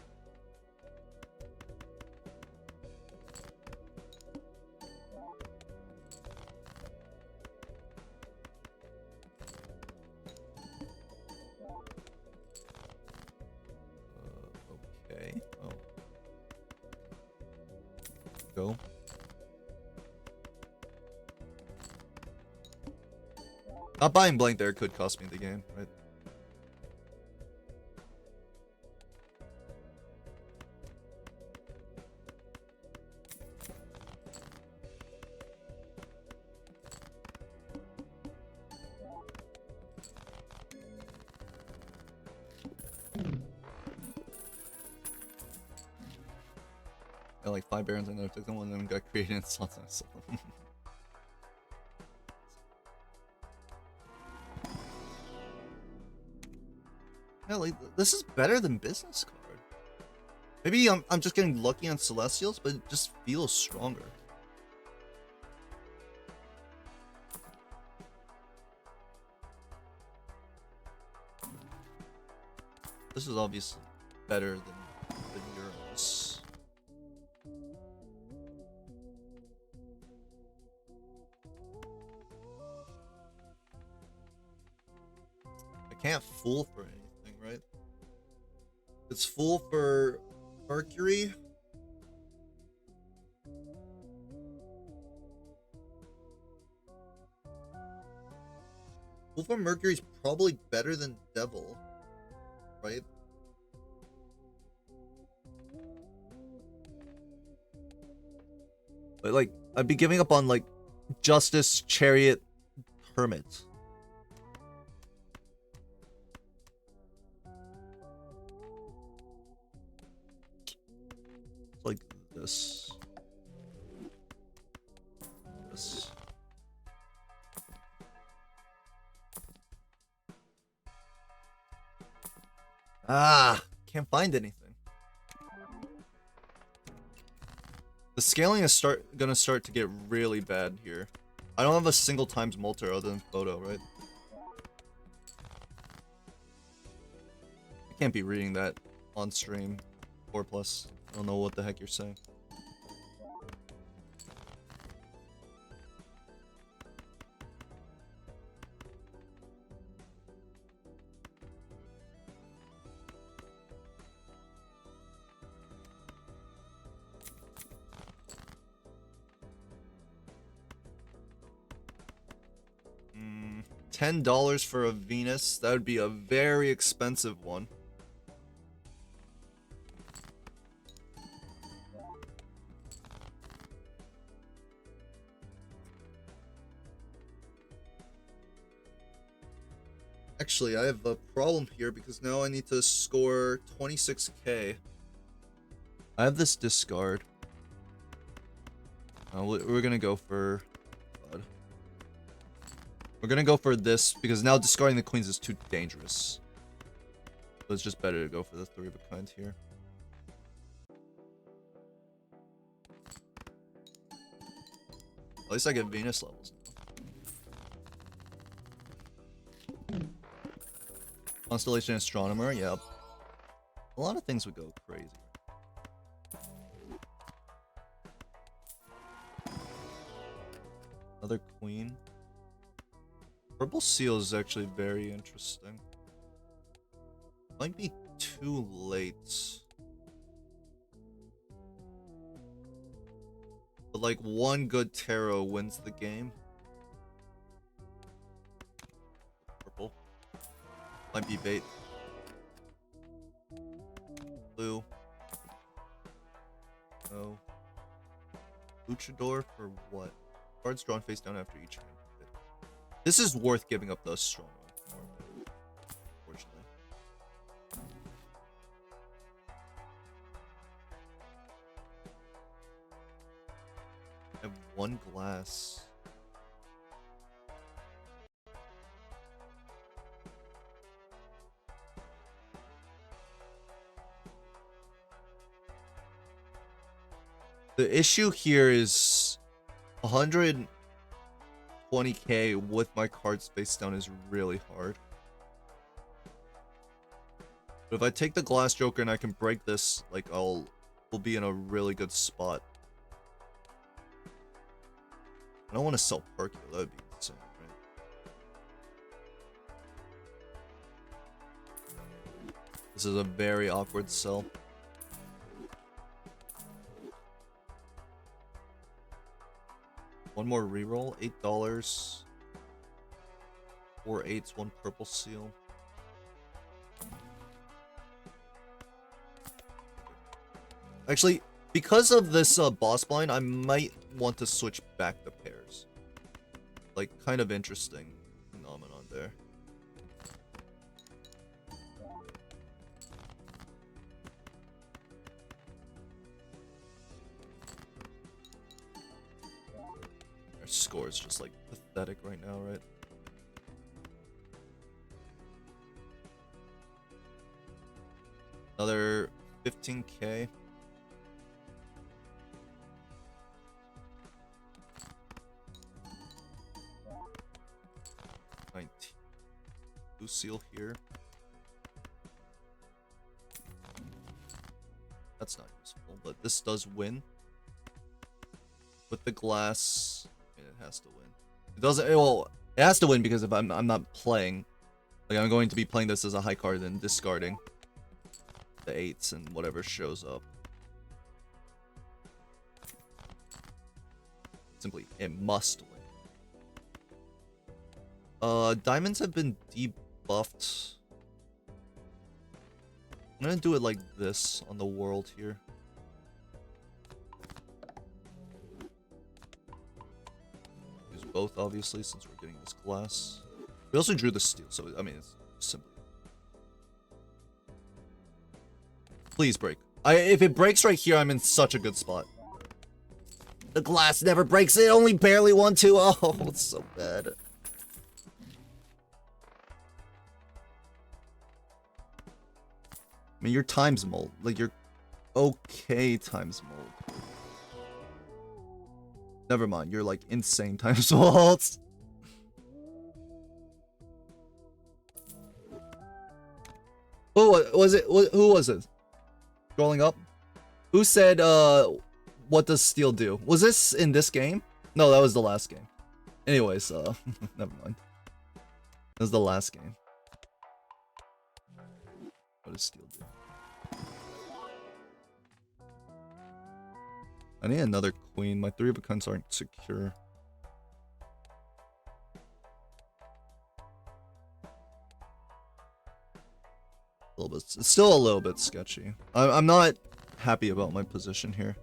Okay. Oh. Go. Not buying blank there could cost me the game, right? Got like 5 barons, I never took them. One of them got created in slots and I sold them. Yeah, like this is better than business card. Maybe I'm just getting lucky on celestials, but it just feels stronger. This is obviously better than Euros. I can't fool for anything, right? It's full for Mercury. Full for Mercury is probably better than Devil, right? But like, I'd be giving up on like Justice, Chariot, Hermit. Like this. This. Ah, can't find anything. The scaling is gonna start to get really bad here. I don't have a single times multi other than photo, right? I can't be reading that on stream. 4+. I don't know what the heck you're saying. $10 for a Venus. That would be a very expensive one. Actually, I have a problem here because now I need to score 26k. I have this discard. We're gonna go for... God. We're gonna go for this because now discarding the queens is too dangerous. So it's just better to go for the 3 of a kind here. At least I get Venus levels. Constellation Astronomer, yep. A lot of things would go crazy. Another queen. Purple seal is actually very interesting. Might be too late. But like one good tarot wins the game. Purple. Might be bait. Blue. No. Luchador for what? Cards drawn face down after each hand. This is worth giving up the strong one, unfortunately. I have 1 glass. The issue here is 120k with my card space down is really hard. But if I take the Glass Joker and I can break this, like, we'll be in a really good spot. I don't want to sell Perky, that would be insane, right? This is a very awkward sell. One more reroll, $8. 4 8s, 1 purple seal. Actually, because of this boss blind, I might want to switch back the pairs. Like, kind of interesting phenomenon there. Our score is just like pathetic right now, right? Another 15k. 19. Blue seal here. That's not useful, but this does win. With the glass, it has to win. It doesn't. Well, it has to win because if I'm not playing, like I'm going to be playing this as a high card and discarding the 8s and whatever shows up. Simply, it must win. Diamonds have been debuffed. I'm gonna do it like this on the world here. Use both, obviously, since we're getting this glass. We also drew the steel, so I mean, it's simple. Please break. If it breaks right here, I'm in such a good spot. The glass never breaks. It only barely won 2. Oh, it's so bad. I mean, you're times mold. Like, you're okay times mold. Never mind. You're, like, insane times molds. Who was it? Who was it? Scrolling up? Who said, what does steel do? Was this in this game? No, that was the last game. Anyways, never mind. That was the last game. What does steel do? I need another queen. My 3 of a kinds aren't secure. A little bit. It's still a little bit sketchy. I'm not happy about my position here.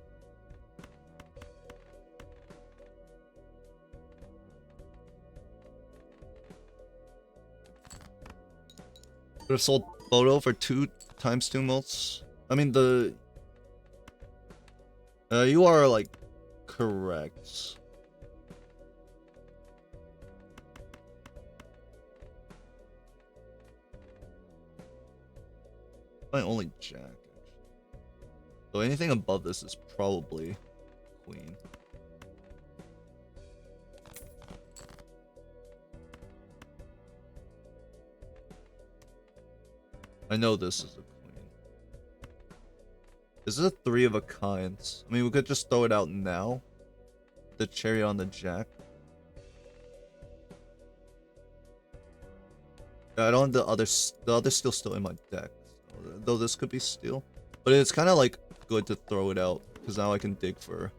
Could have sold photo for 2 times 2 mults. I mean, the you are like correct. My only jack, actually. So anything above this is probably queen. I know this is a queen. This is a 3 of a kinds. I mean, we could just throw it out now. The cherry on the jack. Yeah, I don't have the other steel's still in my deck. So, though this could be steel. But it's kind of like good to throw it out. Because now I can dig for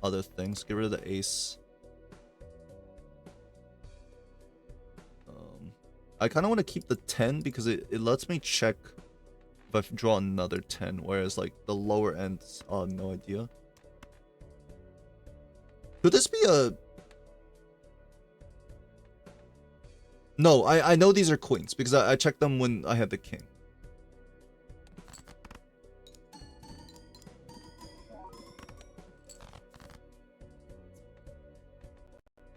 other things. Get rid of the ace. I kind of want to keep the 10 because it lets me check if I draw another 10, whereas like the lower ends, no idea. Could this be a... No, I know these are queens because I checked them when I had the king.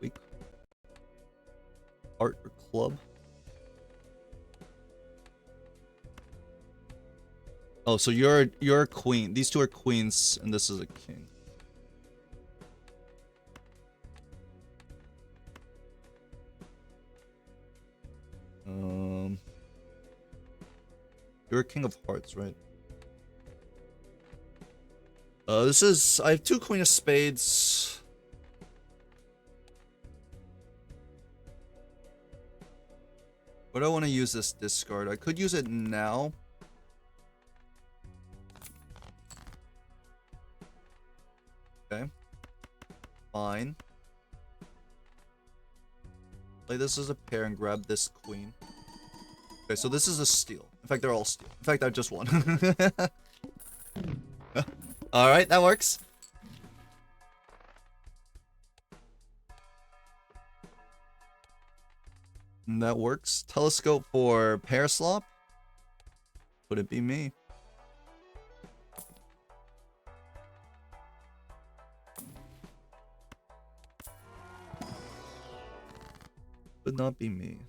Weak. Art or club? Oh, so you're a queen. These two are queens, and this is a king. You're a king of hearts, right? This is... I have 2 queen of spades. What do I want to use this discard? I could use it now. Okay. Fine. Play this as a pair and grab this queen. Okay, so this is a steal. In fact, they're all steal. In fact, I just won. Alright, that works. That works. Telescope for pair slop. Would it be me? Would not be me.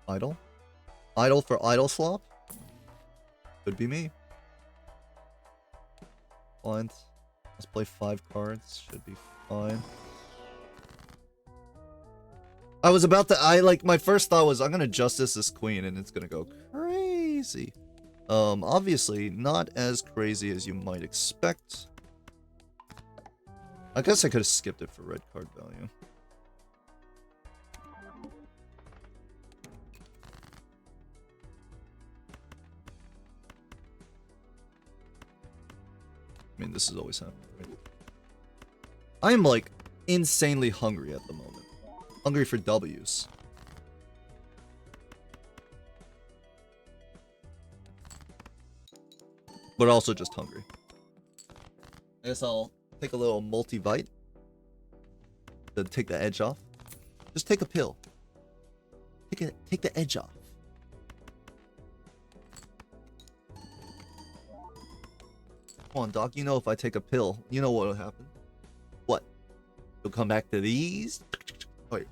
Idle? Idle for idle slop? Could be me. Fine. Let's play 5 cards. Should be fine. I was about to... my first thought was, I'm gonna justice this queen and it's gonna go crazy. Obviously, not as crazy as you might expect. I guess I could have skipped it for red card value. I mean, this is always happening, right? I am, like, insanely hungry at the moment. Hungry for W's. But also just hungry. I guess I'll take a little multivite to take the edge off. Just take a pill. Take the edge off. Come on, Doc. You know if I take a pill, you know what'll happen. What? You'll come back to these? Wait.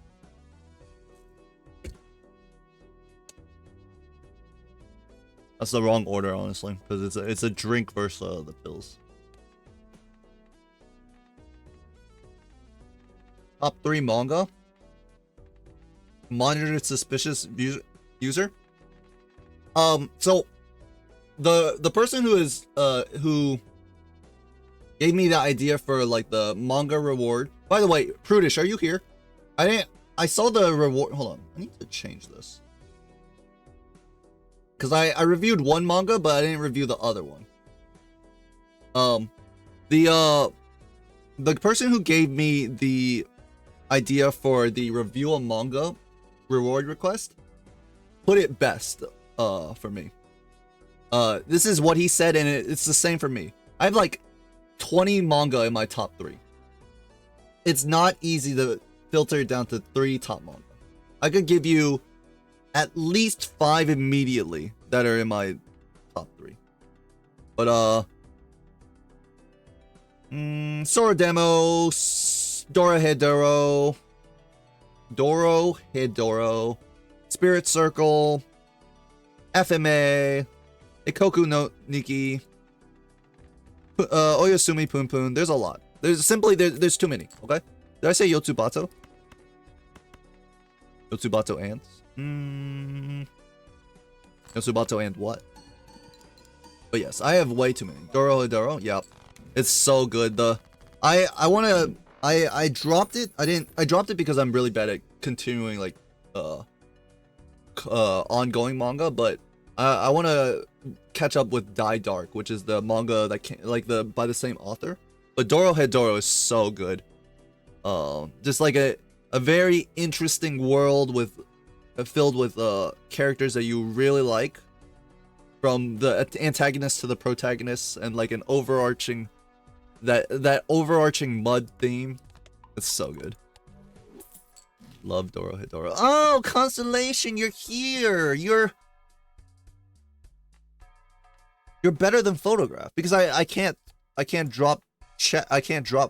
That's the wrong order, honestly, because it's a drink versus the pills. Top 3 manga. Monitored suspicious user. So the person who gave me the idea for like the manga reward. By the way, Prudish, are you here? I saw the reward. Hold on, I need to change this. Cause I reviewed one manga, but I didn't review the other one. The person who gave me the idea for the review a manga reward request put it best for me. This is what he said, and it's the same for me. I have like 20 manga in my top 3. It's not easy to filter it down to 3 top manga. I could give you at least 5 immediately that are in my top 3. But Sorodemo, Dorohedoro, Spirit Circle, FMA, Ikoku no Niki, Oyasumi Punpun. There's a lot. There's too many, okay? Did I say Yotsubato? Yotsubato ants? Yotsubato and what? But yes, I have way too many. Dorohedoro, yep. It's so good. I dropped it. I dropped it because I'm really bad at continuing like ongoing manga, but I want to catch up with Die Dark, which is the manga that by the same author. But Dorohedoro is so good. Just like a very interesting world with filled with characters that you really like, from the antagonist to the protagonist, and like an overarching that overarching mud theme. It's so good. Love Dorohedoro. Oh, Constellation, you're here. You're better than Photograph, because I can't drop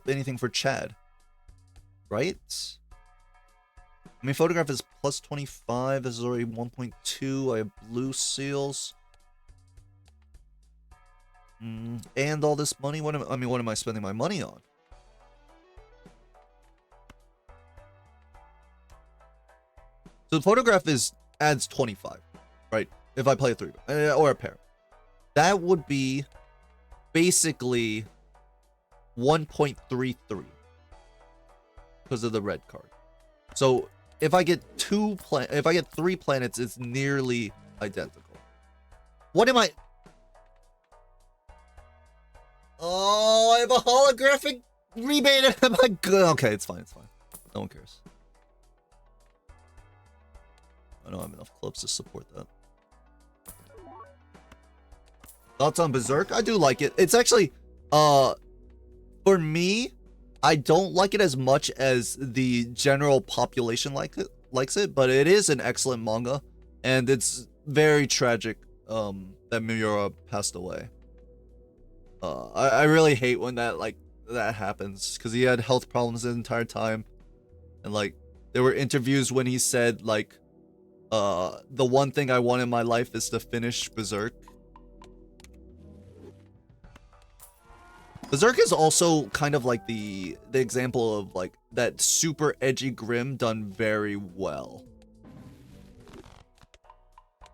anything for Chad. Right? I mean, Photograph is plus 25. This is already 1.2. I have blue seals. And all this money. What am I spending my money on? So the photograph adds 25, right? If I play a 3 or a pair. That would be basically 1.33 because of the red card. So if I get 3 planets, it's nearly identical. What am I? Oh, I have a holographic rebate. Am I good? Okay, it's fine. It's fine. No one cares. I don't have enough clubs to support that. Thoughts on Berserk? I do like it. It's actually, for me, I don't like it as much as the general population likes it, but it is an excellent manga, and it's very tragic that Miura passed away. I really hate when that happens, because he had health problems the entire time, and like there were interviews when he said like the one thing I want in my life is to finish Berserk. Berserk is also kind of like the example of like that super edgy Grim done very well.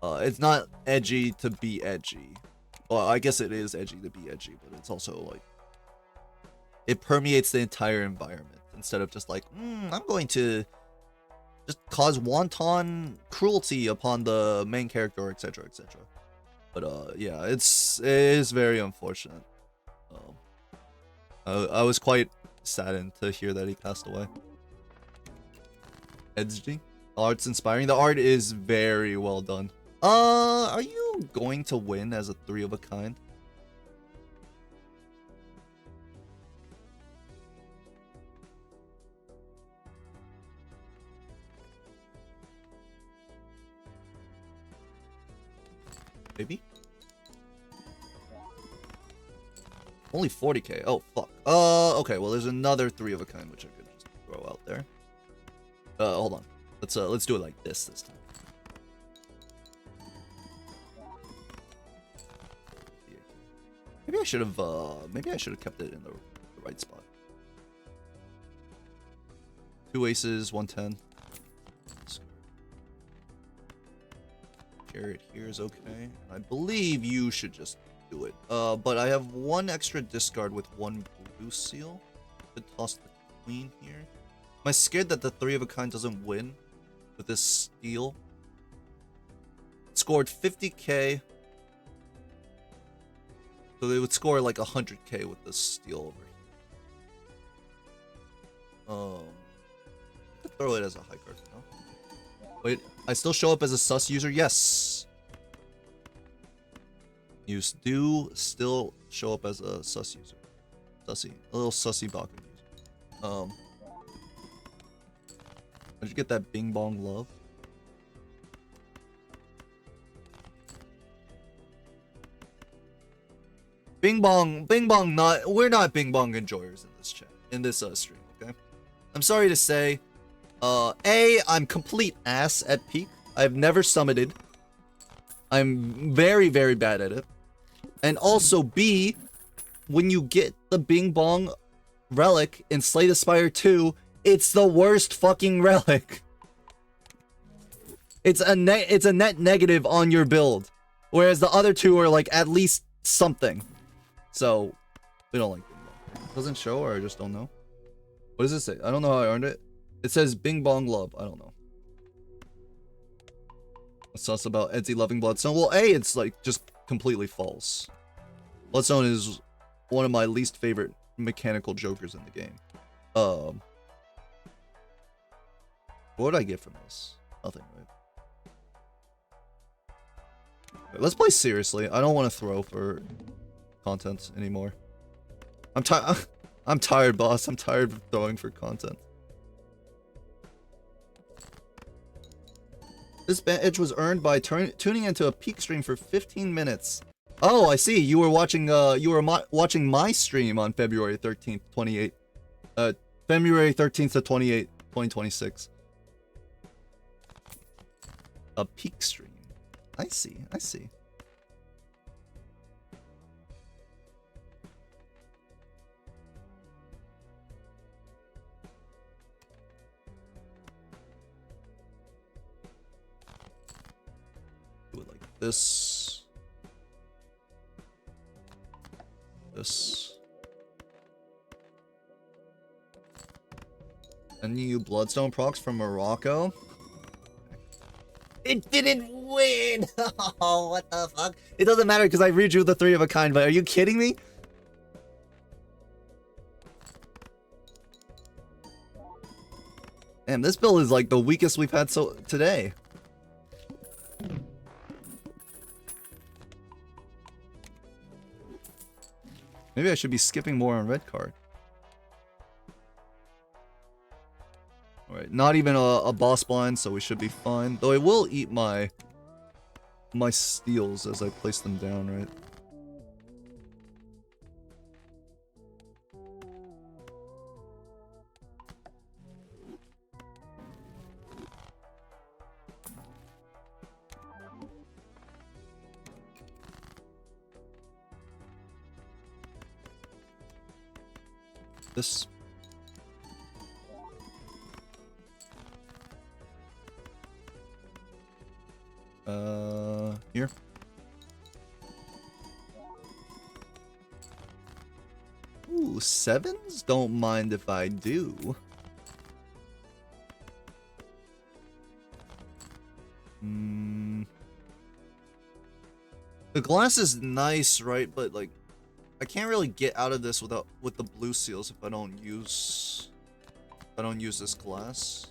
It's not edgy to be edgy. Well, I guess it is edgy to be edgy, but it's also like it permeates the entire environment instead of just like, I'm going to just cause wanton cruelty upon the main character, etc., etc. But yeah, it is very unfortunate. I was quite saddened to hear that he passed away. Edgy? Art's inspiring. The art is very well done. Are you going to win as a 3 of a kind? Maybe? Only 40k. Oh, fuck. Okay, well, there's another 3 of a kind, which I could just throw out there. Hold on. Let's do it like this time. Maybe I should have kept it in the right spot. 2 aces, 110. Carrot here is okay. I believe you should just do it. But I have 1 extra discard with 1 blue seal. To toss the queen here. Am I scared that the 3 of a kind doesn't win with this steal? Scored 50k. So they would score like 100k with this steal over here. I could throw it as a high card now. Wait, I still show up as a sus user? Yes. You do still show up as a sus user. Sussy. A little sussy Baku user. Did you get that Bing Bong love? Bing Bong, we're not Bing Bong enjoyers in this chat, in this stream, okay? I'm sorry to say, A, I'm complete ass at Peak. I've never summited. I'm very, very bad at it. And also, B, when you get the Bing Bong relic in Slay the Spire 2, it's the worst fucking relic. It's a net negative on your build, whereas the other 2 are like at least something. So, we don't like Bing Bong. It doesn't show, or I just don't know. What does it say? I don't know how I earned it. It says Bing Bong love. I don't know. What's sus about Edsy loving Bloodstone? Well, A, it's like just completely false. Bloodstone is one of my least favorite mechanical jokers in the game. What would I get from this? Nothing, right? Okay, let's play seriously. I don't want to throw for content anymore. I'm tired, boss. I'm tired of throwing for content. This edge was earned by tuning into a Peak stream for 15 minutes. Oh, I see. You were watching watching my stream on February 13th, 28. February 13th to 28, 2026. A Peak stream. I see. I see. this. This. And you Bloodstone procs from Morocco. It didn't win! Oh, what the fuck? It doesn't matter because I redrew the 3 of a kind, but are you kidding me? Damn, this build is like the weakest we've had so today. Maybe I should be skipping more on red card. Alright, not even a boss blind, so we should be fine. Though I will eat my steals as I place them down, right? This. Here. Ooh, 7s? Don't mind if I do. The glass is nice, right? But like, I can't really get out of this with the blue seals if I don't use this glass.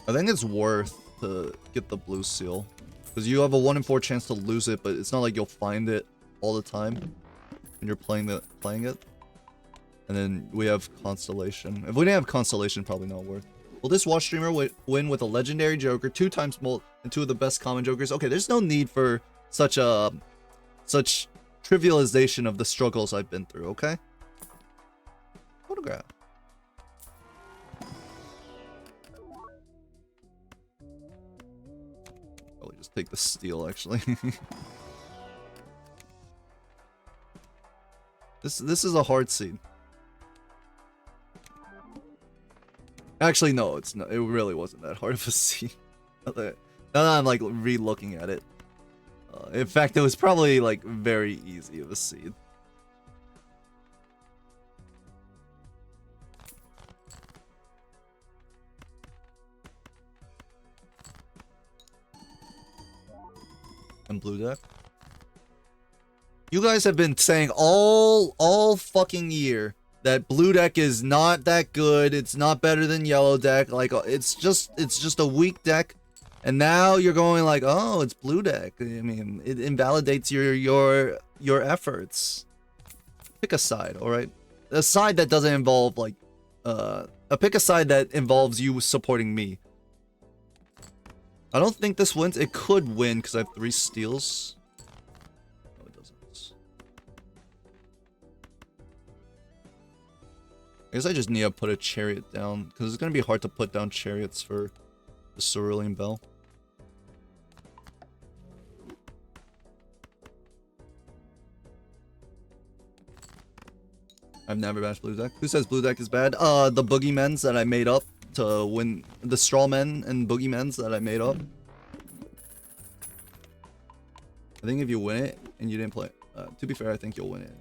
I think it's worth to get the blue seal because you have a 1 in 4 chance to lose it, but it's not like you'll find it all the time when you're playing it. And then we have Constellation. If we didn't have Constellation, probably not worth. Will this watch streamer win with a legendary Joker, 2 times molt, and 2 of the best common Jokers? Okay, there's no need for such trivialization of the struggles I've been through. Okay. Photograph. Probably just take the steel, actually. This is a hard seed. Actually, no, it's not. It really wasn't that hard of a seed. Now that I'm like re-looking at it. In fact, it was probably like very easy of a seed. And blue deck. You guys have been saying all fucking year that blue deck is not that good. It's not better than yellow deck. Like it's just a weak deck. And now you're going like, oh, it's blue deck. I mean, it invalidates your efforts. Pick a side, all right? A side that doesn't involve like pick a side that involves you supporting me. I don't think this wins. It could win because I have 3 steals. No, it doesn't. I guess I just need to put a chariot down because it's gonna be hard to put down chariots for the Cerulean Bell. I've never bashed blue deck. Who says blue deck is bad? The boogeymens that I made up to win, the straw men and boogeymens that I made up. I think if you win it and you didn't play, to be fair, I think you'll win it.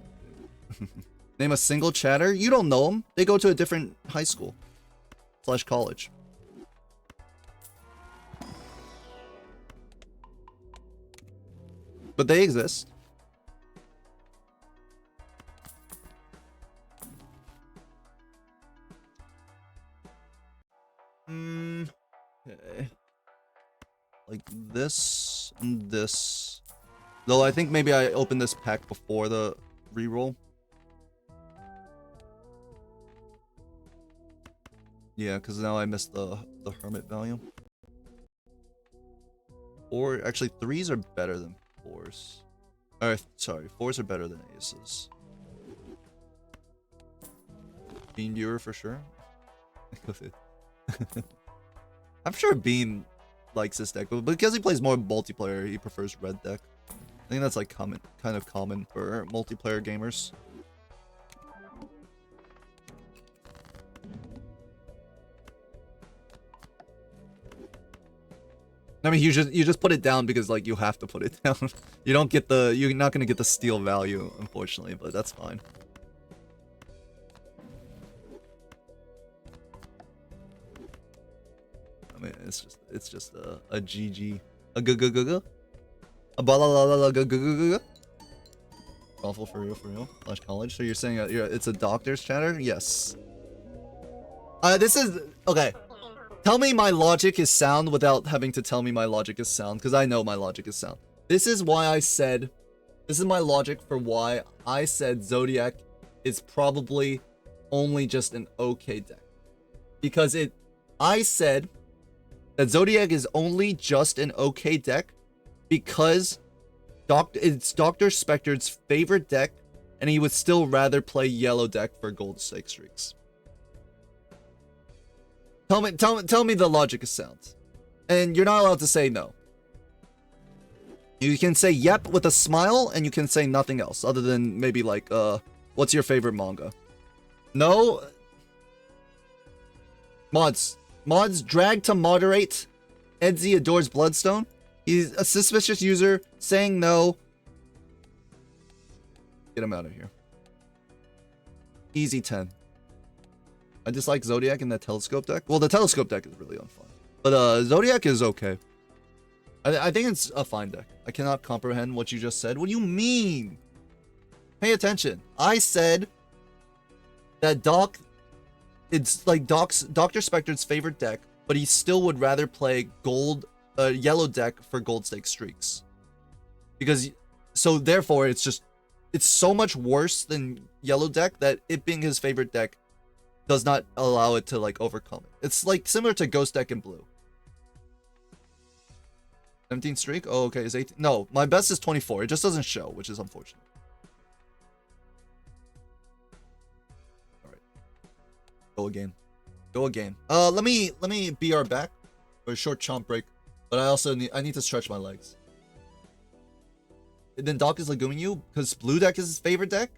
Name a single chatter. You don't know them. They go to a different high school / college. But they exist. Okay. Like this and this. Though I think maybe I opened this pack before the reroll. Yeah, because now I missed the hermit value. Or actually 3s are better than 4s. Alright, sorry, 4s are better than aces. Bean viewer for sure. I'm sure Bean likes this deck, but because he plays more multiplayer, he prefers red deck. I think that's like kind of common for multiplayer gamers. I mean, you just put it down because like you have to put it down. You don't get the you're not gonna get the steal value, unfortunately, but that's fine. I mean, it's just a GG, a g g g g, a blah blah blah blah g g g g. Awful for real. Slash college. So you're saying it's a doctor's chatter? Yes. This is okay. Tell me my logic is sound without having to tell me my logic is sound, because I know my logic is sound. This is why I said, this is my logic for why I said Zodiac is probably only just an okay deck. Because I said that Zodiac is only just an okay deck because it's Dr. Spectre's favorite deck, and he would still rather play yellow deck for gold stake streaks. Tell me the logic is sound. And you're not allowed to say no. You can say yep with a smile, and you can say nothing else other than maybe like, what's your favorite manga? No. Mods, drag to moderate. Edsy adores Bloodstone. He's a suspicious user, saying no. Get him out of here. Easy 10. I dislike Zodiac in that Telescope deck. Well, the Telescope deck is really unfun. But Zodiac is okay. I think it's a fine deck. I cannot comprehend what you just said. What do you mean? Pay attention. I said that it's like Dr. Spectre's favorite deck, but he still would rather play yellow deck for gold stake streaks. So therefore, it's so much worse than yellow deck that it being his favorite deck does not allow it to like overcome it. It's like similar to Ghost deck in blue. 17 streak? Oh, okay. Is 18? No, my best is 24. It just doesn't show, which is unfortunate. All right. Go again. Let me BR back for a short chomp break, but I need to stretch my legs. And then Doc is Leguming you because blue deck is his favorite deck?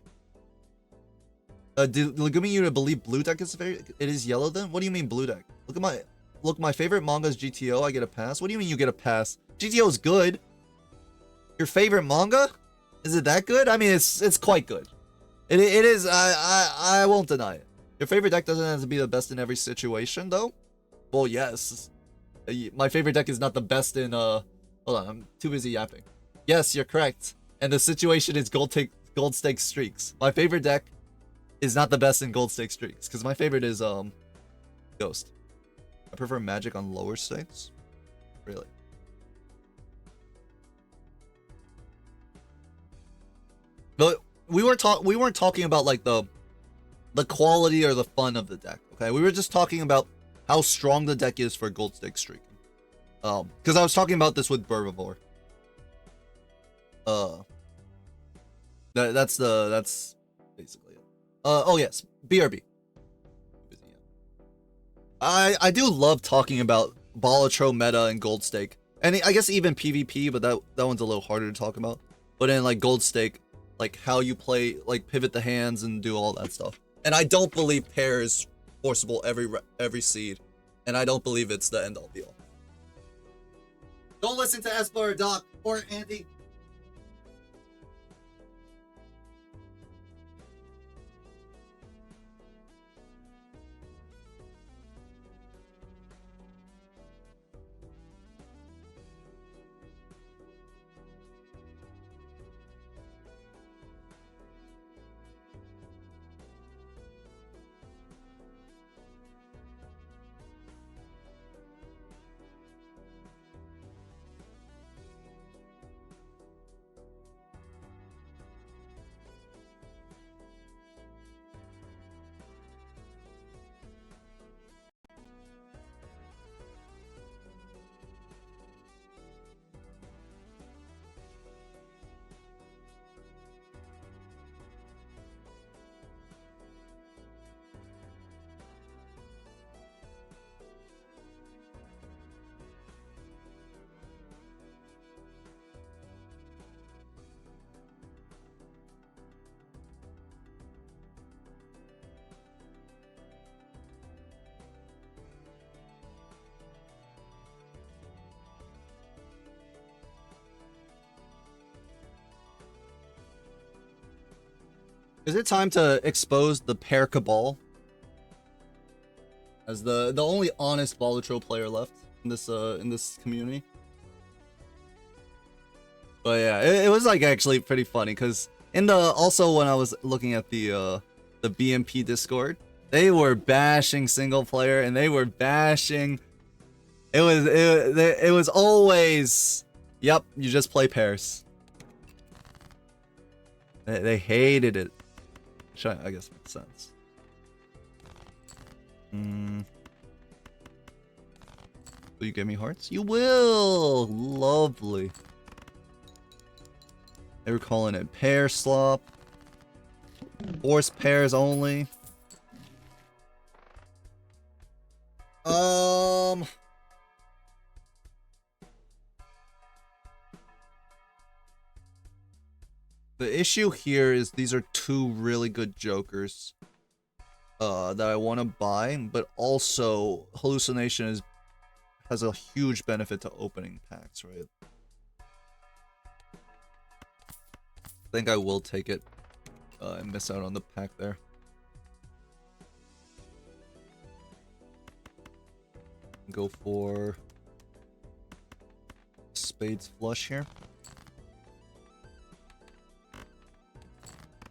Leguming you to believe blue deck is his favorite? It is yellow then? What do you mean blue deck? Look, my favorite manga is GTO. I get a pass. What do you mean you get a pass? GTO is good. Your favorite manga? Is it that good? I mean, it's quite good. It is. I won't deny it. Your favorite deck doesn't have to be the best in every situation, though. Well, yes. My favorite deck is not the best in Hold on, I'm too busy yapping. Yes, you're correct. And the situation is gold stake streaks. My favorite deck is not the best in gold stake streaks because my favorite is Ghost. I prefer Magic on lower stakes. Really. But we weren't talking about like the quality or the fun of the deck. Okay, we were just talking about how strong the deck is for gold stake streaking. Because I was talking about this with Burbivore. That's basically it. Oh yes, BRB. I do love talking about Balatro meta and gold stake, and I guess even PvP, but that one's a little harder to talk about. But in like gold stake, like how you play, like pivot the hands and do all that stuff. And I don't believe pair is forcible every seed, and I don't believe it's the end all be all. Don't listen to Espa or Doc or Andy. Is it time to expose the pair cabal as the only honest Balatro player left in this community? But yeah, it was like actually pretty funny because in the also when I was looking at the BMP Discord, they were bashing single player and they were bashing. It was always, yep, you just play pairs. They hated it. Which I guess makes sense. Will you give me hearts? You will! Lovely. They were calling it pair slop. Force pairs only. The issue here is these are two really good jokers that I want to buy, but also hallucination has a huge benefit to opening packs, right? I think I will take it and miss out on the pack there. Go for Spades Flush here.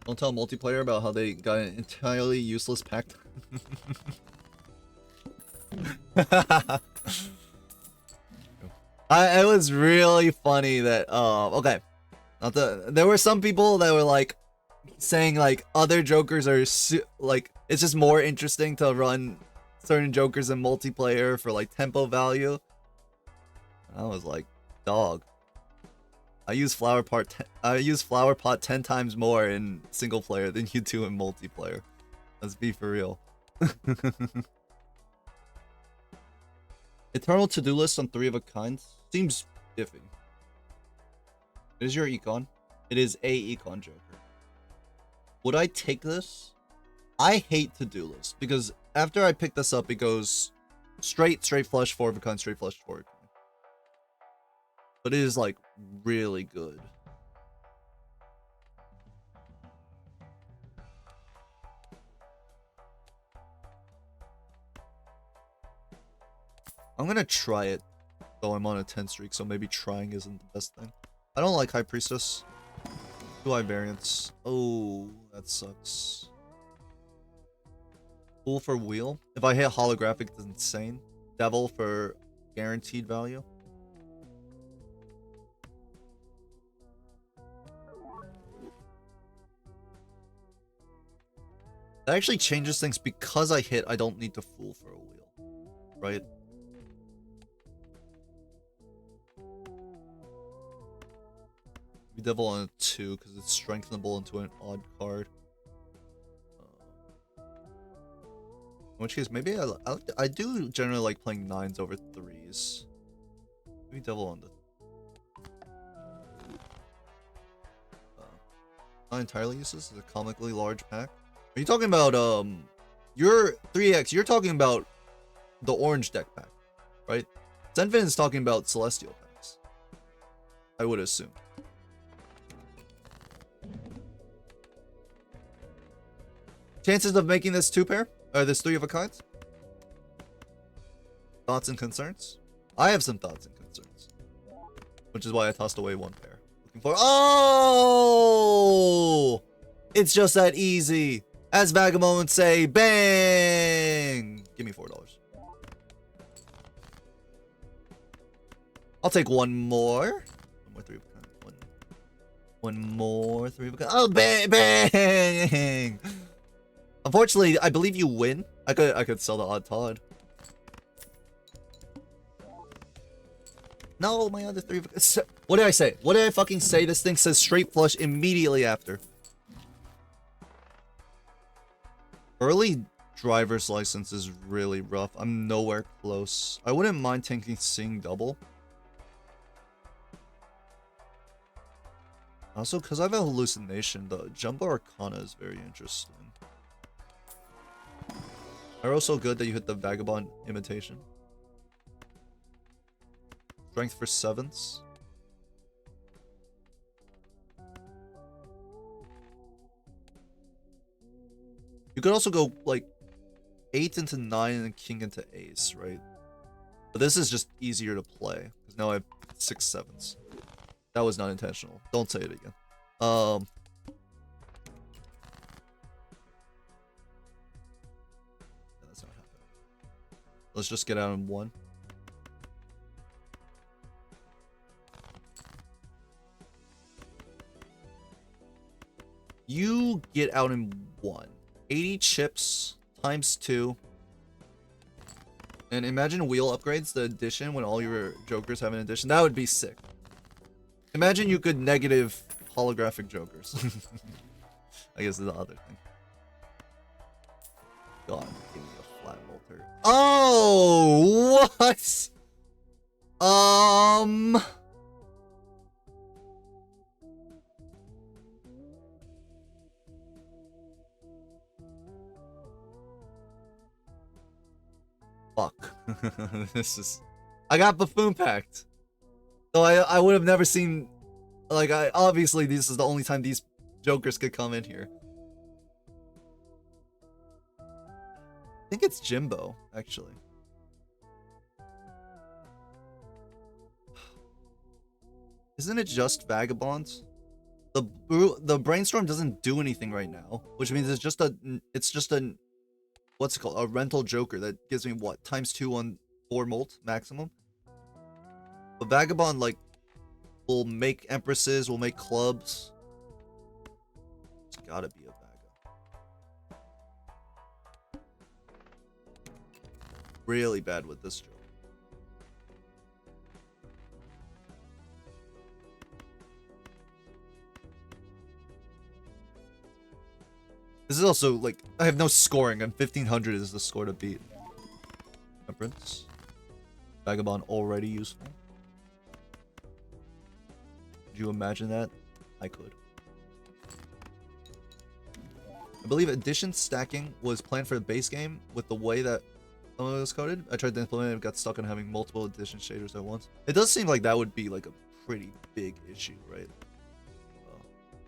Don't tell multiplayer about how they got an entirely useless pack. It was really funny that okay. There were some people that were like saying like other jokers are like it's just more interesting to run certain jokers in multiplayer for like tempo value. I was like, dog. I use flower pot 10 times more in single player than you do in multiplayer. Let's be for real. Eternal to-do list on 3 of a kind seems iffy. It is your econ. It is a econ joker. Would I take this? I hate to-do lists because after I pick this up, it goes straight flush, 4 of a kind, straight flush, 4 of a kind. But it is like really good. I'm gonna try it, though I'm on a 10 streak, so maybe trying isn't the best thing. I don't like High Priestess. Too high variance. Oh, that sucks. Fool for wheel. If I hit holographic, it's insane. Devil for guaranteed value. That actually changes things because I hit, I don't need to fool for a wheel. Right? We devil on a 2 because it's strengthenable into an odd card. In which case, maybe I do generally like playing 9s over 3s. Maybe devil on the... not entirely useless. It's a comically large pack. Are you talking about, your 3x, you're talking about the orange deck pack, right? Zenfin is talking about celestial packs. I would assume. Chances of making this 2 pair? Or this 3 of a kind? Thoughts and concerns? I have some thoughts and concerns. Which is why I tossed away 1 pair. Looking for... Oh! It's just that easy. As Vagabond would say, bang! Give me $4. I'll take 1 more. 1 more 3 of a kind. One more 3 of a kind. Oh, bang! Bang! Unfortunately, I believe you win. I could sell the odd Todd. No, my other 3 of a kind. What did I say? What did I fucking say? This thing says straight flush immediately after. Early driver's license is really rough. I'm nowhere close. I wouldn't mind taking Seeing Double. Also, because I have a hallucination, the Jumbo Arcana is very interesting. Are also good that you hit the Vagabond imitation. Strength for 7s. could also go like 8 into 9 and then king into ace, right? But this is just easier to play because now I have 6 sevens. That was not intentional. Don't say it again. Yeah, that's not happening. Let's just get out in 1. You get out in 1. 80 chips times 2. And imagine wheel upgrades, the addition, when all your jokers have an addition. That would be sick. Imagine you could negative holographic jokers. I guess is the other thing. God, give me a flat bolter. Oh, what? Fuck. This is... I got Buffoon Pact. So I would have never seen... Like, obviously, this is the only time these jokers could come in here. I think it's Jimbo, actually. Isn't it just Vagabonds? The Brainstorm doesn't do anything right now, which means it's just a what's it called? A rental joker that gives me what? ×2 on 4 molt maximum. But Vagabond, like, will make Empresses, will make clubs. It's gotta be a Vaga. Really bad with this joke. This is also, like, I have no scoring, and 1500 is the score to beat. Temperance. Vagabond already useful. Could you imagine that? I could. I believe addition stacking was planned for the base game with the way that some of it was coded. I tried to implement it and got stuck on having multiple addition shaders at once. It does seem like that would be like a pretty big issue, right?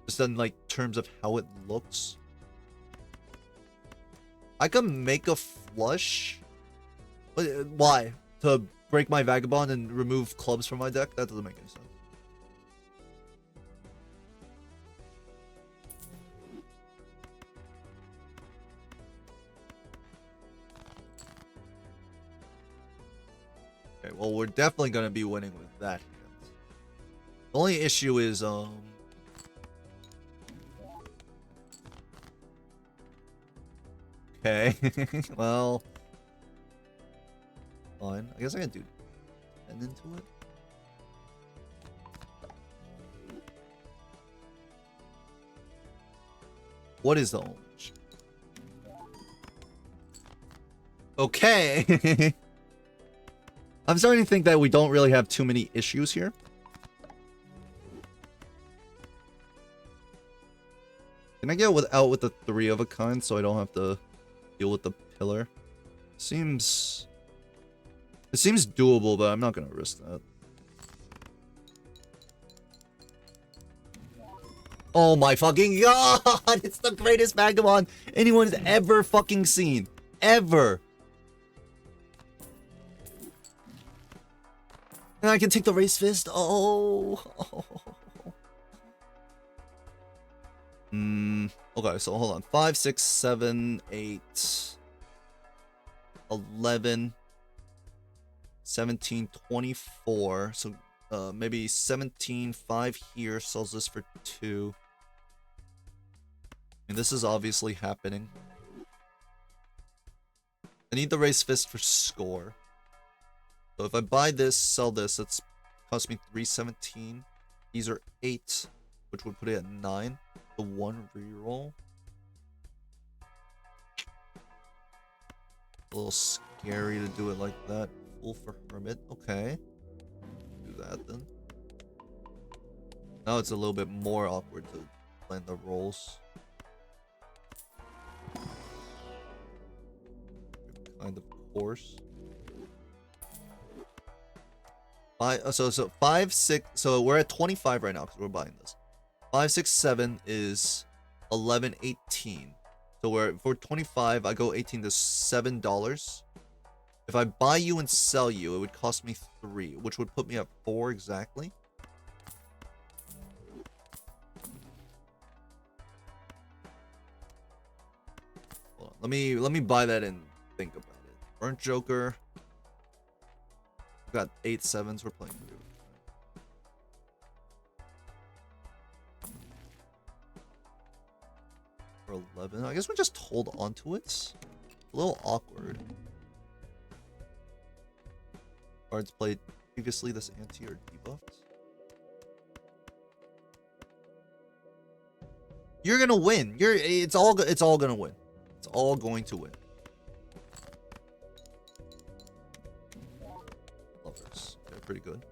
Just in like terms of how it looks. I could make a flush. Why? To break my Vagabond and remove clubs from my deck? That doesn't make any sense. Okay, well, we're definitely going to be winning with that hand. The only issue is, okay, well, fine. I guess I can do 10 into it. What is the orange? Okay. I'm starting to think that we don't really have too many issues here. Can I get out with the 3 of a kind so I don't have to deal with the pillar? It seems doable, but I'm not gonna risk that. Oh my fucking god! It's the greatest Vagabond anyone's ever fucking seen. Ever. And I can take the Race Fist. Oh. Okay, so hold on. 5, 6, 7, 8, 11, 17, 24. So maybe 17, 5 here. Sells this for 2. And this is obviously happening. I need the Race Fist for score. So if I buy this, sell this, it's cost me 317. These are 8, which would put it at 9. The 1 reroll. A little scary to do it like that. Full for Hermit. Okay. Do that then. Now it's a little bit more awkward to plan the rolls. Kind of course. So 5, 6. So we're at 25 right now because we're buying this. 5, 6, 7 is 11, 18. So where for 25, I go 18 to $7. If I buy you and sell you, it would cost me 3, which would put me at 4 exactly. Hold on. Let me buy that and think about it. Burnt Joker. We've got 8 7s. We're playing through. For 11. I guess we just hold on to it. A little awkward. Cards played previously this anti or debuffed. You're gonna win. It's all gonna win. It's all going to win. Lovers. Okay, pretty good.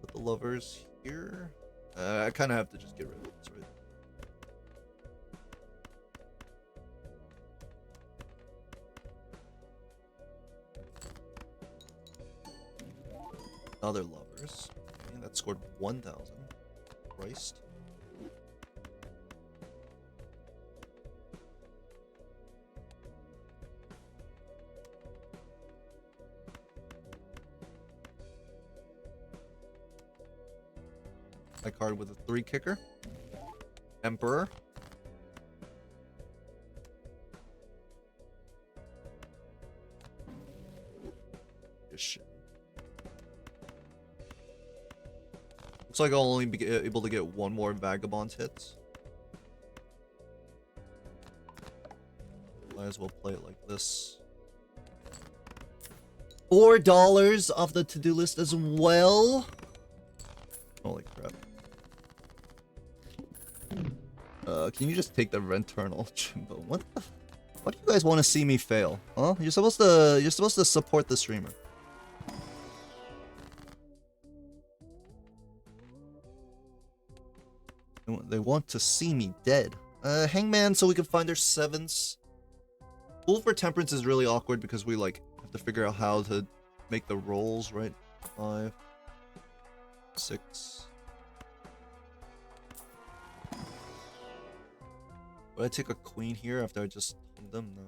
Put the lovers here. I kind of have to just get rid of this, right? Other lovers. Okay, that scored 1,000. Christ. My card with a 3 kicker. Emperor. Shit. Looks like I'll only be able to get 1 more Vagabond hit. Might as well play it like this. $4 off the to-do list as well. Holy crap. Can you just take the Renternal, Jimbo? What do you guys want to see me fail? Huh? You're supposed to support the streamer. They want to see me dead. Hangman, so we can find their 7s. Fool for Temperance is really awkward because we like have to figure out how to make the rolls, right? 5, 6. Would I take a queen here after I just hung them? No.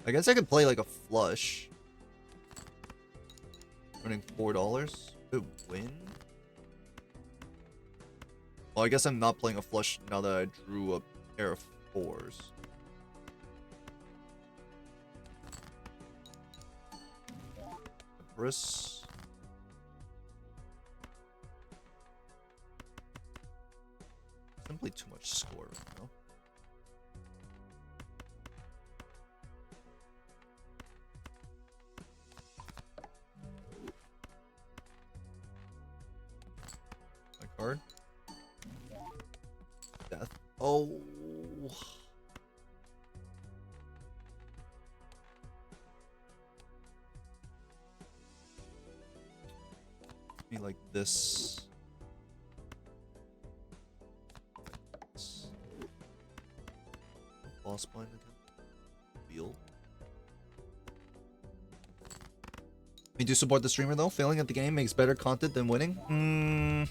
I guess I could play like a flush. Running $4. Could win? Well, I guess I'm not playing a flush now that I drew a pair of 4s. Empress. Simply too much score right now. My card. Death. Oh. Me like this. Boss blind again. Field. We do support the streamer though. Failing at the game makes better content than winning.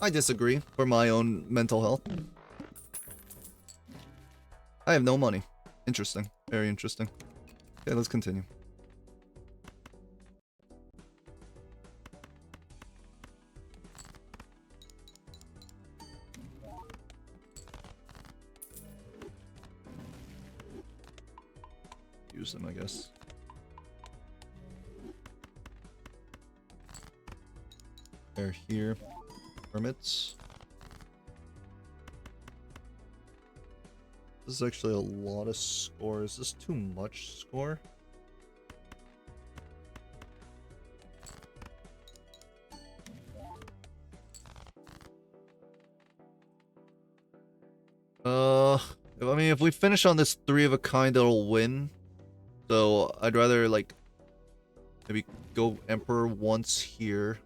I disagree for my own mental health. I have no money. Interesting. Very interesting. Okay, let's continue. Use them, I guess. They're here. Hermits. This is actually a lot of score. Is this too much score? I mean, if we finish on this 3 of a kind, it'll win. So I'd rather like maybe go Emperor once here.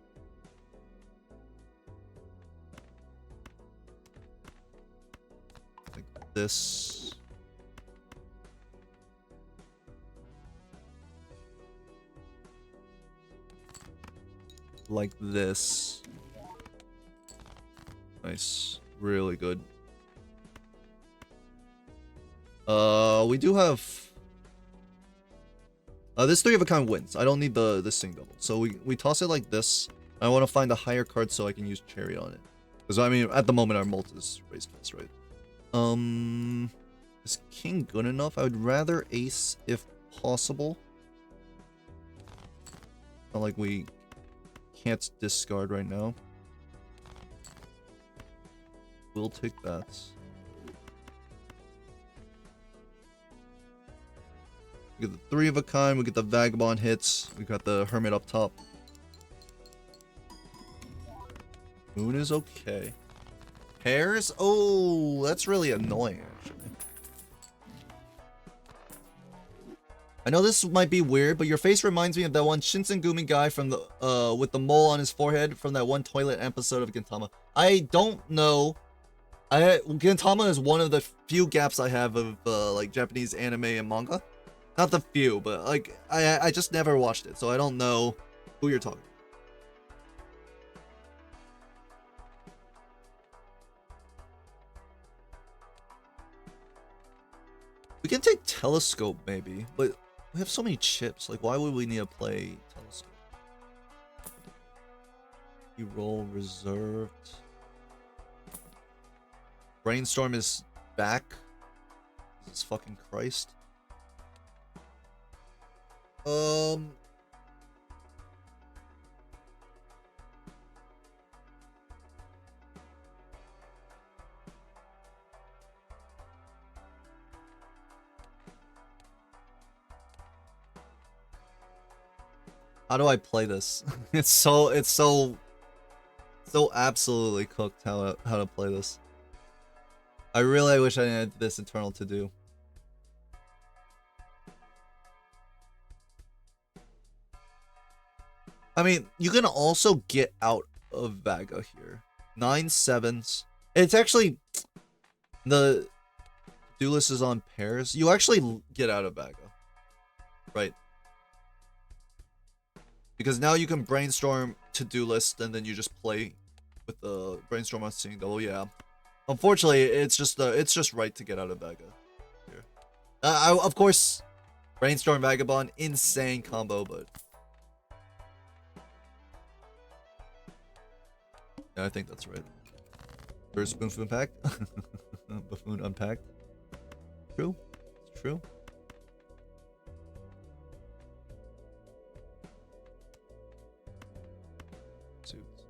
this. Like this. Nice. Really good. We do have... this 3 of a kind wins. I don't need this thing double. So we toss it like this. I want to find a higher card so I can use Cherry on it. Because, I mean, at the moment, our Molt is raised face, right? Is King good enough? I would rather Ace if possible. Not like we can't discard right now. We'll take that. We get the 3 of a kind, we get the Vagabond hits, we got the Hermit up top. Moon is okay. Pairs? Oh, that's really annoying, actually. I know this might be weird, but your face reminds me of that one Shinsengumi guy from the with the mole on his forehead from that one toilet episode of Gintama. I don't know. Gintama is one of the few gaps I have of like Japanese anime and manga. Not the few, but like I just never watched it, so I don't know who you're talking about. We can take Telescope maybe, but we have so many chips. Like, why would we need to play Telescope? You roll reserved. Brainstorm is back. Jesus fucking Christ. How do I play this? It's so absolutely cooked how to play this. I really wish I had this internal to do. I mean, you can also get out of Vaga here. 9 7s. It's actually the Duelist is on pairs. You actually get out of Vaga, right? Because now you can brainstorm to do list and then you just play with the brainstorm on seeing double. Yeah. Unfortunately, it's just right to get out of Vaga here. Of course, brainstorm Vagabond, insane combo, but yeah, I think that's right. First Buffoon pack. Buffoon unpacked. True. It's true. Suits.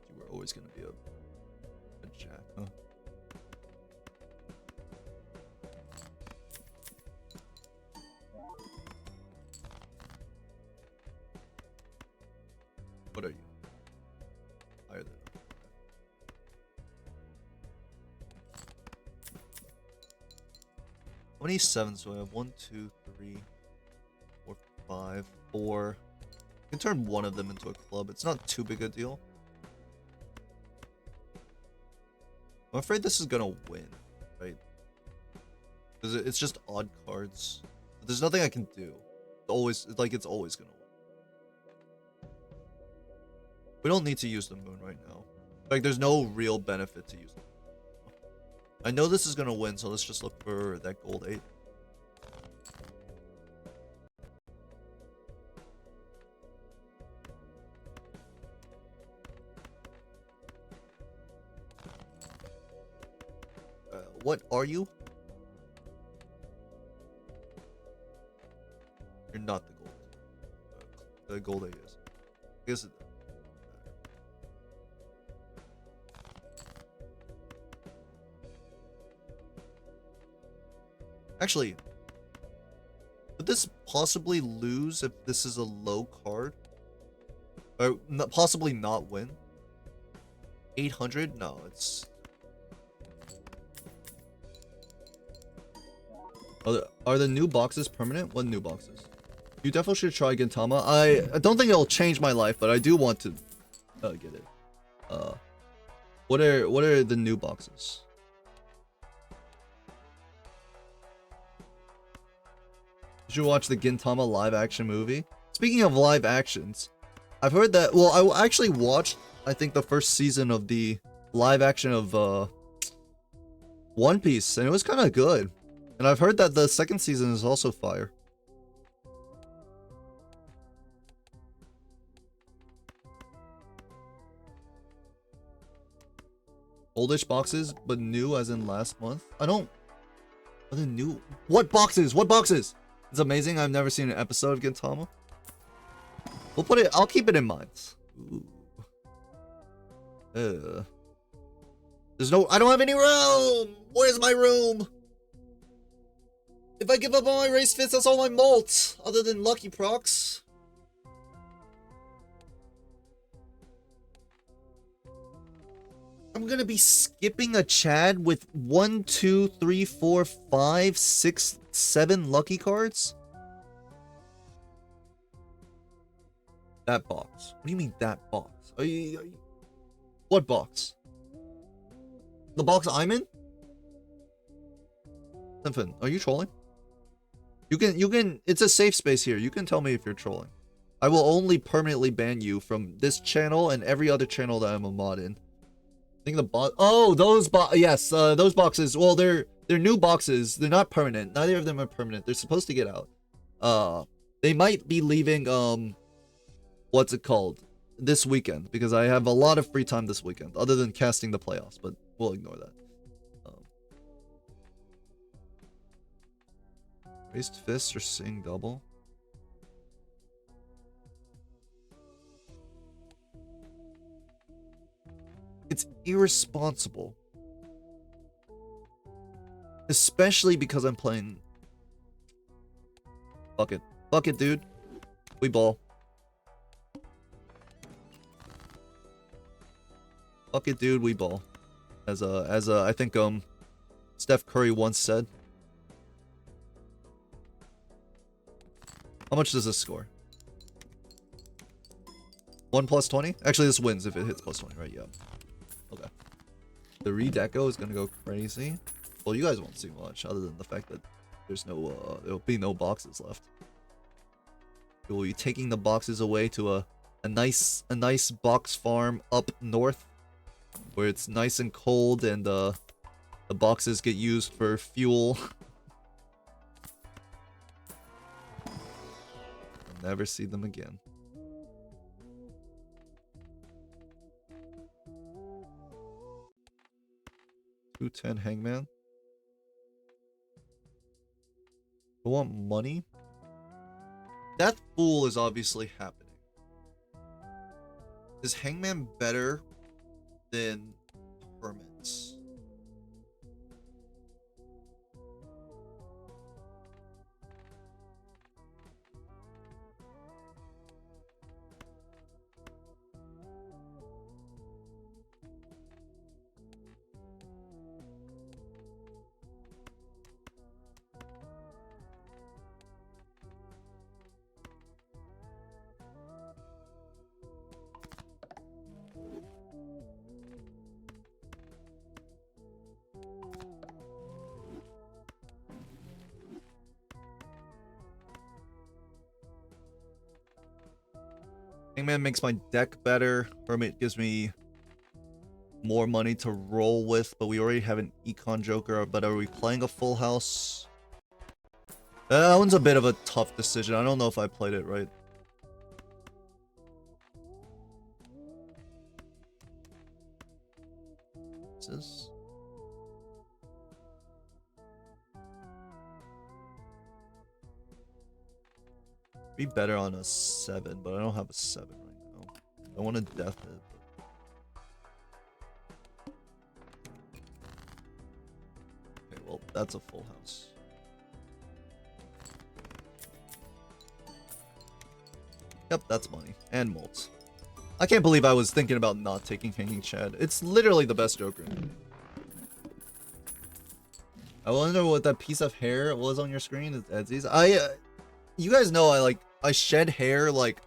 You were always gonna be a jack, huh? What are you? Higher than. How many 7s do I have? 1, 2, 3, 4, 5, 4. I can turn one of them into a club. It's not too big a deal. I'm afraid this is gonna win, right? Because it's just odd cards. But there's nothing I can do. It's always gonna win. We don't need to use the moon right now. Like, there's no real benefit to using it. I know this is gonna win, so let's just look for that gold 8. What are you? You're not the gold. The gold 8 is. I guess it. Actually, could this possibly lose if this is a low card? Or possibly not win? 800? No, it's... Are the new boxes permanent? What new boxes? You definitely should try Gintama. I don't think it'll change my life, but I do want to get it. What are the new boxes? Did you watch the Gintama live action movie? Speaking of live actions, I've heard that. Well, I actually watched, I think, the first season of the live action of One Piece, and it was kind of good. And I've heard that the second season is also fire. Oldish boxes, but new as in last month. I don't. Are they new? What boxes? What boxes? It's amazing. I've never seen an episode of Gintama. We'll put it. I'll keep it in mind. Ooh. There's no. I don't have any room. Where's my room? If I give up all my race fits, that's all my malts, other than Lucky Procs. I'm gonna be skipping a Chad with 1, 2, 3, 4, 5, 6, 7 lucky cards? That box. What do you mean that box? Are you... What box? The box I'm in? Symphon, are you trolling? You can, it's a safe space here. You can tell me if you're trolling. I will only permanently ban you from this channel and every other channel that I'm a mod in. I think the bot. Oh, those yes, those boxes. Well, they're new boxes. They're not permanent. Neither of them are permanent. They're supposed to get out. They might be leaving. What's it called? This weekend, because I have a lot of free time this weekend, other than casting the playoffs. But we'll ignore that. Raised fists or sing double. It's irresponsible. Especially because I'm playing... Fuck it. Fuck it, dude. We ball. Fuck it, dude. We ball. As I think, Steph Curry once said. How much does this score? 1 plus 20? Actually, this wins if it hits plus 20, right? Yeah. Okay. The redeco is gonna go crazy. Well, you guys won't see much, other than the fact that there's no, there'll be no boxes left. We will be taking the boxes away to a nice box farm up north, where it's nice and cold, and the boxes get used for fuel. Never see them again. $210 Hangman. I want money. That fool is obviously happening. Is Hangman better than Hermits? Hangman makes my deck better. Hermit gives me more money to roll with, but we already have an Econ Joker. But are we playing a full house? That one's a bit of a tough decision. I don't know if I played it right. What's this? Be better on a 7, but I don't have a 7 right now. I want to death it. Okay, well, that's a full house. Yep, that's money. And molts. I can't believe I was thinking about not taking Hanging Chad. It's literally the best Joker. I wonder what that piece of hair was on your screen. It's Edsy's. You guys know I shed hair like...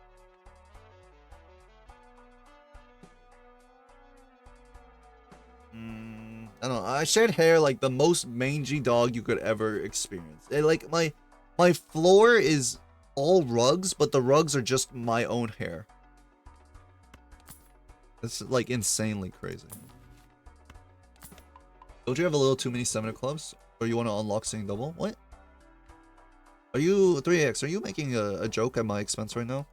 I don't know. I shed hair like the most mangy dog you could ever experience. Like my My floor is all rugs, but the rugs are just my own hair. It's like insanely crazy. Don't you have a little too many 7 of clubs? Or you want to unlock singing double? What? Are you 3x? Are you making a joke at my expense right now?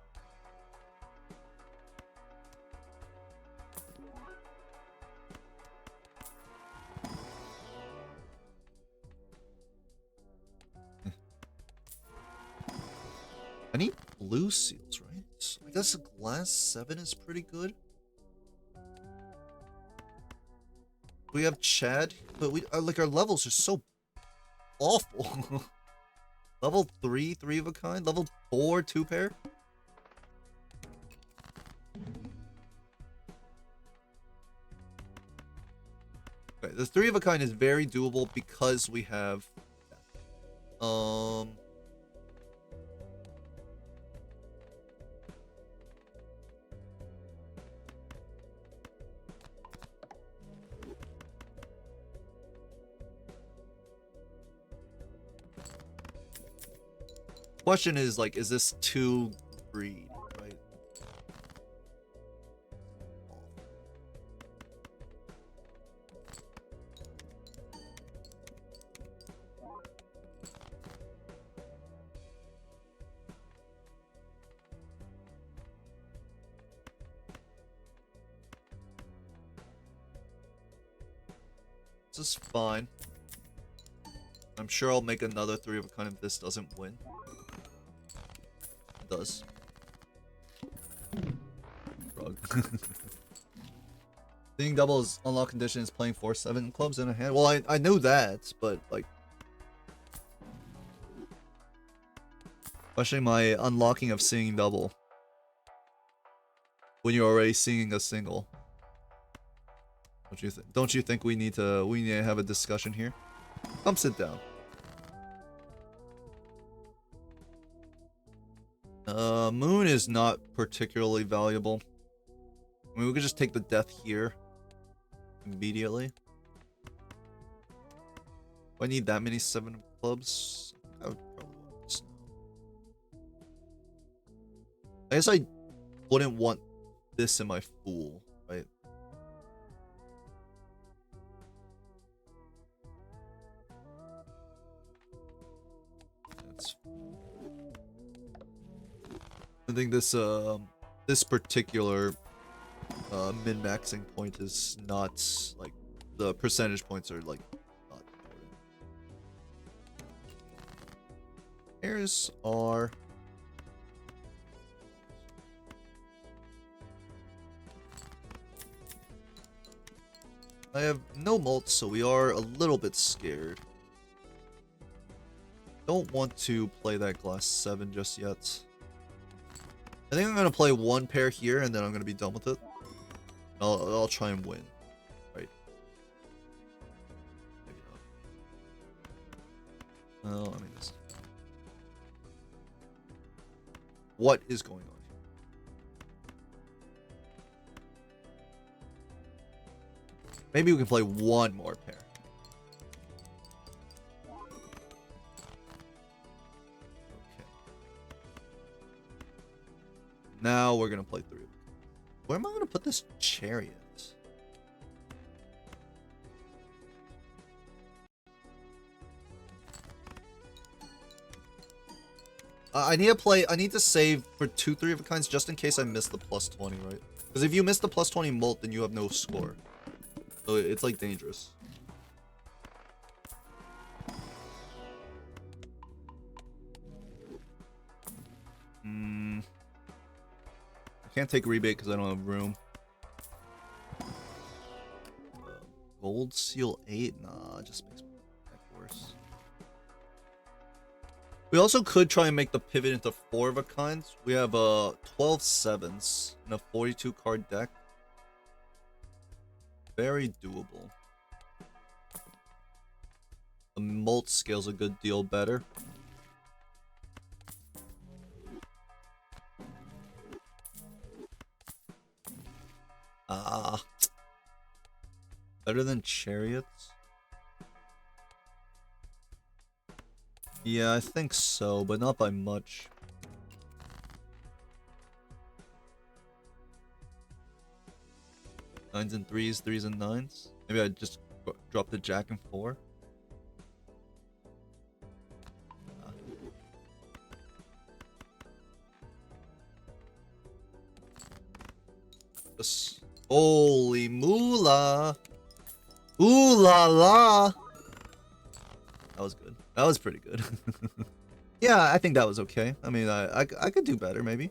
I need blue seals, right? I guess glass 7 is pretty good. We have Chad, but we like our levels are so awful. Level 3, 3 of a kind. Level 4, 2 pair. Okay, the 3 of a kind is very doable because we have question is like, is this too greedy, right? This is fine. I'm sure I'll make another 3 of a kind if this doesn't win. It does. Rug. Seeing doubles unlock condition is playing 4-7 clubs in a hand. Well, I knew that, but like, especially my unlocking of seeing double when you're already seeing a single. Don't you think we need to have a discussion here? Come sit down. Moon is not particularly valuable. I mean, we could just take the death here immediately. Do I need that many 7 of clubs? I would probably want this now. I guess I wouldn't want this in my fool, right? I think this particular min-maxing point is not like the percentage points are like not important. Pairs are I have no mults, so we are a little bit scared. Don't want to play that glass 7 just yet. I think I'm gonna play 1 pair here, and then I'm gonna be done with it. I'll try and win, right? Maybe not. Well, I mean this. What is going on here? Maybe we can play 1 more pair. Now we're gonna play 3. Where am I gonna put this chariot? I need to save for 2 3 of a kinds just in case I miss the plus 20, right? Because if you miss the plus 20 molt, then you have no score. So it's like dangerous. Can't take rebate because I don't have room. Gold seal 8? Nah, it just makes my deck worse. We also could try and make the pivot into 4 of a kind. We have 12 7s in a 42 card deck. Very doable. The molt scale's a good deal better. Better than chariots? Yeah, I think so, but not by much. Nines and threes, threes and nines. Maybe I just drop the jack and four. Holy moolah! Ooh la la! That was good. That was pretty good. Yeah, I think that was okay. I mean, I could do better, maybe.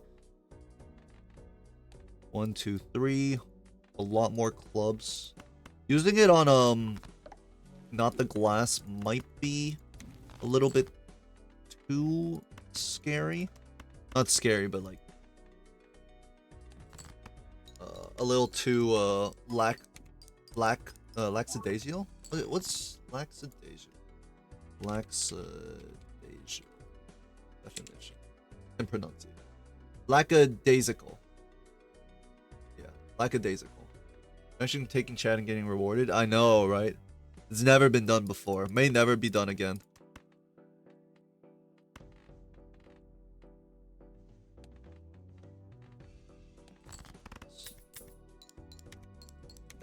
1, 2, 3. A lot more clubs. Using it on, not the glass might be a little bit too scary. Not scary, but like, a little too, lackadaisical? What's lackadaisical? Lackadaisical. Definition. And pronunciation. Lackadaisical. Yeah, lackadaisical. Imagine taking chat and getting rewarded. I know, right? It's never been done before. May never be done again.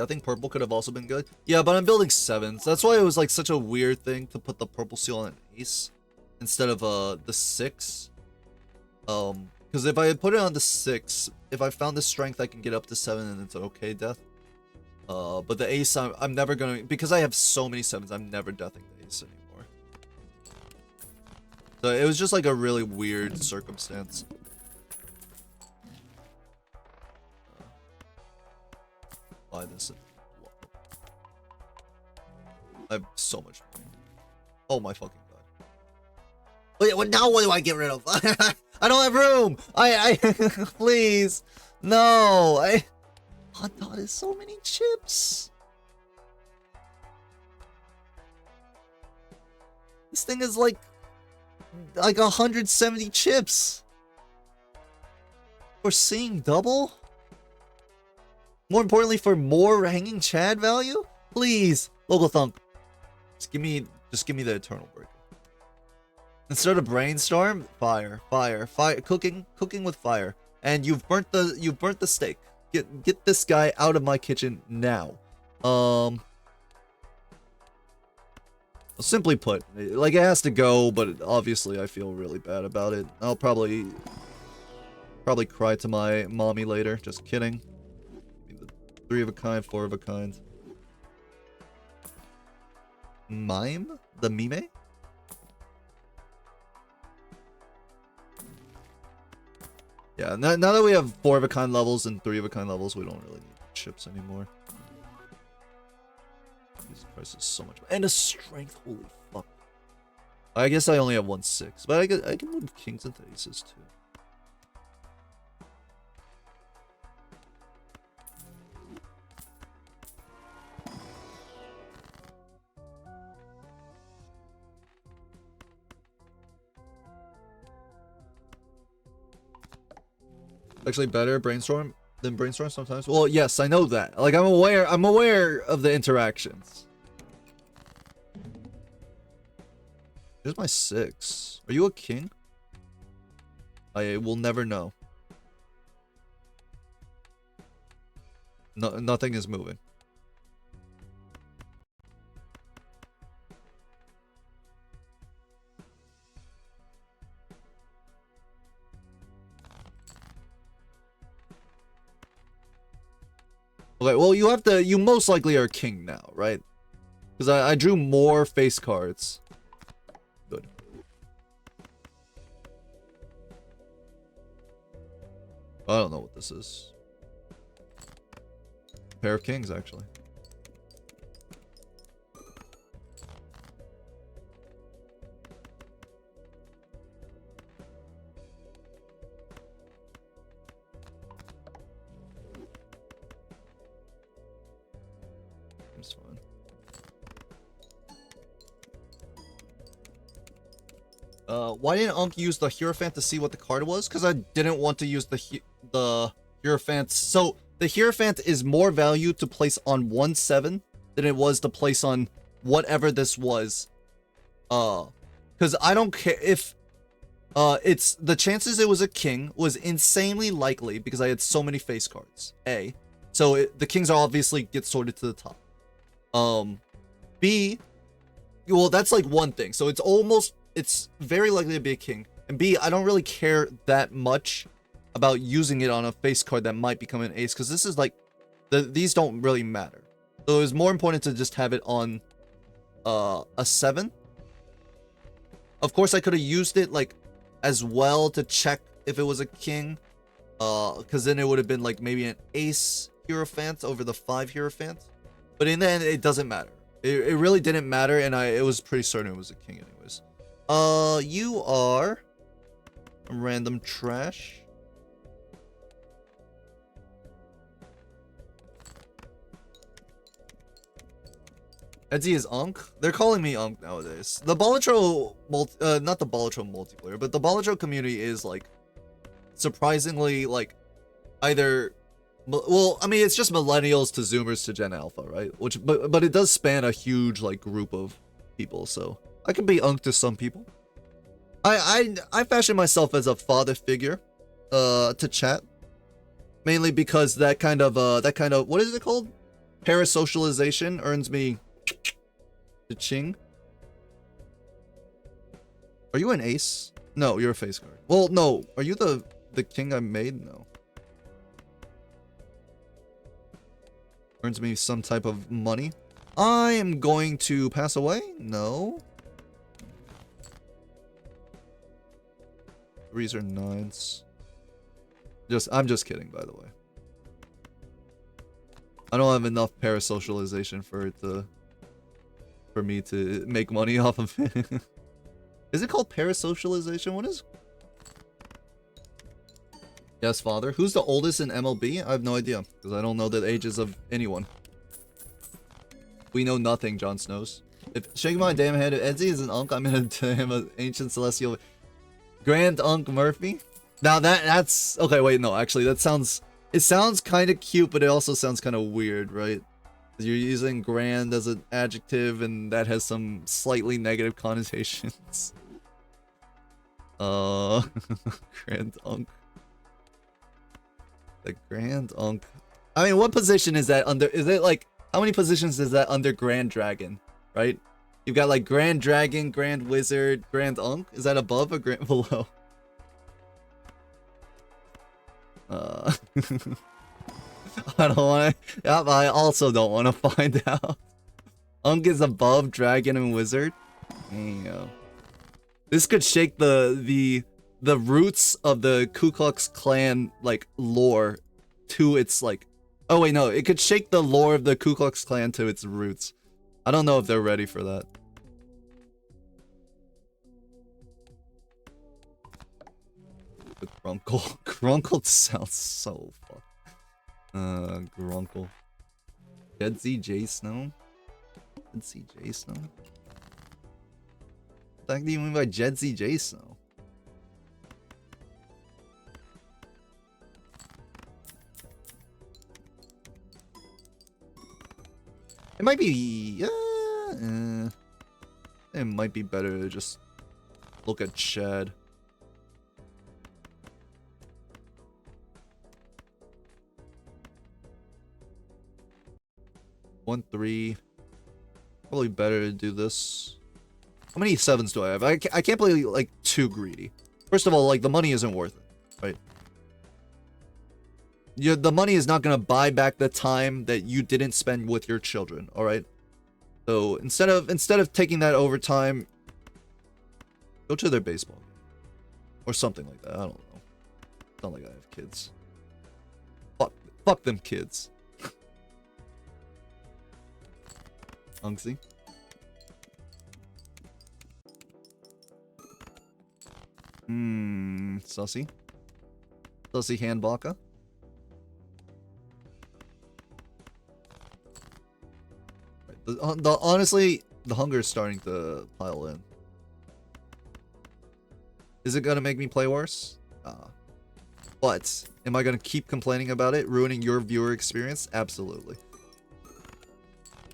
I think purple could have also been good. Yeah, but I'm building sevens. That's why it was like such a weird thing to put the purple seal on an ace instead of the 6. Because if I had put it on the 6, if I found the strength, I can get up to 7 and it's an okay death. But the ace, I'm never gonna, because I have so many 7s, I'm never deathing the ace anymore. So it was just like a really weird circumstance. Buy this. I have so much money. Oh my fucking god. Wait, what, now what do I get rid of? I don't have room! Please! No! Hot dog is so many chips! This thing is like 170 chips! For seeing double? More importantly, for more hanging Chad value? Please, local thunk. Just give me the eternal breaker. Instead of brainstorm, fire, cooking with fire. And you've burnt the steak. Get this guy out of my kitchen now. Simply put, like, it has to go, but obviously I feel really bad about it. I'll probably cry to my mommy later. Just kidding. 3 of a kind, 4 of a kind. Mime? The mime? Yeah, now that we have 4 of a kind levels and 3 of a kind levels, we don't really need chips anymore. Jesus Christ, is so much. And a strength, holy fuck. I guess I only have 1/6, but I can move kings into aces too. Actually better brainstorm than brainstorm sometimes. Well, yes, I know that. Like, I'm aware of the interactions. Here's my 6. Are you a king? I will never know. No, nothing is moving. Okay, well, you most likely are king now, right? Because I drew more face cards. Good. I don't know what this is. Pair of kings, actually. It's fine. Why didn't Unk use the Hierophant to see what the card was? Because I didn't want to use the Hierophant. So the Hierophant is more value to place on 1/7 than it was to place on whatever this was. Because I don't care if it's the chances it was a king was insanely likely because I had so many face cards. A, so the kings are obviously get sorted to the top. B, well that's like one thing. So it's very likely to be a king. And B, I don't really care that much about using it on a face card that might become an ace because this is like these don't really matter. So it was more important to just have it on a 7. Of course, I could have used it like as well to check if it was a king, because then it would have been like maybe an ace Hierophant over the 5 Hierophant. But in the end, it doesn't matter. It really didn't matter, and it was pretty certain it was a king anyways. You are random trash. Edzi is Unk? They're calling me Unk nowadays. The Balatro, not the Balatro multiplayer, but the Balatro community is like surprisingly like either, well, I mean it's just millennials to Zoomers to Gen Alpha, right? But it does span a huge like group of people, so I can be Unk to some people. I fashion myself as a father figure, to chat, mainly because that kind of what is it called? Parasocialization earns me the ching. Are you an ace? No, you're a face card. Well, no. Are you the king I made? No. Earns me some type of money. I am going to pass away? No. 3s or 9s. I'm just kidding, by the way. I don't have enough parasocialization for me to make money off of it. Is it called parasocialization? What is? Yes, father. Who's the oldest in MLB? I have no idea, because I don't know the ages of anyone. We know nothing, Jon Snows. If shake my damn head, if Edzi is an Unk, I'm gonna to him an ancient celestial Grand Unk Murphy. Now that's okay. Wait, no, actually, it sounds kind of cute, but it also sounds kind of weird, right? You're using grand as an adjective, and that has some slightly negative connotations. Grand Unk. The Grand Unk. I mean, what position is that under? Is it like, how many positions is that under Grand Dragon, right? You've got like Grand Dragon, Grand Wizard, Grand Unk. Is that above or below? I don't want to. Yeah, I also don't want to find out. Unk is above Dragon and Wizard. Damn. This could shake the roots of the Ku Klux Klan like lore to its like. Oh wait, no. It could shake the lore of the Ku Klux Klan to its roots. I don't know if they're ready for that. The Grunkle. Grunkle sounds so fucked. Grunkle. Jedzy J Snow? Jedzy J Snow? What the heck do you mean by Jedzy J Snow? It might be... it might be better to just look at Chad. One, 3. Probably better to do this. How many 7s do I have? I can't play like too greedy. First of all, like the money isn't worth it, right? The money is not gonna buy back the time that you didn't spend with your children. All right. So instead of taking that overtime, go to their baseball or something like that. I don't know. It's not like I have kids. Fuck them kids. Unksy. Sussy. Sussy Handbaka. Honestly, the hunger is starting to pile in. Is it gonna make me play worse? But am I gonna keep complaining about it, ruining your viewer experience? Absolutely.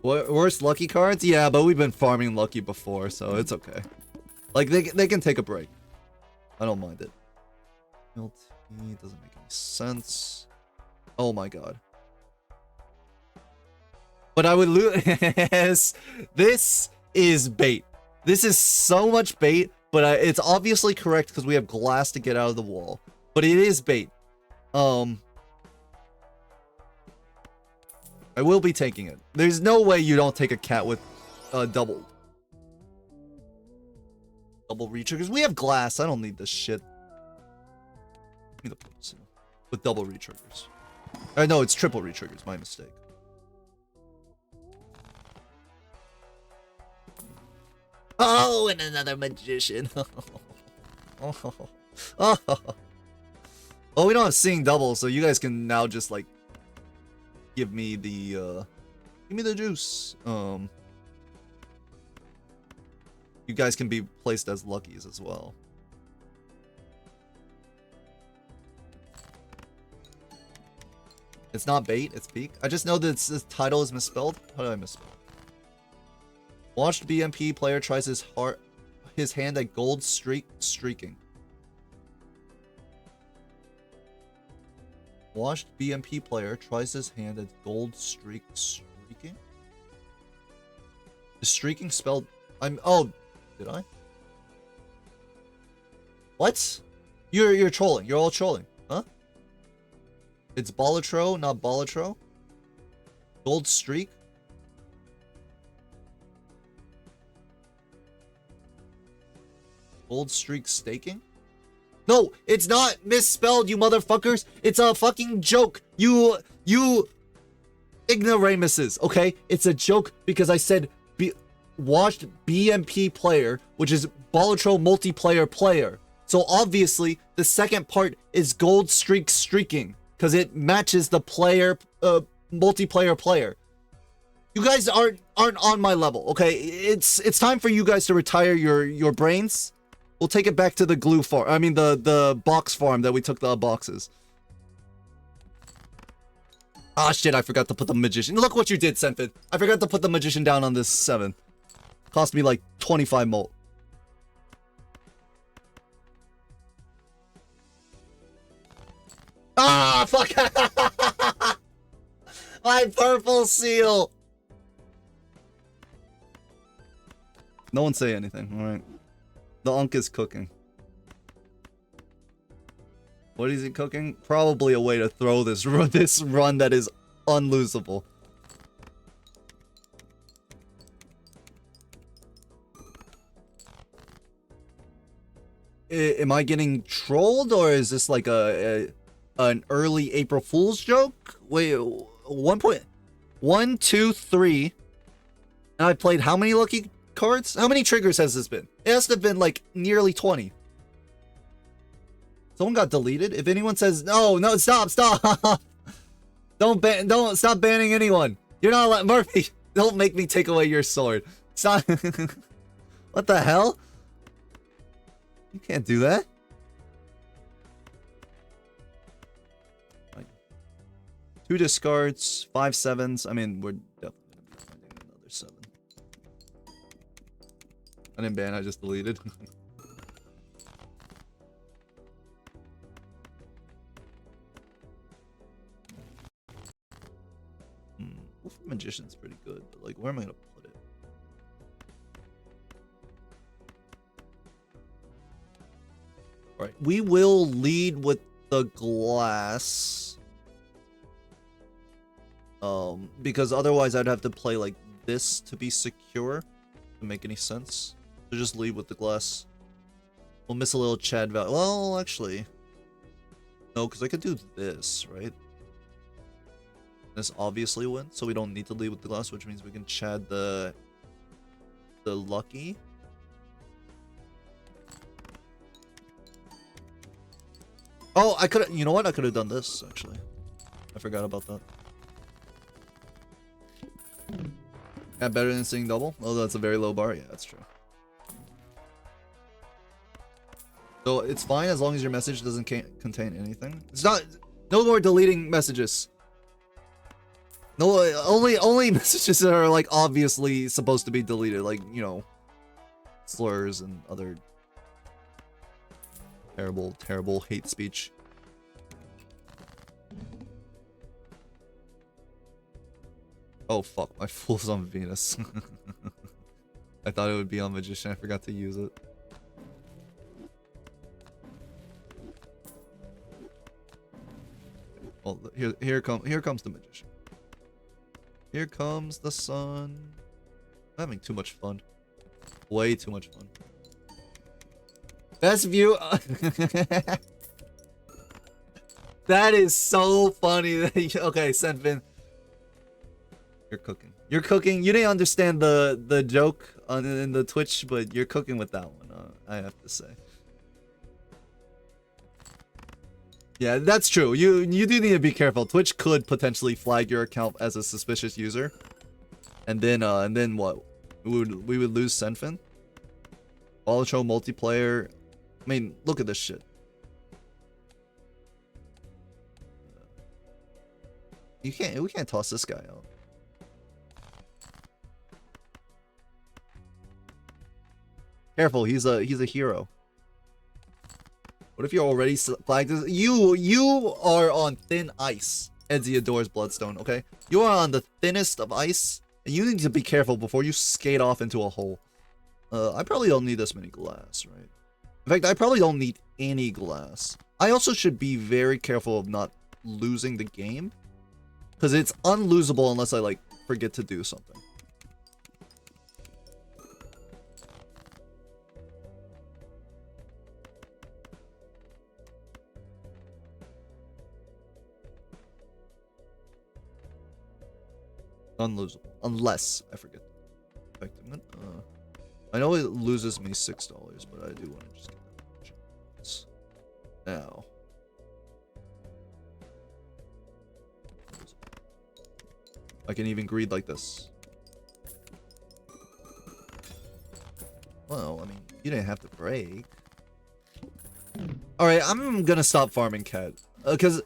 Worst lucky cards? Yeah, but we've been farming lucky before, so it's okay. Like, they can take a break. I don't mind it. LT doesn't make any sense. Oh my god. But I would lose. This is bait. This is so much bait, but it's obviously correct because we have glass to get out of the wall. But it is bait. I will be taking it. There's no way you don't take a cat with double retriggers. We have glass. I don't need this shit. Give me the purple seal. With double retriggers. No, it's triple retriggers. My mistake. Oh, and another magician. Oh, we don't have seeing double, so you guys can now just like give me the juice. You guys can be placed as luckies as well. It's not bait, it's peak. I just know that this title is misspelled. How did I misspell? Watched BMP player tries his hand at gold streaking. Washed BMP player tries his hand at gold streaking? Is streaking spelled... Oh, did I? What? You're trolling. You're all trolling. Huh? It's Balatro, not Balatro. Gold streak? Gold streak staking? No, it's not misspelled, you motherfuckers. It's a fucking joke. You ignoramuses, okay? It's a joke because I said watched BMP player, which is Balatro multiplayer player. So obviously, the second part is gold streak streaking because it matches the player multiplayer player. You guys aren't on my level, okay? It's time for you guys to retire your brains. We'll take it back to the glue farm. I mean, the box farm that we took the boxes. Ah, shit, I forgot to put the magician. Look what you did, Senfid. I forgot to put the magician down on this 7. Cost me like 25 molt. Ah, fuck. My purple seal. No one say anything, alright. The Unk is cooking. What is he cooking? Probably a way to throw this run that is unlosable. Am I getting trolled, or is this like an early April Fool's joke? Wait, 1.1, 2, 3. And I played how many lucky cards? How many triggers has this been? It has to have been like nearly 20. Someone got deleted. If anyone says no, stop. Don't stop banning anyone. You're not allowed. Murphy, don't make me take away your sword. Stop. What the hell? You can't do that. Like, 2 discards, 5 sevens. I mean, we're definitely gonna be finding another 7. I didn't ban, I just deleted. Wolf Magician's pretty good, but like, where am I gonna put it? Alright, we will lead with the glass. Because otherwise I'd have to play like this to be secure. To make any sense. So just lead with the glass. We'll miss a little Chad value. Well, actually. No, because I could do this, right? This obviously wins, so we don't need to lead with the glass, which means we can Chad the lucky. Oh, I could have, you know what? I could have done this, actually. I forgot about that. Yeah, better than seeing double? Oh, that's a very low bar. Yeah, that's true. So it's fine as long as your message doesn't contain anything. It's not. No more deleting messages. No, only messages that are like obviously supposed to be deleted. Like, you know, slurs and other terrible, terrible hate speech. Oh fuck, my fool's on Venus. I thought it would be on Magician, I forgot to use it. Well, here comes the Magician. Here comes the sun. I'm having too much fun. Way too much fun. Best view. That is so funny. Okay, Senvin. You're cooking. You're cooking. You didn't understand the joke in the Twitch, but you're cooking with that one. I have to say. Yeah, that's true. You do need to be careful. Twitch could potentially flag your account as a suspicious user, and then what? We would lose Senfin. Balatro multiplayer. I mean, look at this shit. We can't toss this guy out. Careful, he's a hero. What if you're already flagged? You are on thin ice. Edsy adores Bloodstone, okay? You are on the thinnest of ice, and you need to be careful before you skate off into a hole. I probably don't need this many glass, right? In fact, I probably don't need any glass. I also should be very careful of not losing the game, because it's unlosable unless I, like, forget to do something. Unlosable. Unless I forget. In fact, I know it loses me $6, but I do want to just get that. Now. I can even greed like this. Well, I mean, you didn't have to break. Alright, I'm gonna stop farming cat. Cause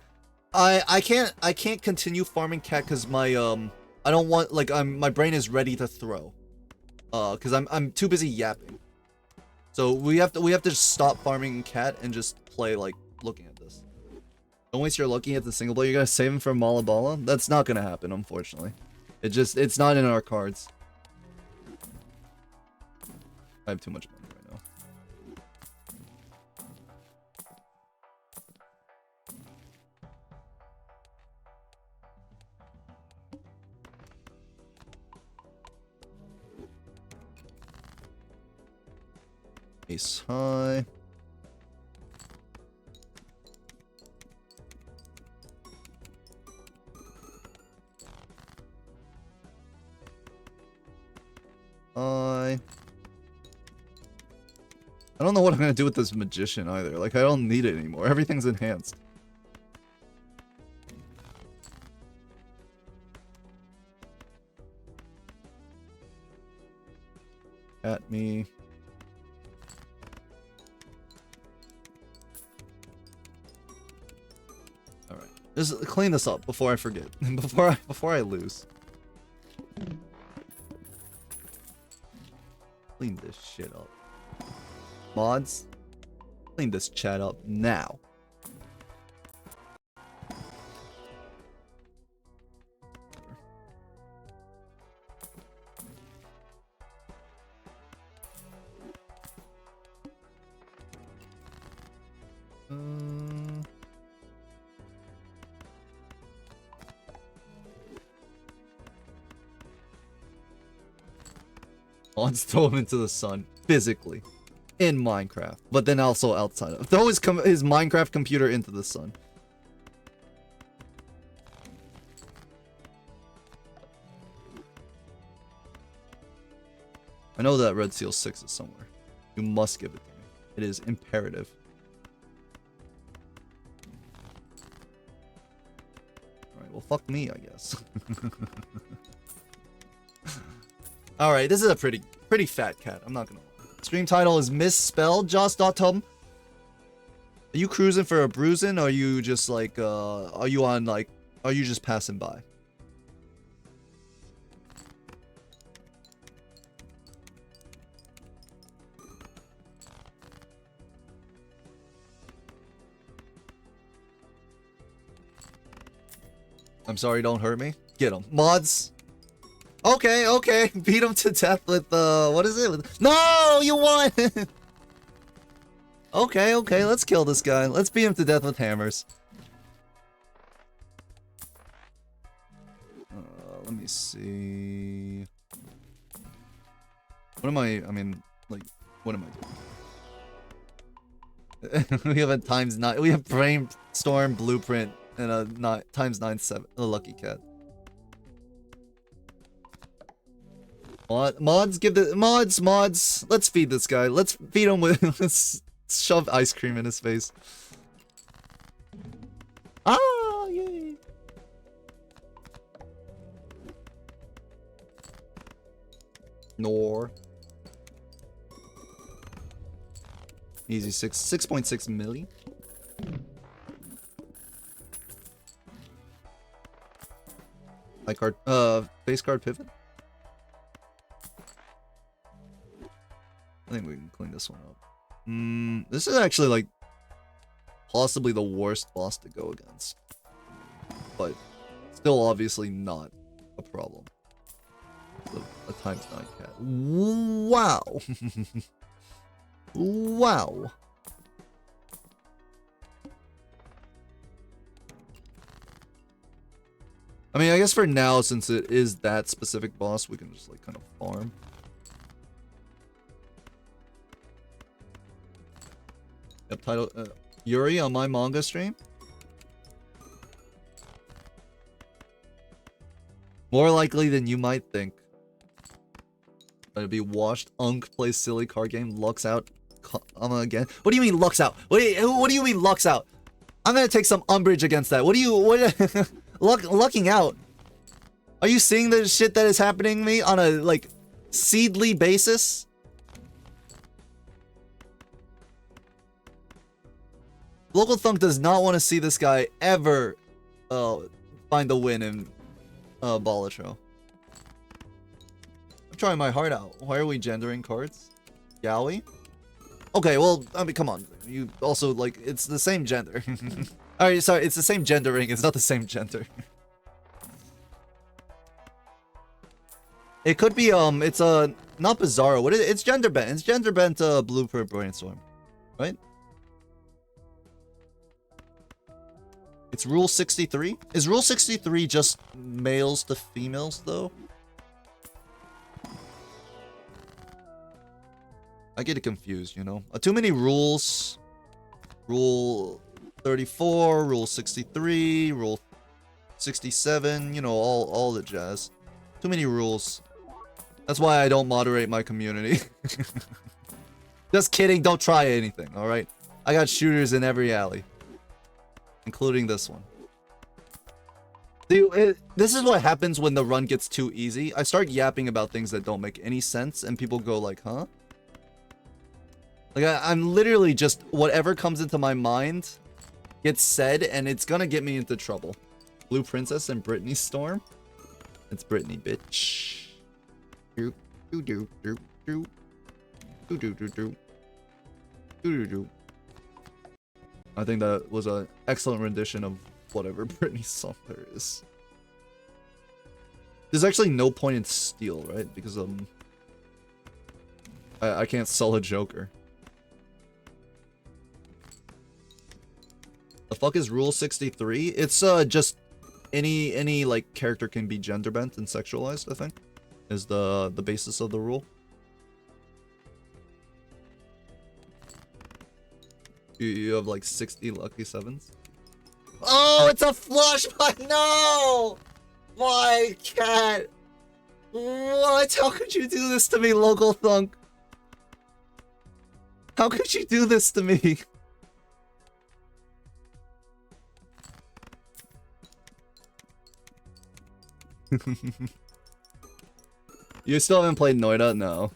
I can't continue farming cat because my I don't want, like, my brain is ready to throw. Cause I'm too busy yapping. So we have to just stop farming cat and just play, like, looking at this. Don't waste your looking at the single player. You're gonna save him for Malabala? That's not gonna happen, unfortunately. It's not in our cards. I have too much money right now. Ace high. I don't know what I'm gonna do with this magician either. Like, I don't need it anymore. Everything's enhanced. At me. All right, just clean this up before I forget. before I lose. Clean this shit up. Mods, clean this chat up now. Mods throw him into the sun physically. In Minecraft, but then also outside of. Throw his Minecraft computer into the sun. I know that Red Seal 6 is somewhere. You must give it to me. It is imperative. Alright, well fuck me, I guess. Alright, this is a pretty fat cat, I'm not gonna lie. Stream title is misspelled, Joss.tum. Are you cruising for a bruising, or are you just like, are you just passing by? I'm sorry, don't hurt me. Get him. Mods. Okay, okay. Beat him to death with, what is it? No, you won! Okay, okay, let's kill this guy. Let's beat him to death with hammers. Let me see. What am I mean, like, what am I doing? We have a ×9. We have brainstorm blueprint and a ×9 a lucky cat. Mods, give the mods. Let's feed this guy. Let's feed him with let's shove ice cream in his face. Ah, yay! Nor. Easy 6.6 million. High card, base card pivot. I think we can clean this one up. This is actually like possibly the worst boss to go against, but still obviously not a problem. A ×9 cat. Wow. Wow. I mean, I guess for now, since it is that specific boss, we can just like kind of farm. Yep, title Yuri on my manga stream. More likely than you might think. It'd be washed. Unk plays silly card game. Lucks out. Again. What do you mean lucks out? What do you mean lucks out? I'm gonna take some umbrage against that. What lucking out? Are you seeing the shit that is happening to me on a like seedly basis? Local Thunk does not want to see this guy ever find the win in Balatro. I'm trying my heart out. Why are we gendering cards? Yaoi? Okay, well, I mean, come on. You also, like, it's the same gender. Alright, sorry, it's the same gendering. It's not the same gender. It could be, it's, not Bizarro. What is it? It's gender bent. It's gender bent, Blueprint Brainstorm. Right? It's Rule 63? Is Rule 63 just males to females, though? I get it confused, you know? Too many rules. Rule 34, Rule 63, Rule 67, you know, all the jazz. Too many rules. That's why I don't moderate my community. Just kidding, don't try anything, alright? I got shooters in every alley. Including this one. Dude, this is what happens when the run gets too easy. I start yapping about things that don't make any sense, and people go like, huh? Like, I'm literally just, whatever comes into my mind gets said, and it's gonna get me into trouble. Blue Princess and Brittany Storm? It's Brittany, bitch. Do do do do do do do do do do do. I think that was an excellent rendition of whatever Britney song there is. There's actually no point in steal, right? Because I can't sell a Joker. The fuck is Rule 63? It's just any like character can be gender bent and sexualized, I think, is the basis of the rule. You have like 60 lucky sevens. Oh, it's a flush, but no! My cat! What? How could you do this to me, Local Thunk? How could you do this to me? You still haven't played Noida? No.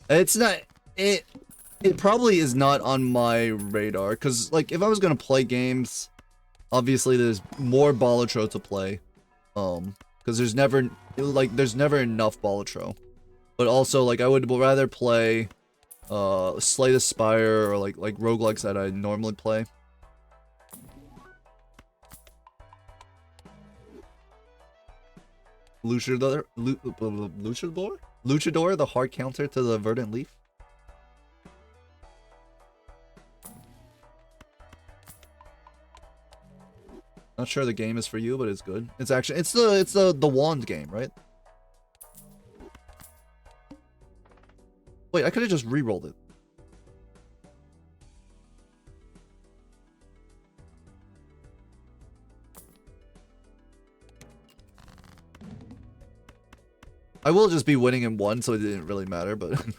It's not... It probably is not on my radar, because, like, if I was gonna play games, obviously there's more Balatro to play, because there's never enough Balatro, but also, like, I would rather play, Slay the Spire, or, like roguelikes that I normally play. Luchador, the hard counter to the Verdant Leaf. Not sure the game is for you, but it's good. It's actually it's the wand game, right? Wait, I could have just re-rolled it. I will just be winning in one, so it didn't really matter, but... You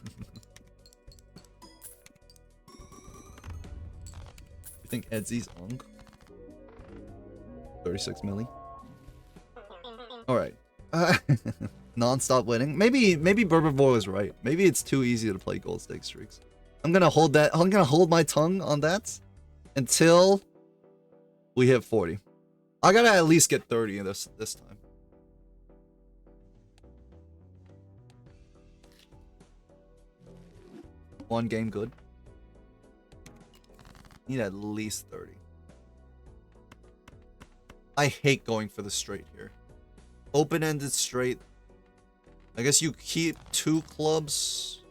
think Edsy's Unk? 36 milli. Alright. Non-stop winning. Maybe Burbivore was right. Maybe it's too easy to play gold stake streaks. I'm gonna hold my tongue on that until we hit 40. I gotta at least get 30 in this time. One game good. Need at least 30. I hate going for the straight here. Open-ended straight. I guess you keep 2 clubs.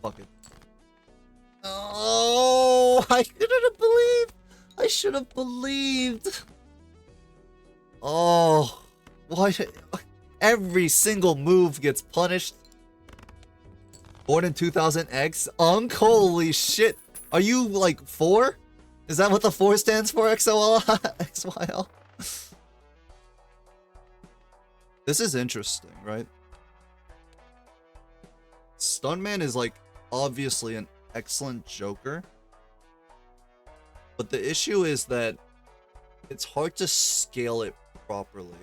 Fuck it. Oh, I should have believed. Oh, why? Every single move gets punished. Born in 2000X. Holy shit. Are you like 4? Is that what the 4 stands for? XOL? XYL? This is interesting, right? Stuntman is like obviously an excellent Joker. But the issue is that it's hard to scale it properly.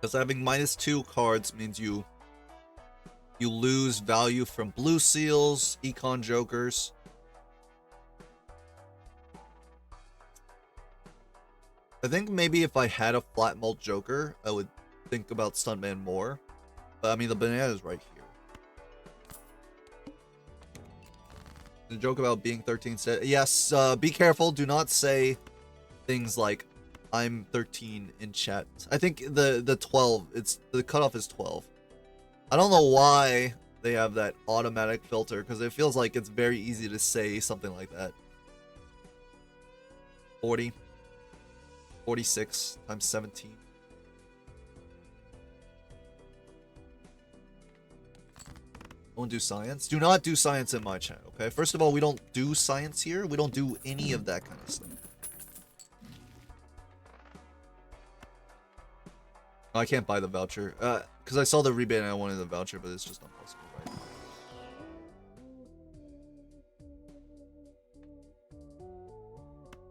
Because having -2 cards means you lose value from blue seals, econ jokers. I think maybe if I had a flat mult joker, I would think about Stuntman more. But I mean, the banana is right here. The joke about being 13 said, yes, be careful. Do not say things like, I'm 13 in chat. I think the 12, the cutoff is 12. I don't know why they have that automatic filter, because it feels like it's very easy to say something like that. 40. 46 times 17. Don't do science. Do not do science in my chat, okay? First of all, we don't do science here. We don't do any of that kind of stuff. I can't buy the voucher. Because I saw the rebate and I wanted the voucher, but it's just not possible right now.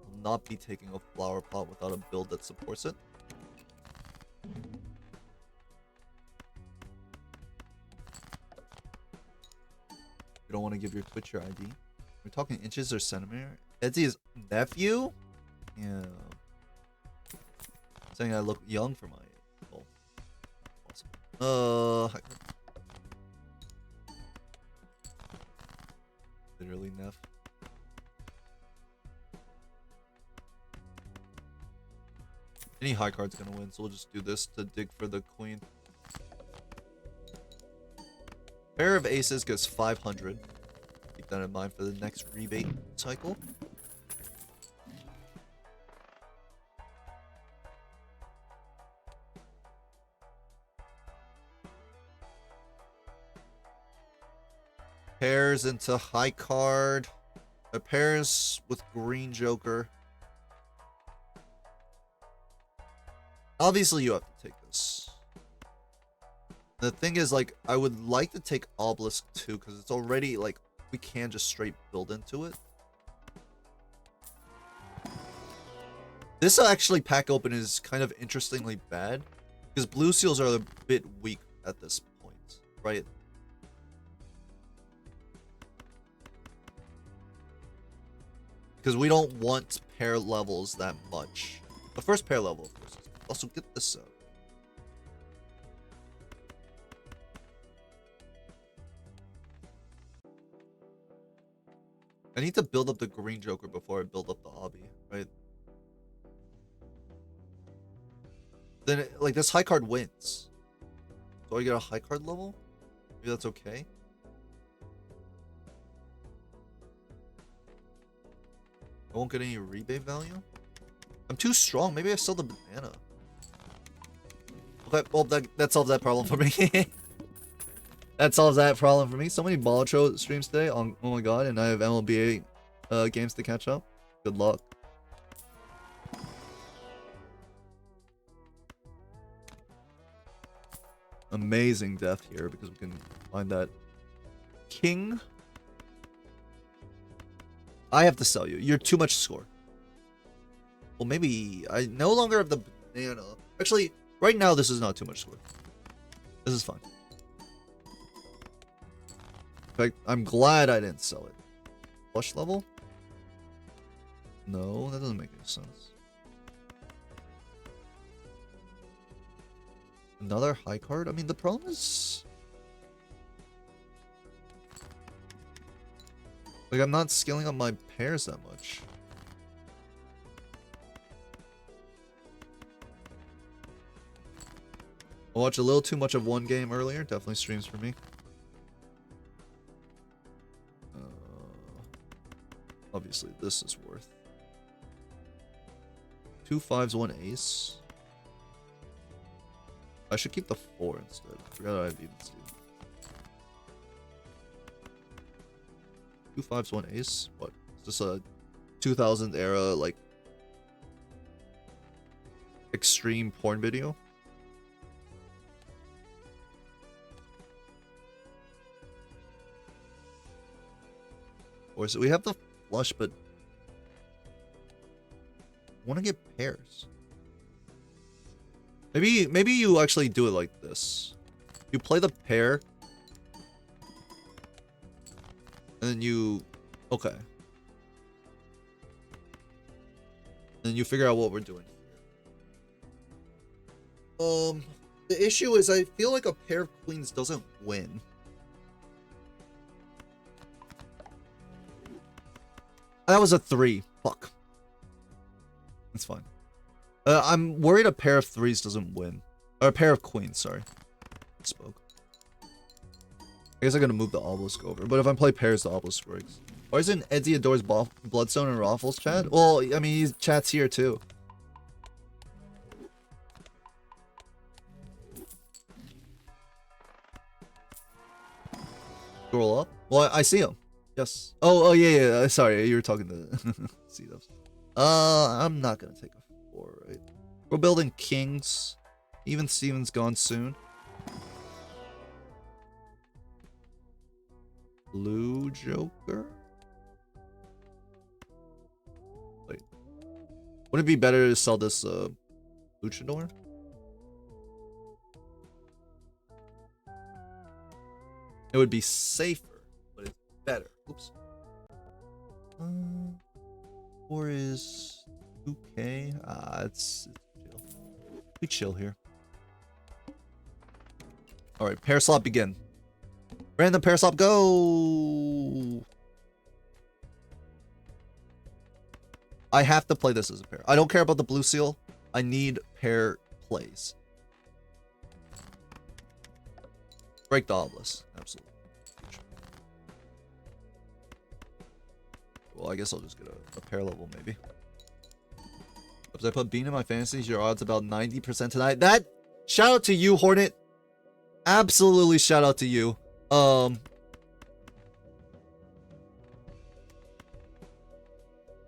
I'll not be taking a flower pot without a build that supports it. You don't want to give your Twitch your ID? We're talking inches or centimeter? Edsy's nephew? Yeah. Saying I look young for my age. Oh. Awesome. Literally Neff. Any high card's gonna win, so we'll just do this to dig for the queen. Pair of aces gets 500. Keep that in mind for the next rebate cycle. Pairs into high card. Pairs with green joker. Obviously, you have to take this. The thing is, like, I would like to take Obelisk too, because it's already, like, we can just straight build into it. This actually pack open is kind of interestingly bad, because blue seals are a bit weak at this point, right? Because we don't want pair levels that much. The first pair level, of course. Also, get this out. I need to build up the green Joker before I build up the obby, right? Then, like, this high card wins. So I get a high card level? Maybe that's okay. I won't get any rebate value. I'm too strong. Maybe I sell the banana. Okay, well, that solves that problem for me. That solves that problem for me. So many Balatro streams today. Oh my god, and I have MLBA games to catch up. Good luck. Amazing death here because we can find that king. I have to sell you. You're too much score. Well, maybe I no longer have the banana. Actually, right now this is not too much score. This is fine. In fact, I'm glad I didn't sell it. Flush level? No, that doesn't make any sense. Another high card? I mean, the problem is... like, I'm not scaling up my pairs that much. I watched a little too much of one game earlier. Definitely streams for me. Obviously, this is worth. 2 5s, 1 ace. I should keep the 4 instead. I forgot I have even Steven. 2 5s, 1 ace. What? Is this a 2000 era, like, extreme porn video? Or is it, we have the flush, but I want to get pairs. Maybe you actually do it like this. You play the pair, and then you, okay. Then you figure out what we're doing here. The issue is I feel like a pair of queens doesn't win. That was a 3. Fuck. It's fine. I'm worried a pair of 3s doesn't win. Or a pair of queens, sorry. Spoke. I guess I'm gonna move the obelisk over. But if I play pairs, the obelisk breaks. Why isn't Eddie adores Bloodstone and Raffles chat? Well, I mean, he chats here too. Scroll up. Well, I see him. Yes. Oh, yeah. Sorry, you were talking to C-dubs. I'm not gonna take a 4, right? We're building kings. Even Steven's gone soon. Blue Joker? Wait. Would it be better to sell this, Luchador? It would be safer, but it's better. Oops. Or is 2K? It's chill. We chill here. Alright, pair slot begin. Random pair slot go! I have to play this as a pair. I don't care about the blue seal. I need pair plays. Break the obelisk. Absolutely. Well, I guess I'll just get a pair level, maybe. If I put Bean in my fantasies, your odds about 90% tonight. That, shout out to you, Hornet. Absolutely shout out to you.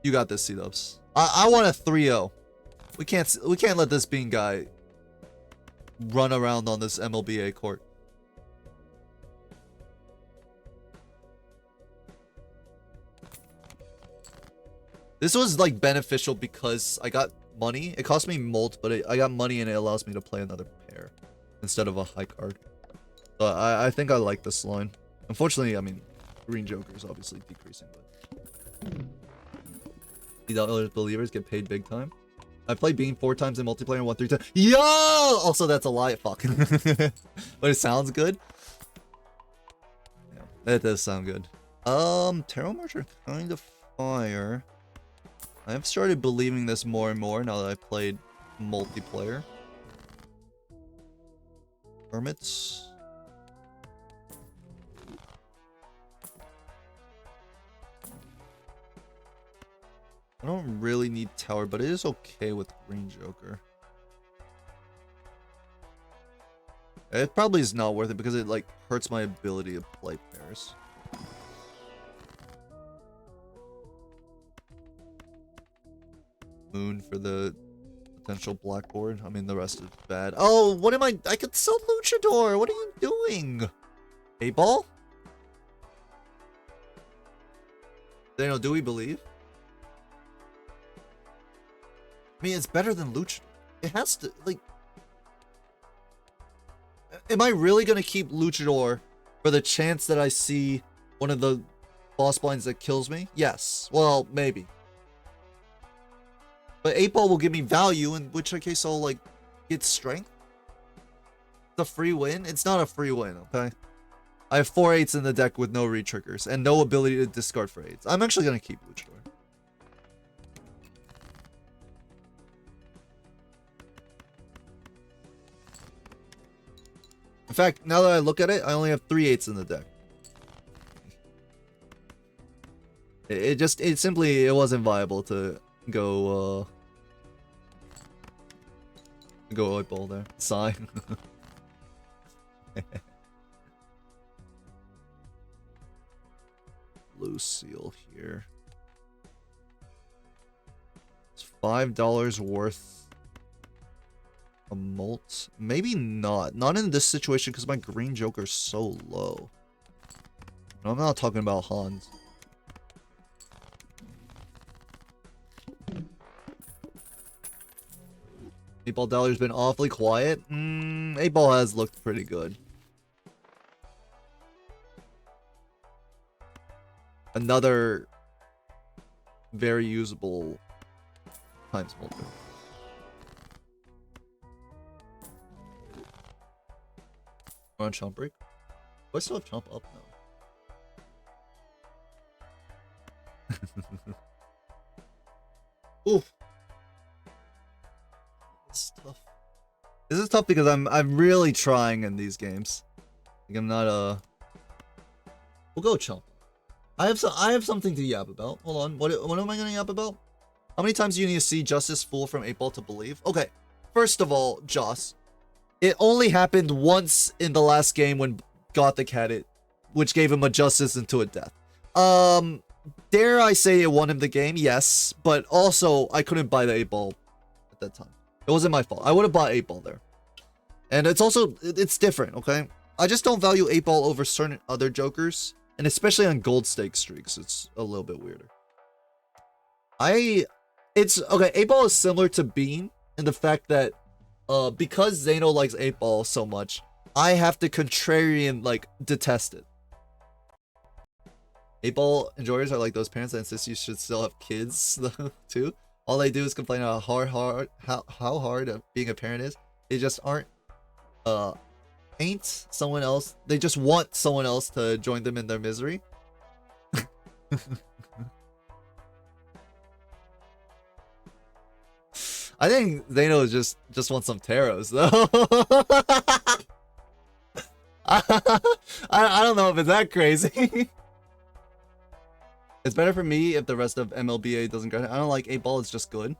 You got this, C-dubs. I want a 3-0. We can't let this Bean guy run around on this MLBA court. This was like beneficial because I got money. It cost me molt, but I got money and it allows me to play another pair instead of a high card. So I think I like this line. Unfortunately, I mean, green Joker is obviously decreasing, but these other believers get paid big time. I played Bean 4 times in multiplayer and won 3 times. Yo! Also, that's a lie. Fuck. But it sounds good. Yeah, that does sound good. Tarot marks are kind of fire. I've started believing this more and more now that I've played multiplayer. Hermits. I don't really need Tower, but it is okay with Green Joker. It probably is not worth it because it like hurts my ability to play pairs. Moon for the potential blackboard. I mean, the rest is bad. Oh, what am I could sell Luchador. What are you doing? 8-ball? Daniel, do we believe? I mean, it's better than Luchador. It has to, like... Am I really gonna keep Luchador for the chance that I see one of the boss blinds that kills me? Yes. Well, maybe. But 8-ball will give me value, in which case I'll, like, get strength. It's a free win? It's not a free win, okay? I have 4 8s in the deck with no re-triggers and no ability to discard for 8s. I'm actually gonna keep Luchador. In fact, now that I look at it, I only have 3 8s in the deck. It simply, it wasn't viable to go 8-ball there. Sigh. Lucille here. It's $5 worth a molt. Maybe not. Not in this situation because my Green Joker's so low. No, I'm not talking about Hans. $8-ball dollar's been awfully quiet. 8-ball has looked pretty good. Another very usable times multi. We're on chomp break. Do I still have chomp up? No. Oof. This is tough. This is tough because I'm really trying in these games. Like I'm not We'll go chomp. I have something to yap about. Hold on. What am I gonna yap about? How many times do you need to see Justice Fool from 8-ball to believe? Okay. First of all, Joss. It only happened once in the last game when Gothic had it, which gave him a Justice into a death. Dare I say it won him the game? Yes, but also I couldn't buy the 8-ball at that time. It wasn't my fault. I would have bought 8-ball there. And it's also, it's different, okay? I just don't value 8-ball over certain other Jokers. And especially on gold stake streaks, it's a little bit weirder. Okay, 8-ball is similar to Bean in the fact that because Zeno likes 8-ball so much, I have to contrarian, like, detest it. 8-ball enjoyers are like those parents that insist you should still have kids, too. All they do is complain about how hard being a parent is. They just ain't someone else. They just want someone else to join them in their misery. I think Zeno just wants some tarots though. I don't know if it's that crazy. It's better for me if the rest of MLBA doesn't go. I don't like 8-ball. It's just good.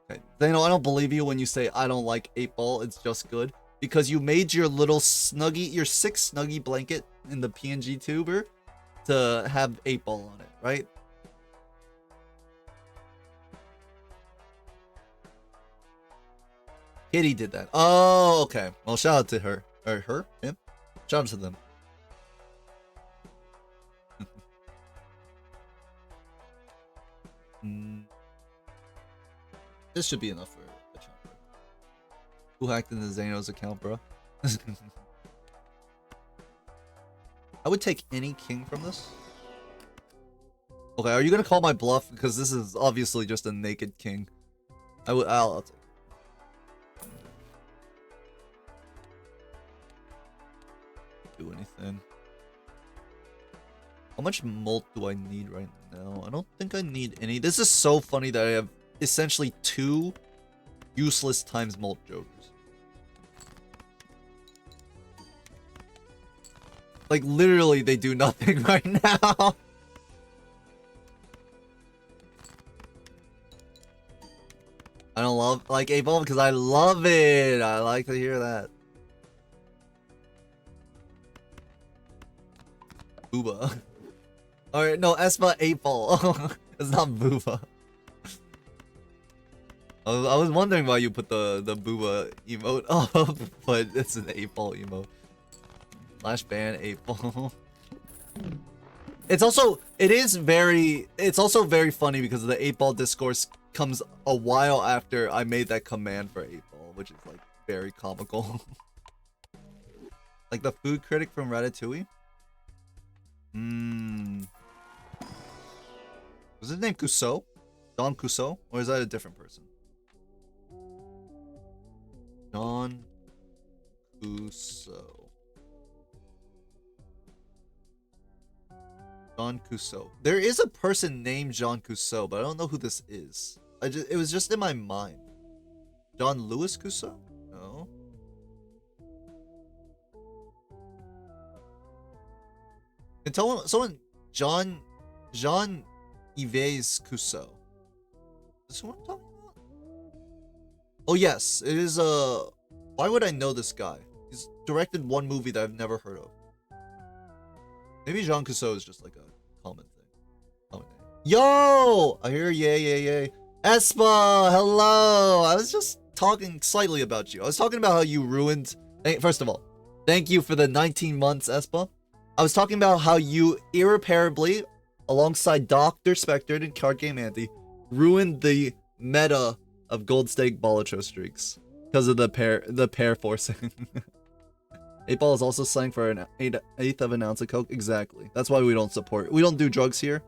Okay. Zeno, I don't believe you when you say I don't like 8-ball. It's just good. Because you made your little snuggie, your 6 snuggie blanket in the PNG tuber to have 8-ball on it, right? Kitty did that. Oh, okay. Well, shout out to her. Or her? Him? Shout out to them. This should be enough for a chomp. Who hacked into Zeno's account, bro? I would take any king from this. Okay, are you gonna call my bluff? Because this is obviously just a naked king. I'll take it. Do anything. How much molt do I need right now? I don't think I need any. This is so funny that I have essentially 2 useless times molt jokers. Like, literally, they do nothing right now. I don't love, like, A-Bomb because I love it. I like to hear that. Booba. Alright, no, Espa 8-ball. It's not Booba. I was wondering why you put the Booba emote up, but it's an 8-ball emote. Slash ban 8-ball. It's also very funny because the 8-ball discourse comes a while after I made that command for 8-ball, which is like very comical. Like the food critic from Ratatouille? Was his name Cousteau? Don Cousteau? Or is that a different person? Don Cousteau. John Cousteau. There is a person named John Cousteau, but I don't know who this is. It was just in my mind. John Louis Cousteau? No. Can someone Jean Yves Cousteau. Is this who I'm talking about? Oh yes, it is why would I know this guy? He's directed one movie that I've never heard of. Maybe Jean Cousteau is just like a common thing. Common name. Yo! I hear yay. Espa, hello! I was just talking slightly about you. I was talking about how you ruined... First of all, thank you for the 19 months, Espa. I was talking about how you irreparably, alongside Dr. Spectre and Card Game Andy, ruined the meta of Gold Stake Balatro streaks because of the pair forcing. 8-ball is also slang for an eighth of an ounce of coke. Exactly. That's why we don't do drugs here.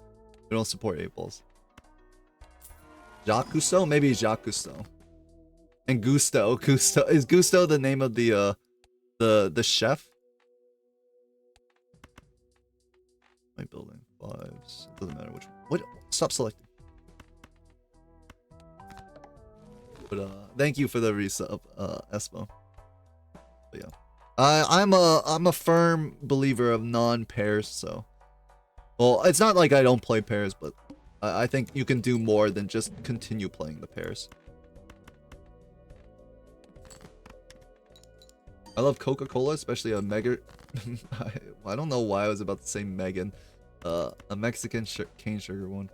We don't support 8-balls. Jacques Cousteau? Maybe Jacques Cousteau. And Gusto. Is Gusto the name of the chef? My building. 5s. It doesn't matter which one. What? Stop selecting. But thank you for the resub, Espo. But yeah. I'm a firm believer of non-pairs, so... Well, it's not like I don't play pairs, but I think you can do more than just continue playing the pairs. I love Coca-Cola, especially a mega... I don't know why I was about to say Megan. A Mexican cane sugar one.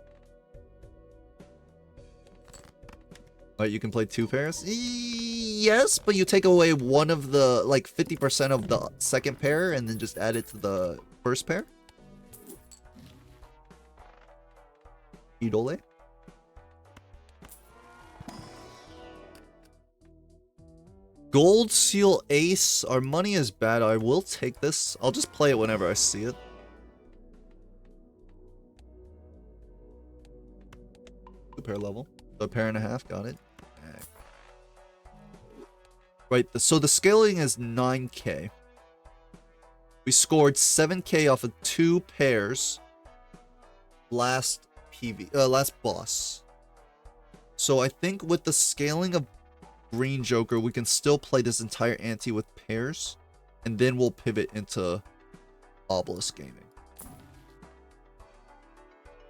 Alright, you can play 2 pairs? Yes, but you take away one of the, like, 50% of the second pair and then just add it to the first pair? Idole? Gold seal ace. Our money is bad. I will take this. I'll just play it whenever I see it. Two pair level. A pair and a half. Got it. Right. So the scaling is 9k. We scored 7k off of 2 pairs. Last boss. So I think with the scaling of Green Joker, we can still play this entire ante with pairs, and then we'll pivot into Obelisk Gaming.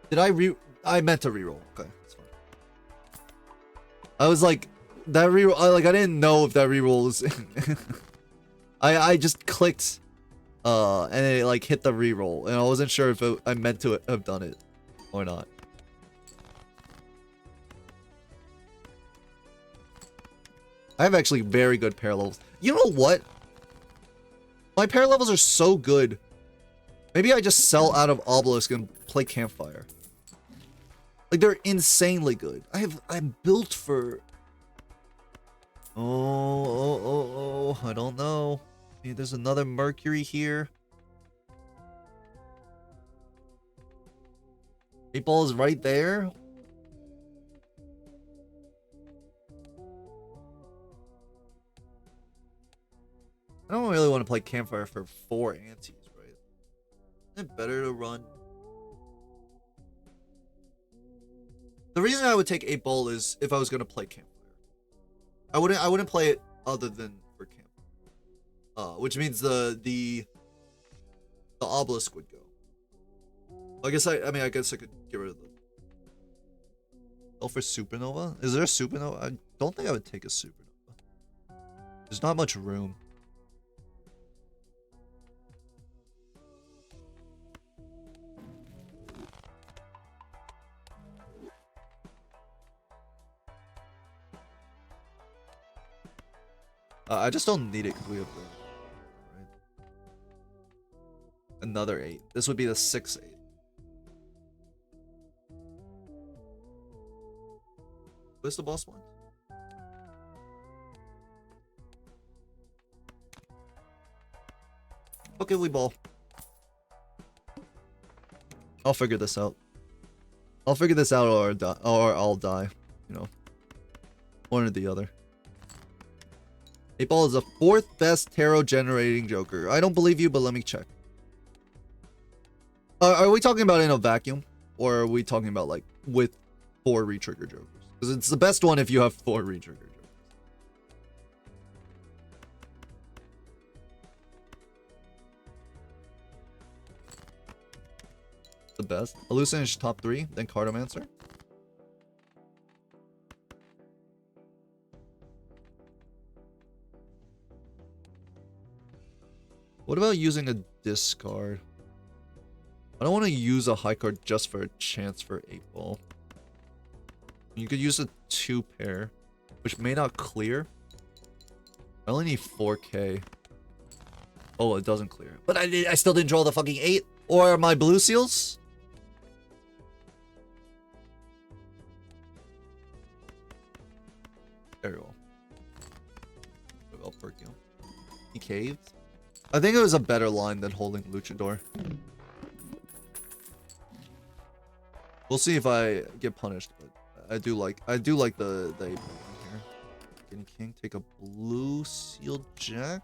Did I meant to reroll. Okay, that's fine. I was like, that reroll, I didn't know if that reroll was... I just clicked, and it like hit the reroll, and I wasn't sure if I meant to have done it or not. I have actually very good pair levels. You know what? My pair levels are so good. Maybe I just sell out of Obelisk and play Campfire. Like, they're insanely good. I'm built for... Oh, I don't know. Maybe there's another Mercury here. 8-ball is right there. I don't really want to play Campfire for 4 antes, right? Isn't it better to run reason I would take 8 ball is if I was gonna play campfire. I wouldn't play it other than for camp. Which means the obelisk would go. I guess I guess I could get rid of the. Oh, for supernova? Is there a supernova? I don't think I would take a supernova. There's not much room. I just don't need it because we have the right. Another 8. This would be the 6-8. Where's the boss one? Okay, we ball. I'll figure this out. I'll figure this out or I'll die. You know, one or the other. 8 ball is the 4th best tarot generating joker. I don't believe you, but let me check. Are we talking about in a vacuum? Or are we talking about like with 4 retrigger jokers? Because it's the best one if you have 4 retrigger jokers. The best. Hallucination top 3, then Cartomancer. What about using a discard? I don't want to use a high card just for a chance for 8 ball. You could use a 2 pair, which may not clear. I only need 4k. Oh, it doesn't clear. But I still didn't draw the fucking 8. Or my blue seals? Very well. Very well, Perkio. He caved. I think it was a better line than holding Luchador. We'll see if I get punished, but I do like the 8 here. King, take a blue sealed jack.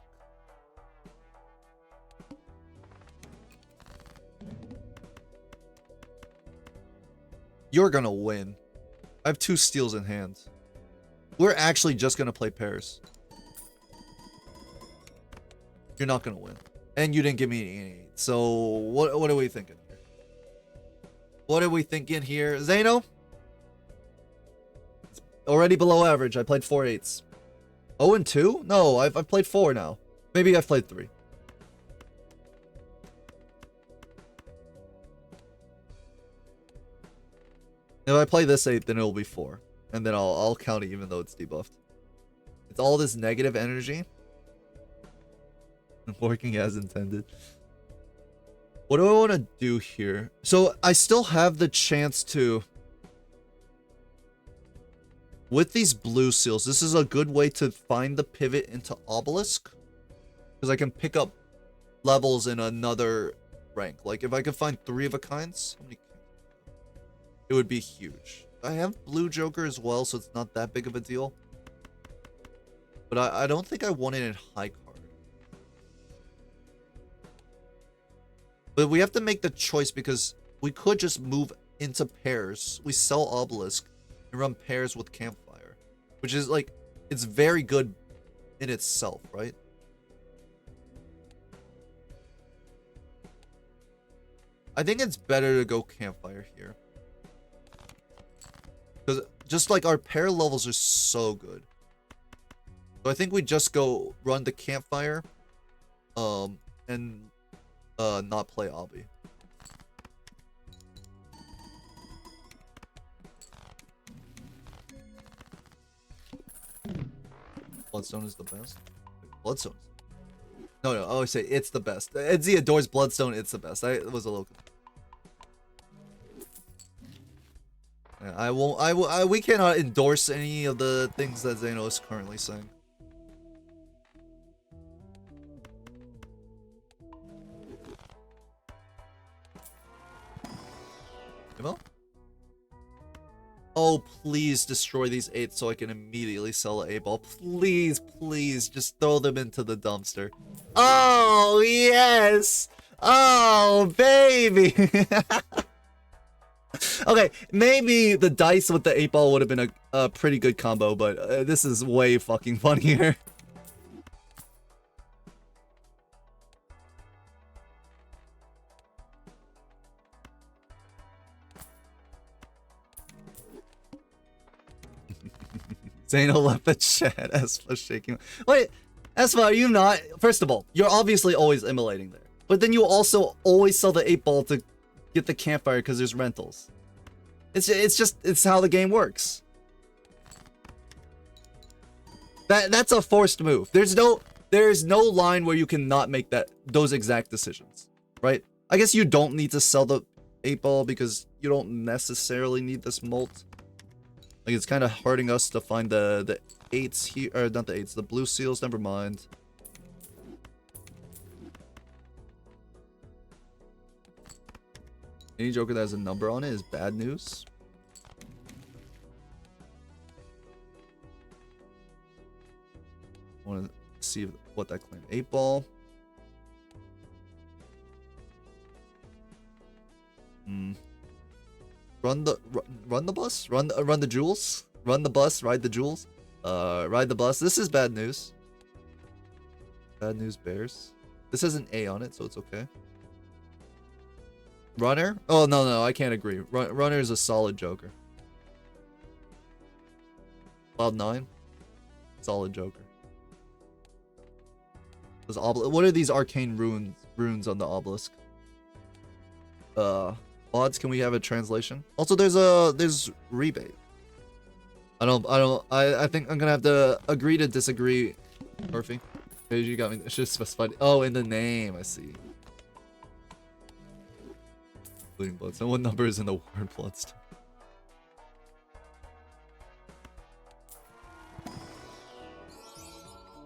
You're gonna win. I have 2 steals in hand. We're actually just gonna play pairs. You're not gonna win. And you didn't give me any 8. So what are we thinking here? What are we thinking here? Zeno? It's already below average. I played 4 8s. 0 and 2? No, I've played 4 now. Maybe I've played 3. If I play this 8, then it'll be 4. And then I'll count it even though it's debuffed. It's all this negative energy. Working as intended. What do I want to do here? So I still have the chance to... With these blue seals, this is a good way to find the pivot into Obelisk. Because I can pick up levels in another rank. Like if I could find 3 of a kinds, how many... It would be huge. I have blue Joker as well, so it's not that big of a deal. But I don't think I want it in high card. But we have to make the choice because we could just move into pairs. We sell Obelisk and run pairs with Campfire. Which is like, it's very good in itself, right? I think it's better to go Campfire here. Because just like our pair levels are so good. So I think we just go run the Campfire. And not play Obby. Bloodstone is the best. Bloodstone. No, I always say it's the best. Edzi adores Bloodstone, it's the best. I was a little... Yeah, we cannot endorse any of the things that Zeno is currently saying. Oh, please destroy these 8 so I can immediately sell an 8-ball. Please, please, just throw them into the dumpster. Oh, yes! Oh, baby! Okay, maybe the dice with the 8-ball would have been a pretty good combo, but this is way fucking funnier. Zano left the chat. Espa shaking. Wait, Espa, are you not? First of all, you're obviously always immolating there. But then you also always sell the 8-ball to get the campfire because there's rentals. It's how the game works. That's a forced move. There's no line where you cannot make those exact decisions, right? I guess you don't need to sell the 8-ball because you don't necessarily need this molt. Like, it's kind of hurting us to find the 8s here, or not the 8s, the blue seals, never mind. Any Joker that has a number on it is bad news. I want to see what that claimed. 8-ball. Run the bus? Run the jewels? Run the bus, ride the jewels? Ride the bus. This is bad news. Bad news bears. This has an A on it, so it's okay. Runner? Oh, no, I can't agree. Runner is a solid Joker. Cloud 9? Solid Joker. What are these arcane runes on the obelisk? Mods, can we have a translation? Also, there's rebate. I think I'm gonna have to agree to disagree, Murphy. You got me. It's just specified. Oh, in the name, I see. Including Bloodstone. What number is in the word Bloodstone?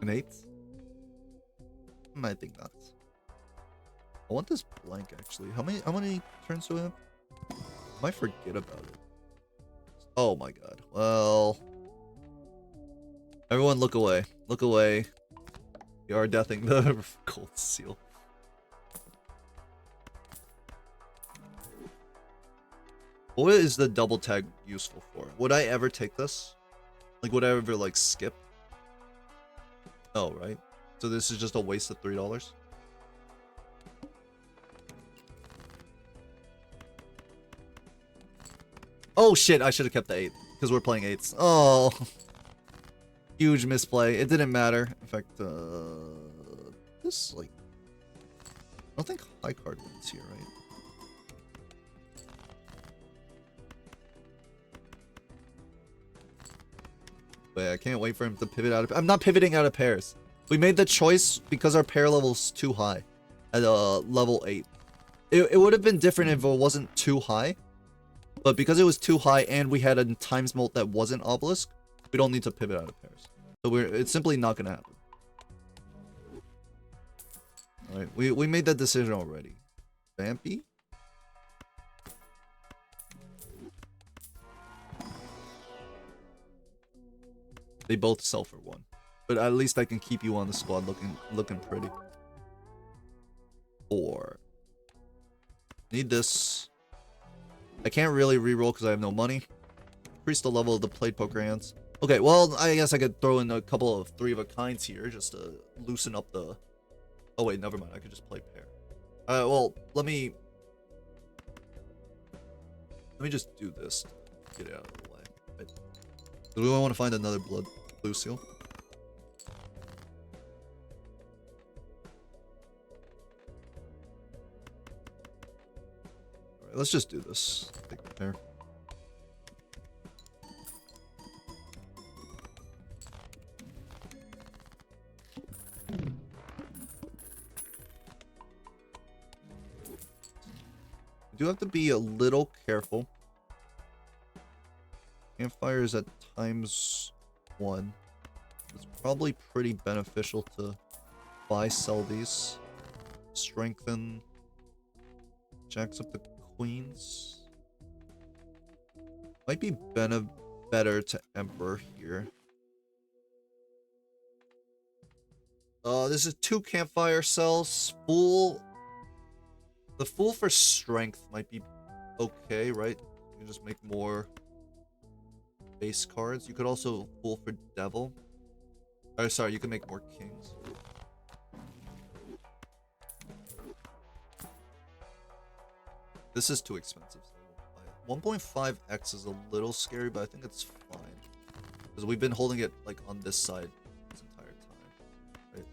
An 8? I think not. I want this blank actually. How many turns do I have? I might forget about it. Oh my god. Well, everyone look away. Look away. You are deathing the gold seal. What is the double tag useful for? Would I ever take this? Like, would I ever like skip? No, right? So this is just a waste of $3. Oh shit, I should have kept the 8 because we're playing 8s. Oh, huge misplay. It didn't matter. In fact, this like, I don't think high card wins here, right? But I can't wait for him to pivot out of. I'm not pivoting out of pairs. We made the choice because our pair level's too high at level 8. It would have been different if it wasn't too high. But because it was too high and we had a times molt that wasn't obelisk, we don't need to pivot out of pairs. So it's simply not gonna happen. Alright, we made that decision already. BMP? They both sell for 1. But at least I can keep you on the squad looking pretty. 4. Need this. I can't really reroll because I have no money. Increase the level of the plate poker hands. Okay, well, I guess I could throw in a couple of 3 of a kinds here just to loosen up the... Oh wait, never mind. I could just play pair. Well, let me just do this to get it out of the way. Right. Do we want to find another blue seal? Alright, let's just do this. Take the pair. You do have to be a little careful. Campfire is at ×1. It's probably pretty beneficial to buy-sell these. Strengthen. Jacks up the queens. Might be better to Emperor here. This is 2 campfire cells. Fool. The fool for strength might be okay, right? You can just make more base cards. You could also pull for devil. Oh, sorry, you can make more kings. This is too expensive. So 1.5x is a little scary, but I think it's fine. Because we've been holding it like on this side this entire time. Right?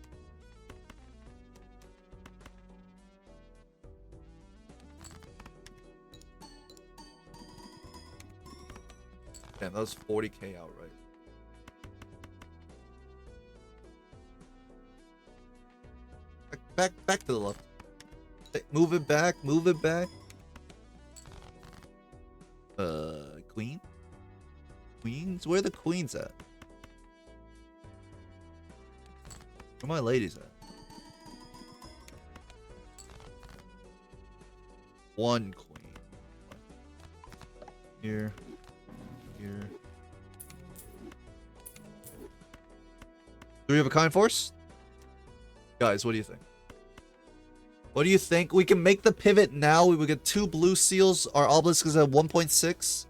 Damn, that was 40k outright. Back to the left. Move it back, move it back. Queen? Queens? Where are the queens at? Where my ladies at? One queen. Here. Here. Do we have a kind force? Guys, what do you think? What do you think? We can make the pivot now. We would get 2 blue seals. Our obelisk is at 1.6.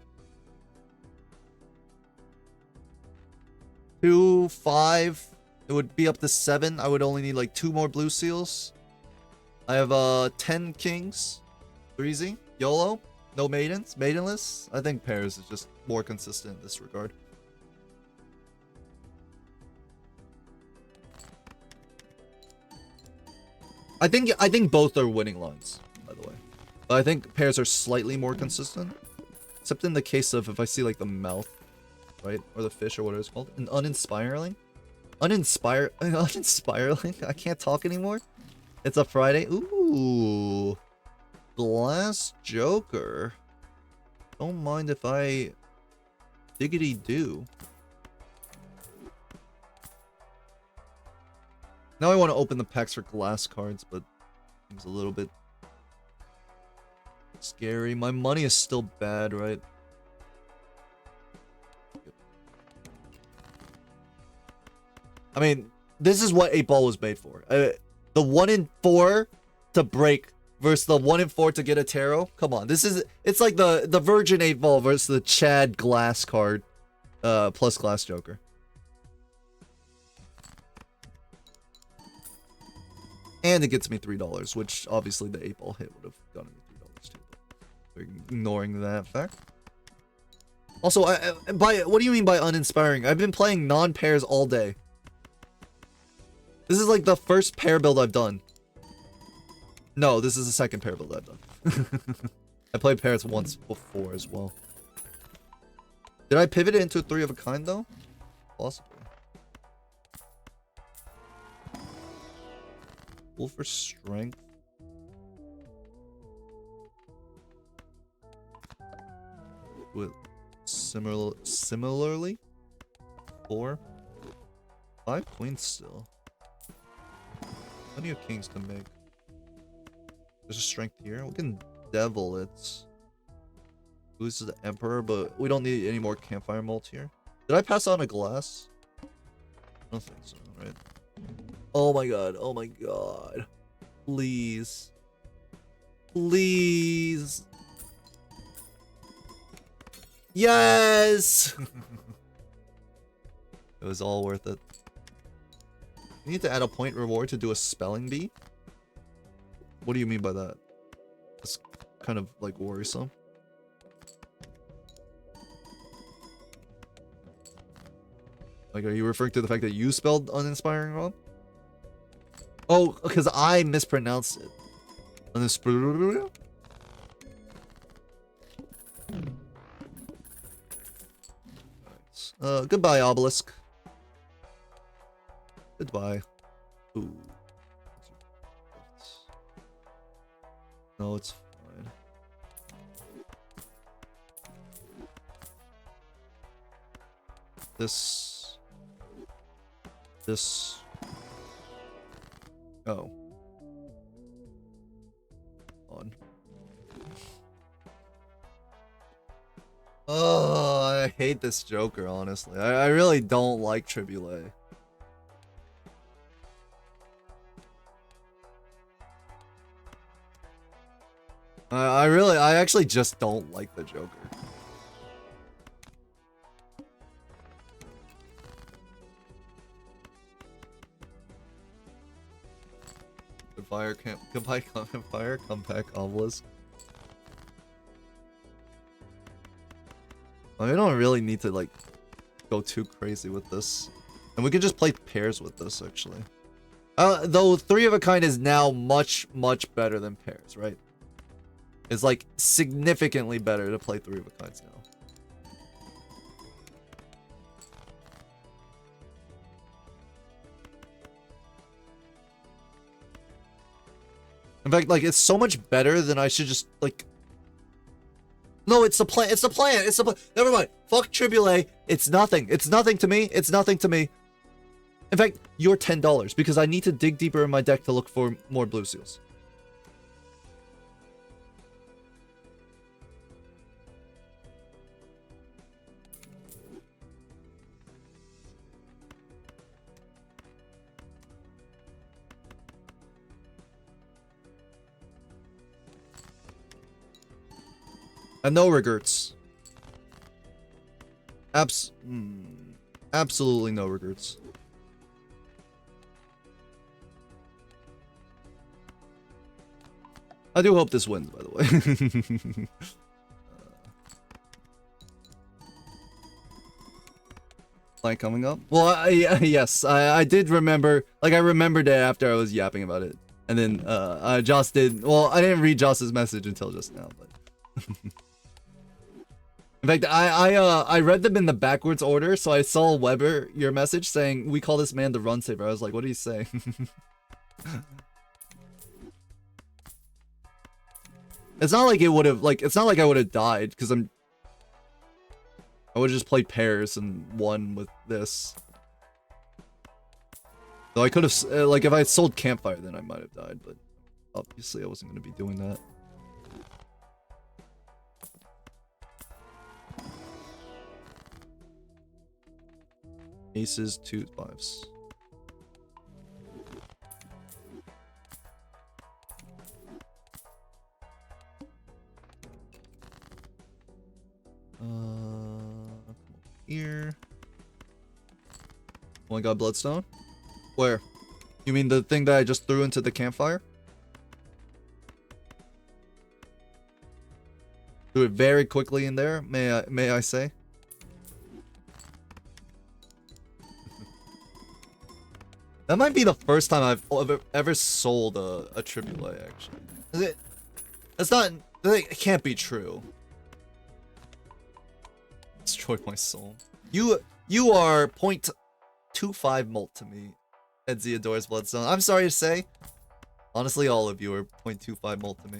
2, 5. It would be up to 7. I would only need like 2 more blue seals. I have 10 kings. Breezy. YOLO. No maidens. Maidenless. I think pairs is just more consistent in this regard. I think both are winning lines, by the way. But I think pairs are slightly more consistent. Except in the case of if I see like the mouth, right? Or the fish or whatever it's called. An uninspiring? Uninspiring? I can't talk anymore? It's a Friday. Ooh. Glass Joker. Don't mind if I diggity do. Now I want to open the packs for glass cards, but it's a little bit scary. My money is still bad, right? I mean, this is what 8-ball was made for. The 1 in 4 to break versus the 1 in 4 to get a tarot. Come on, it's like the Virgin 8-ball versus the Chad glass card, plus glass Joker. And it gets me $3, which obviously the 8-ball hit would have gotten me $3 too. We're ignoring that fact. Also, what do you mean by uninspiring? I've been playing non-pairs all day. This is like the first pair build I've done. No, this is the second pair build I've done. I played pairs once before as well. Did I pivot it into a 3 of a kind though? Possibly. Pull for strength. With similarly 4, 5 queens still. Plenty of kings to make. There's a strength here. We can devil it. This is the emperor, but we don't need any more campfire malt here. Did I pass on a glass? I don't think so, right? Oh my god, oh my god. Please. Please. Yes! It was all worth it. You need to add a point reward to do a spelling bee? What do you mean by that? That's kind of like worrisome. Like, are you referring to the fact that you spelled uninspiring wrong? Oh, because I mispronounced it. Goodbye, obelisk. Goodbye. Ooh. No, it's fine. This. Oh. On. Oh, I hate this Joker, honestly. I really don't like Triboulet. I actually just don't like the Joker. Campfire, goodbye Campfire, comeback obelisk. I mean, I don't really need to like go too crazy with this. And we can just play pairs with this actually. Though 3 of a kind is now much better than pairs, right? It's like significantly better to play 3 of a kinds now. In fact, like, it's so much better than I should just, like... No, it's the plan. It's the plan. It's the plan. Never mind. Fuck Tribule. It's nothing. It's nothing to me. It's nothing to me. In fact, you're $10 because I need to dig deeper in my deck to look for more blue seals. And no regrets. Absolutely no regrets. I do hope this wins, by the way. Like coming up? Well, yes, I did remember. Like, I remembered it after I was yapping about it. And then Joss did. Well, I didn't read Joss's message until just now, but. In fact, I read them in the backwards order, so I saw Weber, your message, saying, we call this man the run saver. I was like, what did he say? It's not like it would have, like, it's not like I would have died, because I would have just played pairs and won with this. Though I could have, like, if I sold Campfire, then I might have died, but obviously I wasn't going to be doing that. Aces, 2s, 5s. Here. Oh my god, Bloodstone? Where? You mean the thing that I just threw into the campfire? Threw it very quickly in there, may I say? That might be the first time I've ever sold a AAA, actually. Is it? That's not... It can't be true. Destroyed my soul. You are 0.25 mult to me, Edzi adores Bloodstone. I'm sorry to say. Honestly, all of you are 0.25 mult to me.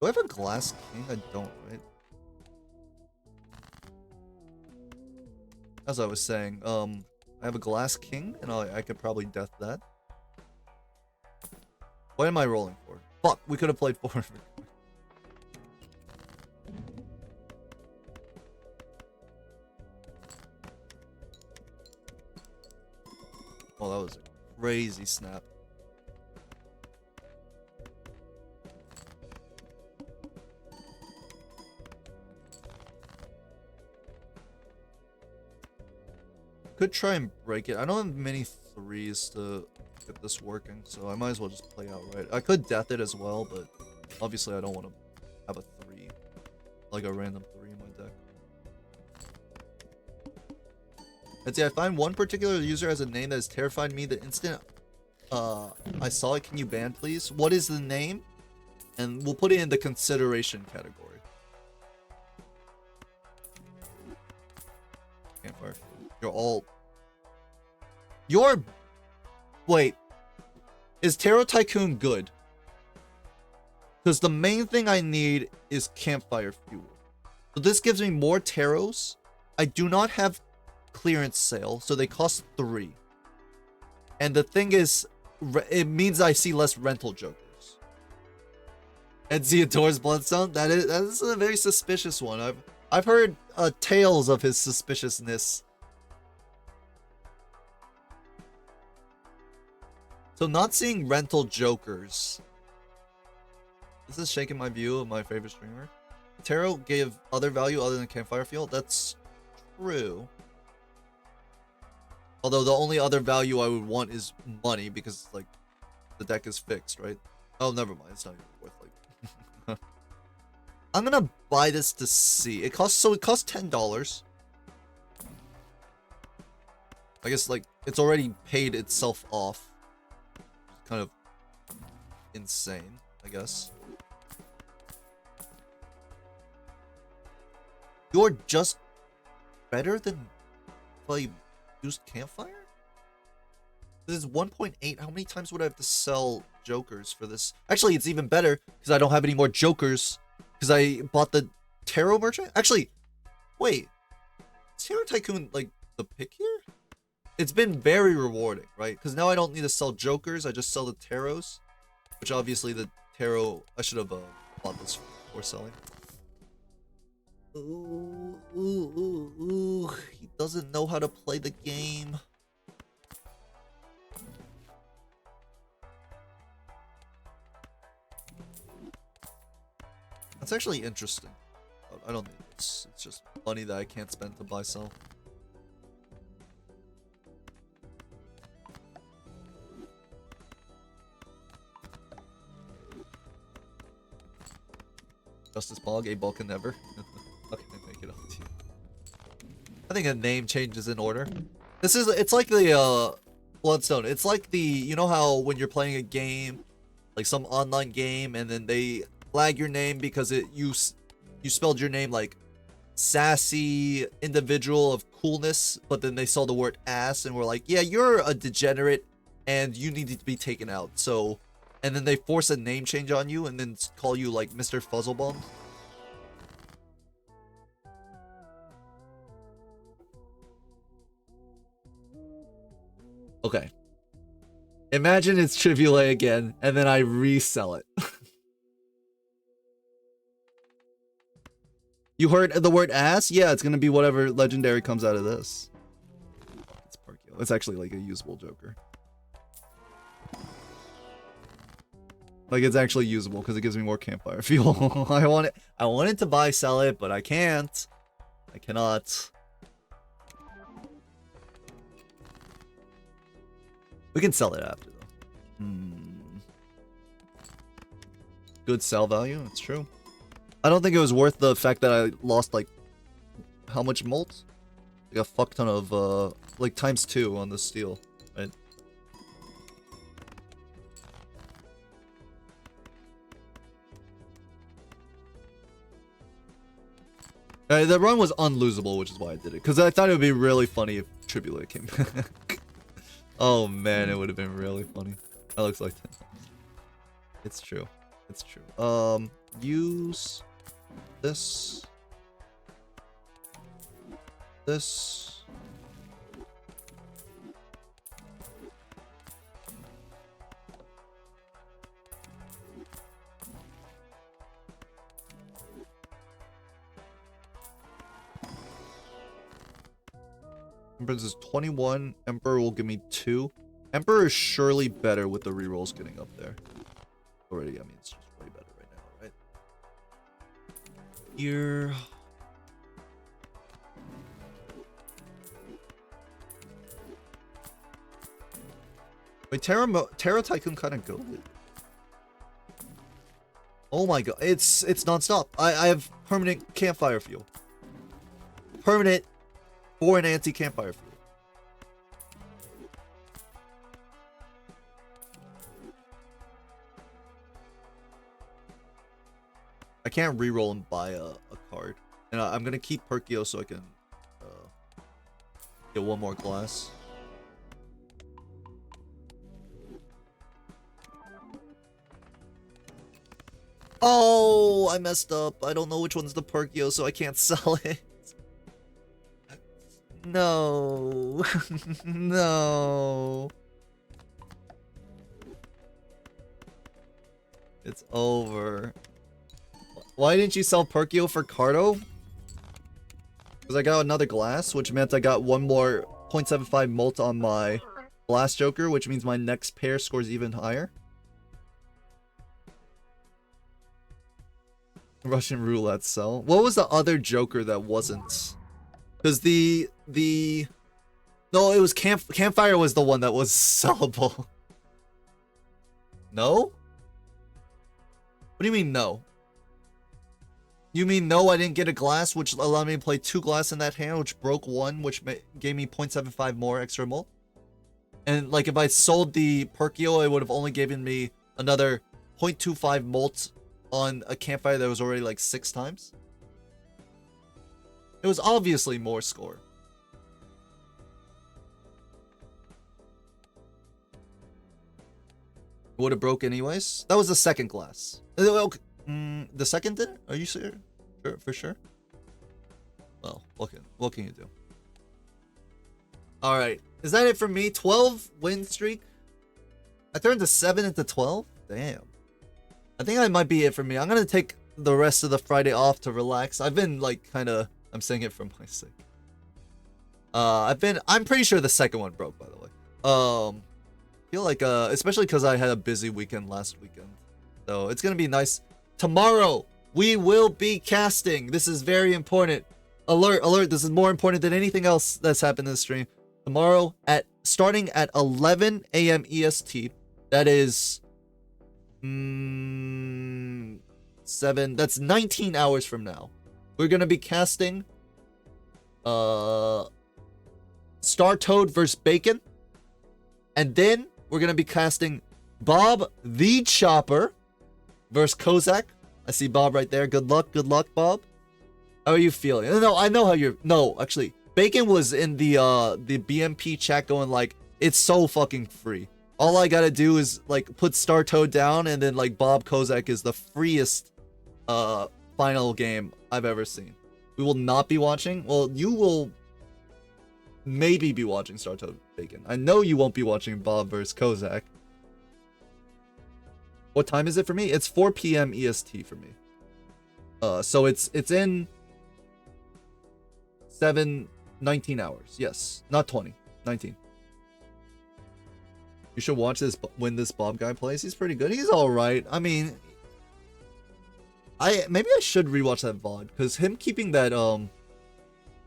Do I have a Glass King? I don't, right? As I was saying, I have a Glass King, and I could probably death that. What am I rolling for? Fuck, we could have played 4. Oh, that was a crazy snap. Could try and break it. I don't have many 3s to get this working, so I might as well just play outright. I could death it as well, but obviously I don't want to have a 3, like a random 3 in my deck. Let's see, I find one particular user has a name that has terrified me the instant I saw it. Can you ban, please? What is the name? And we'll put it in the consideration category. Campfire. Wait. Is Tarot Tycoon good? Because the main thing I need is Campfire Fuel. So this gives me more Taros. I do not have clearance sale, so they cost 3. And the thing is, it means I see less rental jokers. Edzi adores Bloodstone. That is a very suspicious one. I've heard tales of his suspiciousness. So not seeing rental jokers. This is shaking my view of my favorite streamer. Tarot gave other value other than Campfire Fuel. That's true. Although the only other value I would want is money because like the deck is fixed, right? Oh, never mind. It's not even worth like. I'm gonna buy this to see. It costs $10. I guess like it's already paid itself off. Kind of insane, I guess. You're just better than if I used Campfire? This is 1.8. How many times would I have to sell Jokers for this? Actually, it's even better because I don't have any more Jokers because I bought the Tarot Merchant. Actually, wait. Is Tarot Tycoon like the pick here? It's been very rewarding, right? Because now I don't need to sell Jokers. I just sell the Tarots. Which obviously the Tarot... I should have bought this before selling. Ooh. He doesn't know how to play the game. That's actually interesting. I don't think it's just money that I can't spend to buy sell. Justice Bog, a Balkan never. Okay, make it up to you. I think a name change is in order. It's like the Bloodstone. It's like the, you know how when you're playing a game, like some online game, and then they flag your name because you spelled your name like sassy individual of coolness, but then they saw the word ass and were like, yeah, you're a degenerate and you need to be taken out. So, and then they force a name change on you and then call you like Mr. Fuzzlebum. Okay. Imagine it's Tribule again, and then I resell it. You heard the word ass? Yeah, it's gonna be whatever legendary comes out of this. It's Parkio. It's actually like a usable Joker. Like it's actually usable because it gives me more campfire fuel. I wanted to buy sell it, but I can't. I cannot. We can sell it after though. Good sell value, it's true. I don't think it was worth the fact that I lost like how much molt? Like a fuck ton of like ×2 on the steel, right? The run was unlosable, which is why I did it. Because I thought it would be really funny if Tribulate came back. Oh man, it would have been really funny. That looks like that. It's true. It's true. Use this. This. Emperor is 21. Emperor will give me 2. Emperor is surely better with the rerolls getting up there. Already, I mean, it's just way better right now, right? Here. Wait, Terra Tycoon kind of goaded. Oh my god, it's non-stop. I have permanent campfire fuel. Permanent for an anti-campfire fuel. I can't reroll and buy a card. And I'm gonna keep Perkio so I can get one more glass. Oh, I messed up. I don't know which one's the Perkio, so I can't sell it. No. No. It's over. Why didn't you sell Perkio for Cardo? Because I got another glass, which meant I got one more 0.75 molt on my glass Joker, which means my next pair scores even higher. Russian roulette sell. What was the other Joker that wasn't? Because the No, it was Campfire was the one that was sellable. No? What do you mean no? You mean no, I didn't get a glass, which allowed me to play 2 glass in that hand, which broke 1, which gave me 0.75 more extra mult. And like if I sold the Perkio, it would have only given me another 0.25 mult on a Campfire that was already like 6 times. It was obviously more score. It would have broke anyways. That was the second glass. The second didn't? Are you sure? Sure, for sure? Well, what can you do? Alright. Is that it for me? 12 win streak? I turned the 7 into 12? Damn. I think that might be it for me. I'm gonna take the rest of the Friday off to relax. I've been like kinda... I'm saying it from my sake. I'm pretty sure the second one broke, by the way. Feel like especially because I had a busy weekend last weekend, so it's gonna be nice. Tomorrow we will be casting. This is very important. Alert, this is more important than anything else that's happened in the stream. Tomorrow starting at 11 a.m. EST, that is 7, that's 19 hours from now, we're gonna be casting Star Toad versus Bacon, and then we're gonna be casting Bob the Chopper versus Kozak. I see Bob right there. Good luck, Bob. How are you feeling? No, I know how you're. No, actually, Bacon was in the BMP chat going like, it's so fucking free. All I gotta do is like put Star Toad down, and then like Bob Kozak is the freest final game I've ever seen. We will not be watching. Well, you will maybe be watching Star Toad Bacon. I know you won't be watching Bob versus Kozak. What time is it for me? It's 4 p.m. EST for me. So it's in 19 hours. Yes, not 20, 19. You should watch this when this Bob guy plays. He's pretty good. He's all right. I mean, maybe I should rewatch that VOD, because him keeping that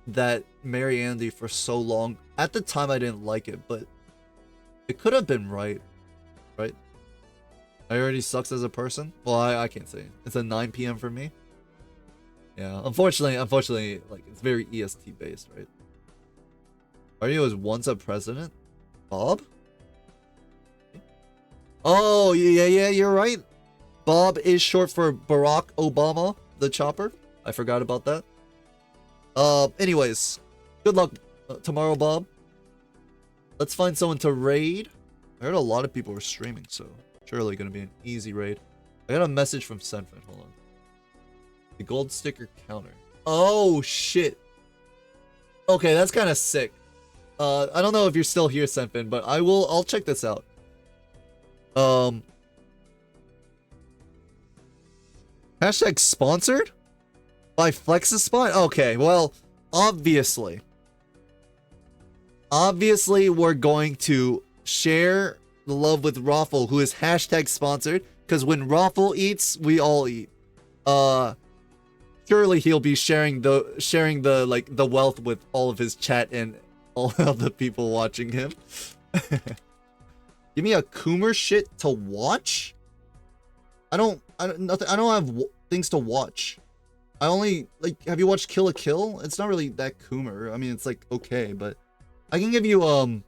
that Mary Andy for so long, at the time I didn't like it, but it could have been right. I already sucks as a person. Well, I can't say it. It's a 9 p.m. for me. Yeah, unfortunately, like it's very EST based, right? Mario was once a president. Bob? Oh yeah, you're right. Bob is short for Barack Obama, the Chopper. I forgot about that. Anyways, good luck tomorrow, Bob. Let's find someone to raid. I heard a lot of people were streaming, so surely gonna be an easy raid. I got a message from Senfin. Hold on. The gold sticker counter. Oh shit. Okay, that's kind of sick. I don't know if you're still here, Senfin, but I'll check this out. Hashtag sponsored by Flex's Spot? Okay, well, obviously we're going to share the love with Raffle, who is hashtag sponsored, because when Raffle eats, we all eat. Surely he'll be sharing the like the wealth with all of his chat and all of the people watching him. Give me a Coomer shit to watch? I don't have things to watch. I only, like, have you watched Kill la Kill? It's not really that Coomer. I mean, it's like okay, but I can give you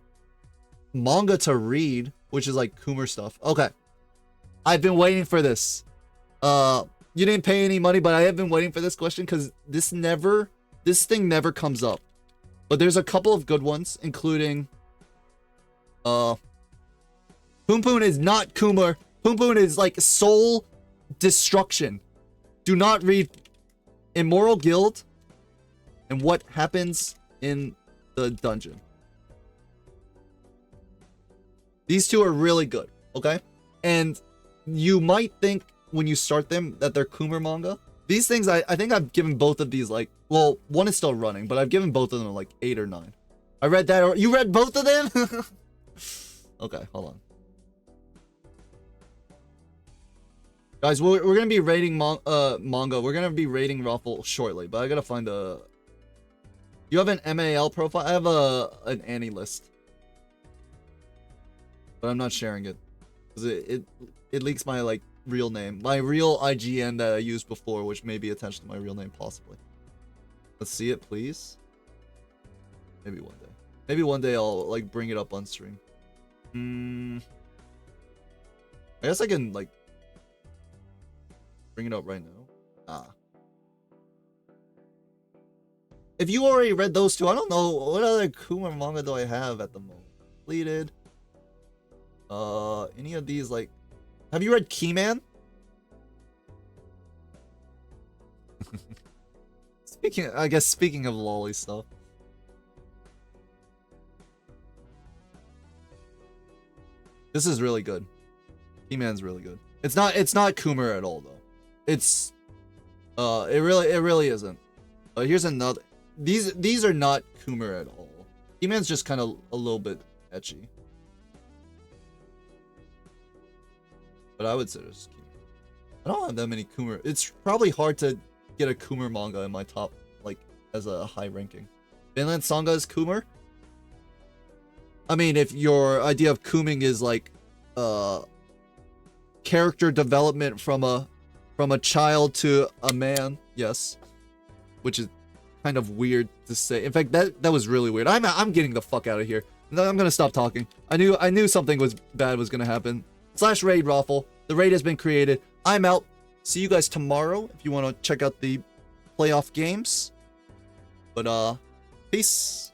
manga to read, which is like Coomer stuff. Okay. I've been waiting for this. You didn't pay any money, but I have been waiting for this question because this thing never comes up. But there's a couple of good ones, including Poon Poon is not Coomer. Poon Poon is like soul destruction. Do not read Immoral Guild and what happens in the dungeon. These two are really good, okay? And you might think when you start them that they're Coomer manga. These things, I think I've given both of these like, well, one is still running, but I've given both of them like 8 or 9. I read that, or you read both of them? Okay, hold on. Guys, we're gonna be rating manga. We're gonna be rating Raffle shortly, but I gotta find a You have an MAL profile? I have an Annie list. But I'm not sharing it. Because it leaks my, like, real name. My real IGN that I used before, which may be attached to my real name, possibly. Let's see it, please. Maybe one day. Maybe one day I'll, like, bring it up on stream. I guess I can, like, bring it up right now. If you already read those two, I don't know what other Kuma manga do I have at the moment. Completed. Any of these, like, have you read Keyman? Speaking of lolly stuff. This is really good. Keyman's really good. It's not Coomer at all though. It's it really isn't. Here's another. These are not Coomer at all. Keyman's just kind of a little bit etchy. But I would say there's Coomer. I don't have that many Coomer. It's probably hard to get a Coomer manga in my top, like, as a high ranking. Vinland Saga is Coomer? I mean, if your idea of Cooming is like character development from a child to a man, yes. Which is kind of weird to say. In fact, that was really weird. I'm getting the fuck out of here. I'm gonna stop talking. I knew something bad was gonna happen. /raid raffle. The raid has been created. I'm out. See you guys tomorrow if you want to check out the playoff games. But peace.